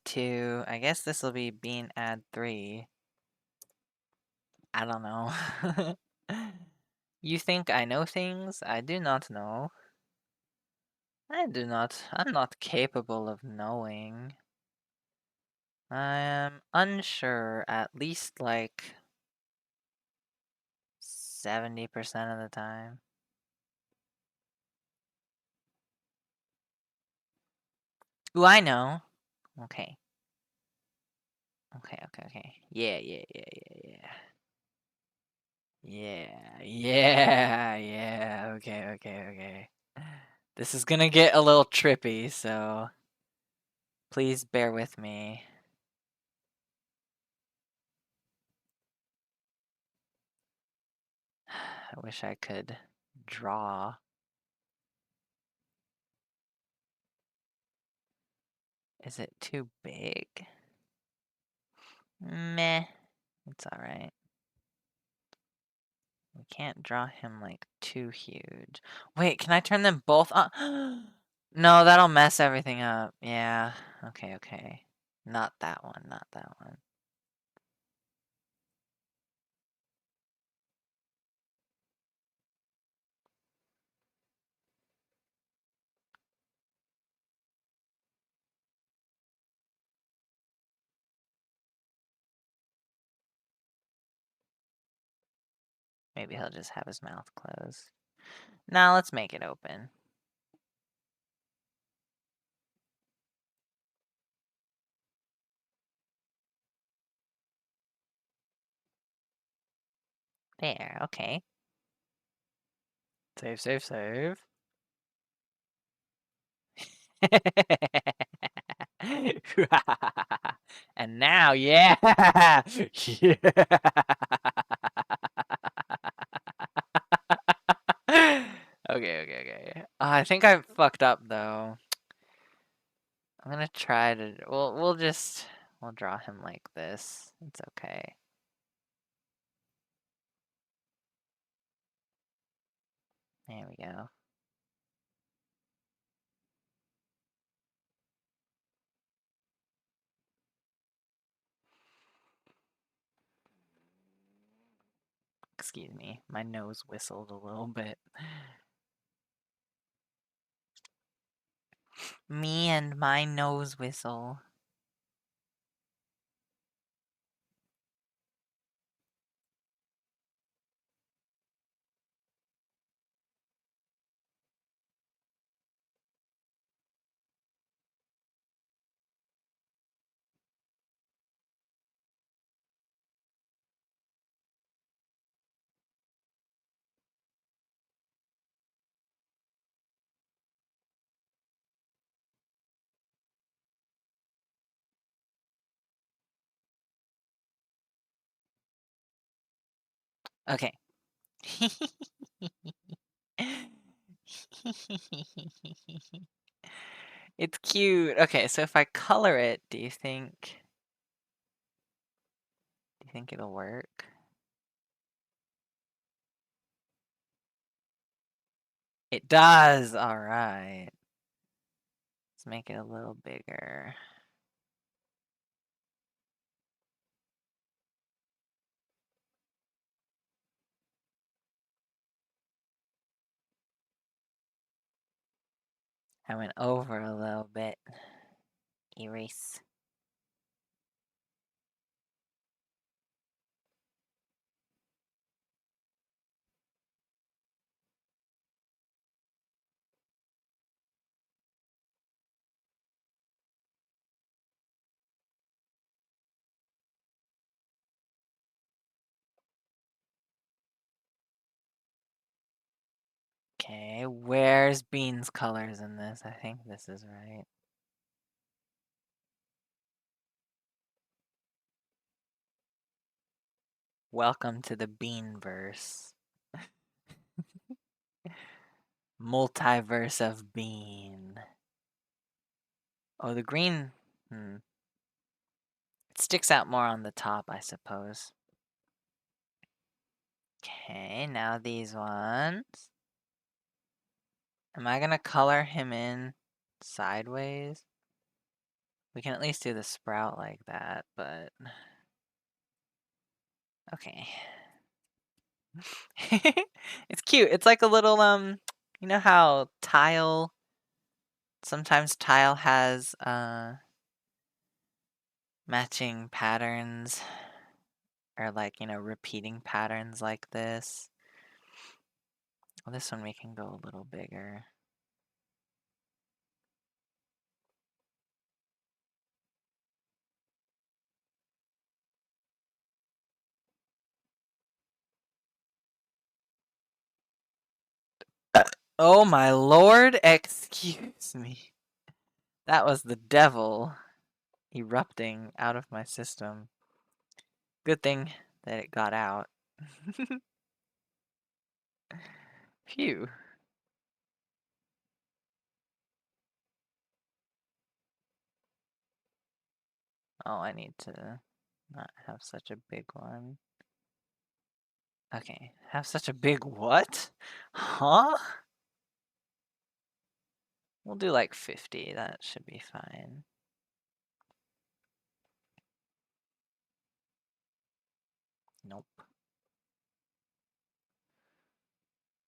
Speaker 1: 2. I guess this will be bean add 3. I don't know. You think I know things? I do not know. I'm not capable of knowing. I am unsure at least like 70% of the time. Ooh, I know. Okay. Okay. Yeah. Yeah. Okay. This is gonna get a little trippy, so please bear with me. I wish I could draw. Is it too big? Meh. It's alright. We can't draw him like too huge. Wait, can I turn them both on? No, that'll mess everything up. Yeah. Okay. Not that one. Maybe he'll just have his mouth closed. Now let's make it open. There, okay. Save. And now, yeah! Yeah! Okay. I think I fucked up, though. I'm gonna try to... We'll draw him like this. It's okay. There we go. Excuse me, my nose whistled a little bit. Me and my nose whistle. Okay. It's cute. Okay, so if I color it, do you think it'll work? It does. All right. Let's make it a little bigger. I went over a little bit. Erase. Okay, where's Bean's colors in this? I think this is right. Welcome to the Beanverse. Multiverse of Bean. Oh, the green. It sticks out more on the top, I suppose. Okay, now these ones. Am I gonna color him in sideways? We can at least do the sprout like that, but okay. It's cute. It's like a little you know how sometimes tile has matching patterns or like, repeating patterns like this. Well, this one we can go a little bigger. Oh my lord, excuse me. That was the devil erupting out of my system. Good thing that it got out. Phew. Oh, I need to not have such a big one. Okay, have such a big what? Huh? We'll do like 50. That should be fine. Nope.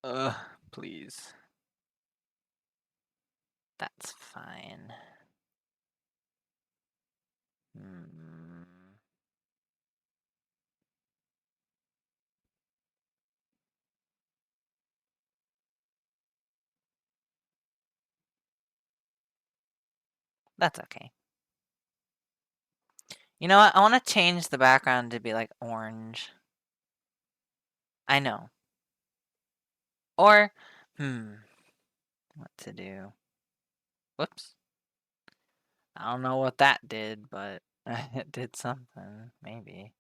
Speaker 1: Ugh, please. That's fine. Hmm. That's okay. You know what? I want to change the background to be like orange. I know. Or, what to do? Whoops. I don't know what that did, but it did something, maybe.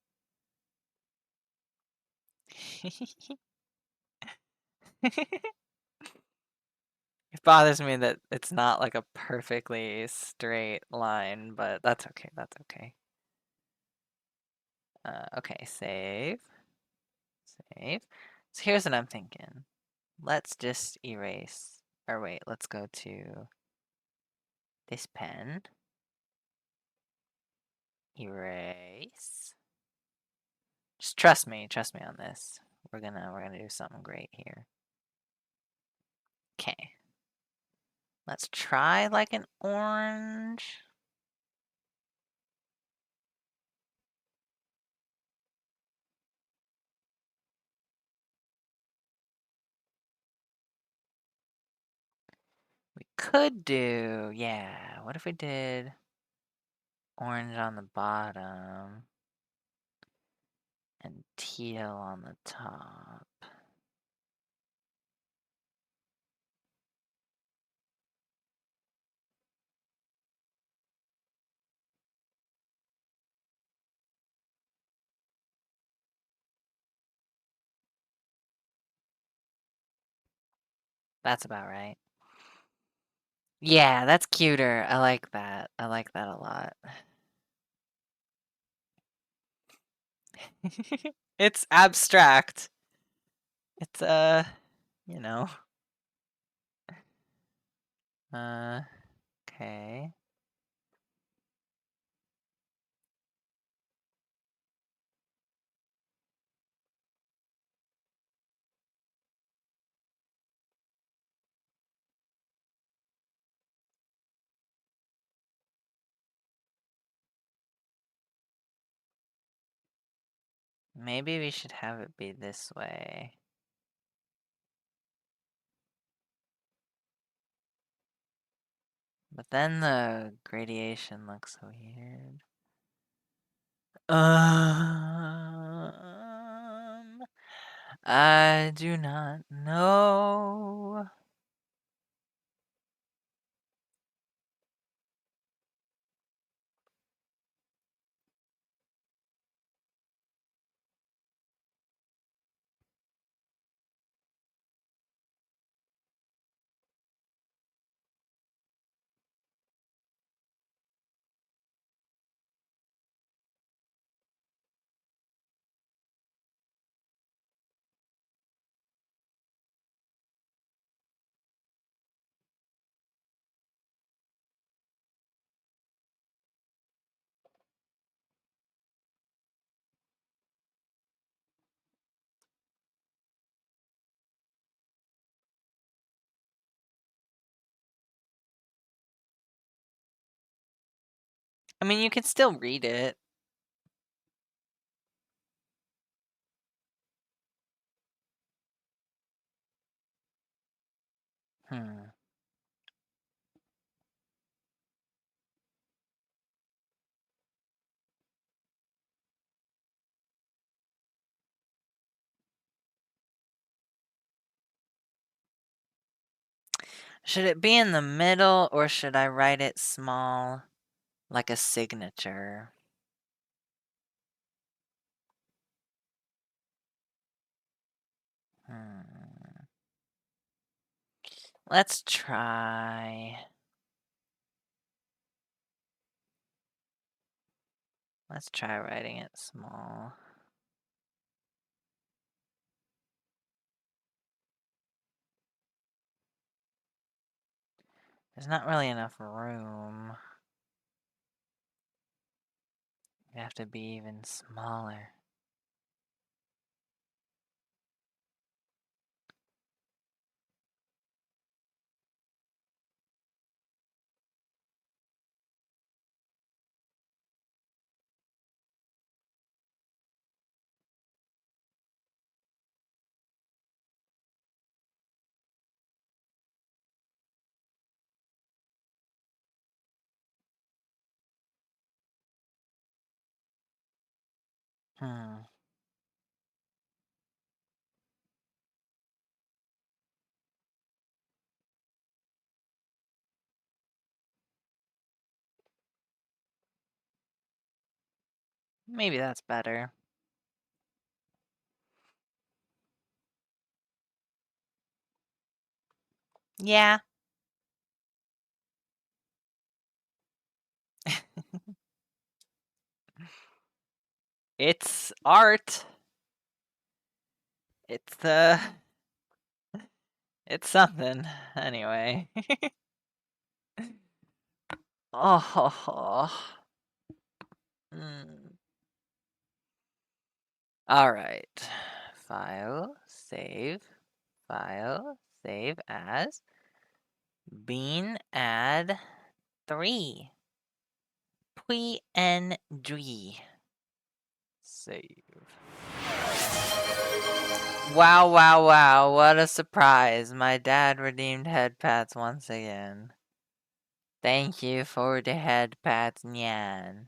Speaker 1: It bothers me that it's not like a perfectly straight line, but that's okay, that's okay. Okay, save. Save. So here's what I'm thinking. Let's just erase. Or wait, let's go to this pen. Erase. Just trust me on this. We're gonna do something great here. Okay. Let's try like an orange. We could do, yeah. What if we did orange on the bottom and teal on the top? That's about right. Yeah, that's cuter. I like that. I like that a lot. It's abstract. It's, you know. Okay. Maybe we should have it be this way. But then the gradation looks weird. Um, I do not know. I mean, you can still read it. Hmm. Should it be in the middle or should I write it small, like a signature? Hmm. Let's try. Let's try writing it small. There's not really enough room. You have to be even smaller. Hmm. Maybe that's better. Yeah. It's art. It's it's something. Anyway. Oh. Hmm. All right. File, save as bean add 3. PNG. Save. Wow, wow, wow. What a surprise. My dad redeemed head pats once again. Thank you for the head pats, Nyan.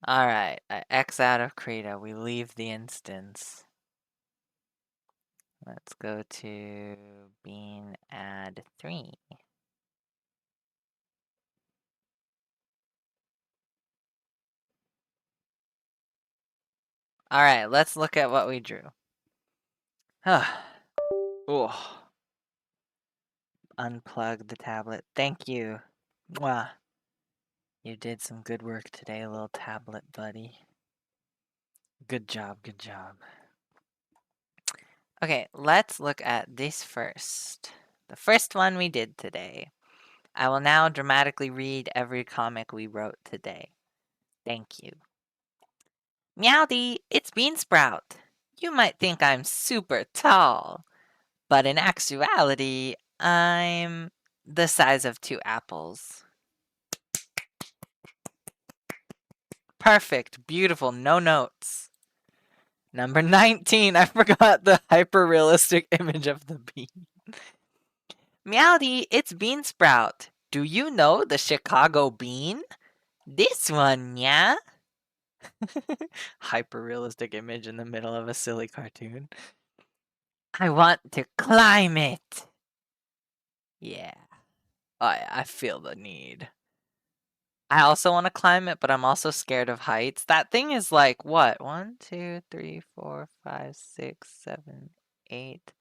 Speaker 1: Alright, I X out of Krita. We leave the instance. Let's go to bean add 3. Alright, let's look at what we drew. Oh. Unplug the tablet. Thank you. Mwah. You did some good work today, little tablet buddy. Good job, good job. Okay, let's look at this first. The first one we did today. I will now dramatically read every comic we wrote today. Thank you. Meowdy, it's Beansprout. You might think I'm super tall, but in actuality, I'm the size of 2 apples. Perfect, beautiful, no notes. Number 19, I forgot the hyper-realistic image of the bean. Meowdy, it's Beansprout. Do you know the Chicago bean? This one, yeah? Hyper-realistic image in the middle of a silly cartoon. I want to climb it! Yeah. I feel the need. I also want to climb it, but I'm also scared of heights. That thing is like, what? 1, 2, 3, 4, 5, 6, 7, 8,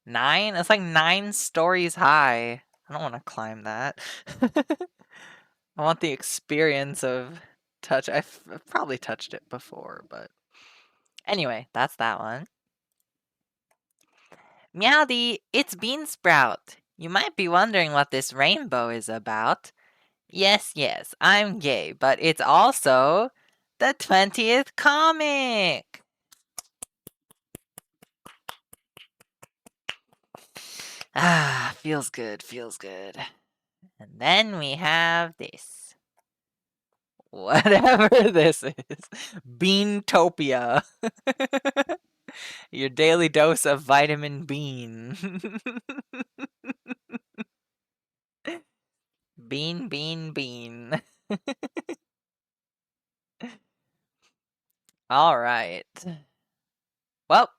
Speaker 1: 9? It's like 9 stories high. I don't want to climb that. I want the experience of touch. I've probably touched it before, but anyway, that's that one. Meowdy, it's Beansprout. You might be wondering what this rainbow is about. Yes, yes, I'm gay, but it's also the 20th comic! Ah, feels good, feels good. And then we have this. Whatever this is. Beantopia. Your daily dose of vitamin bean. Bean, bean, bean. All right. Well,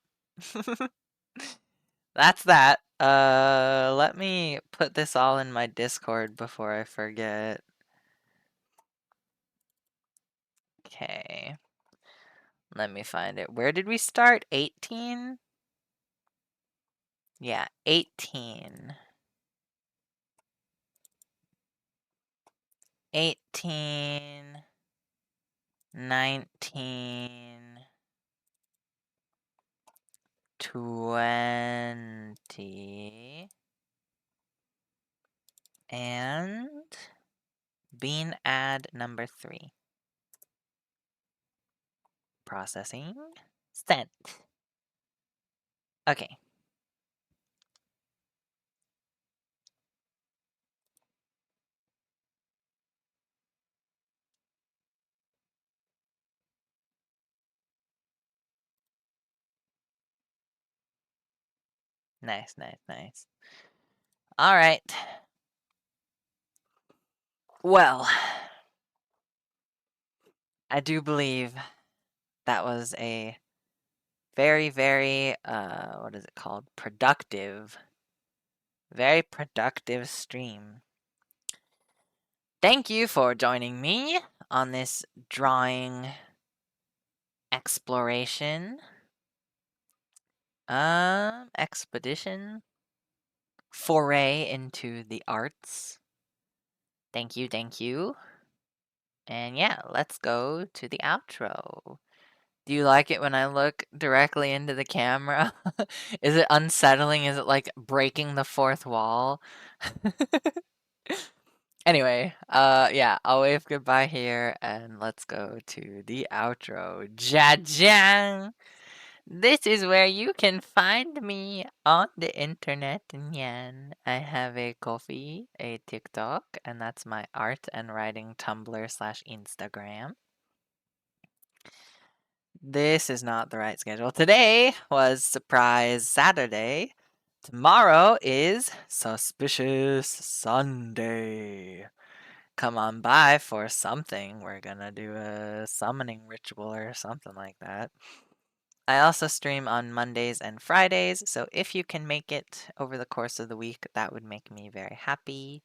Speaker 1: that's that. Let me put this all in my Discord before I forget. Okay. Let me find it. Where did we start? 18? Yeah, 18. 18. 19. 20. And bean ad number 3. Processing. Sent. Okay. Nice, nice, nice. All right. Well, I do believe that was a very, very, what is it called? Very productive stream. Thank you for joining me on this drawing exploration, expedition, foray into the arts. Thank you, thank you. And yeah, let's go to the outro. Do you like it when I look directly into the camera? Is it unsettling? Is it like breaking the fourth wall? Anyway, yeah, I'll wave goodbye here and let's go to the outro. Jajang! This is where you can find me on the internet, Nyan. I have a Ko-fi, a TikTok, and that's my art and writing Tumblr/Instagram. This is not the right schedule. Today was Surprise Saturday. Tomorrow is Suspicious Sunday. Come on by for something. We're gonna do a summoning ritual or something like that. I also stream on Mondays and Fridays, so if you can make it over the course of the week, that would make me very happy.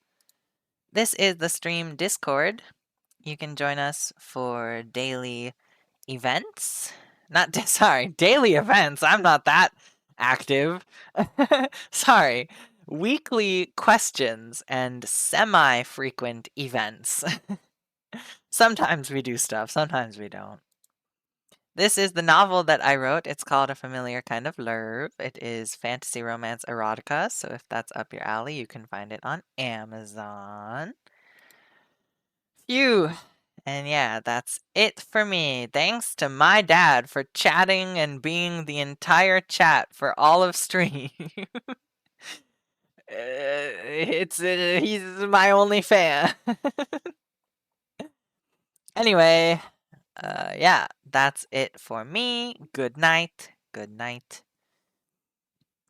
Speaker 1: This is the stream Discord. You can join us for daily events. Sorry, daily events. I'm not that active. Sorry. Weekly questions and semi-frequent events. Sometimes we do stuff, sometimes we don't. This is the novel that I wrote. It's called A Familiar Kind of Lurv. It is fantasy romance erotica, so if that's up your alley, you can find it on Amazon. Phew. And yeah, that's it for me. Thanks to my dad for chatting and being the entire chat for all of stream. He's my only fan. Anyway, yeah, that's it for me. Good night. Good night.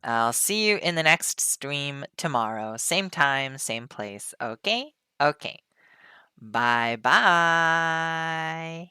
Speaker 1: I'll see you in the next stream tomorrow. Same time, same place. Okay? Okay. Bye bye.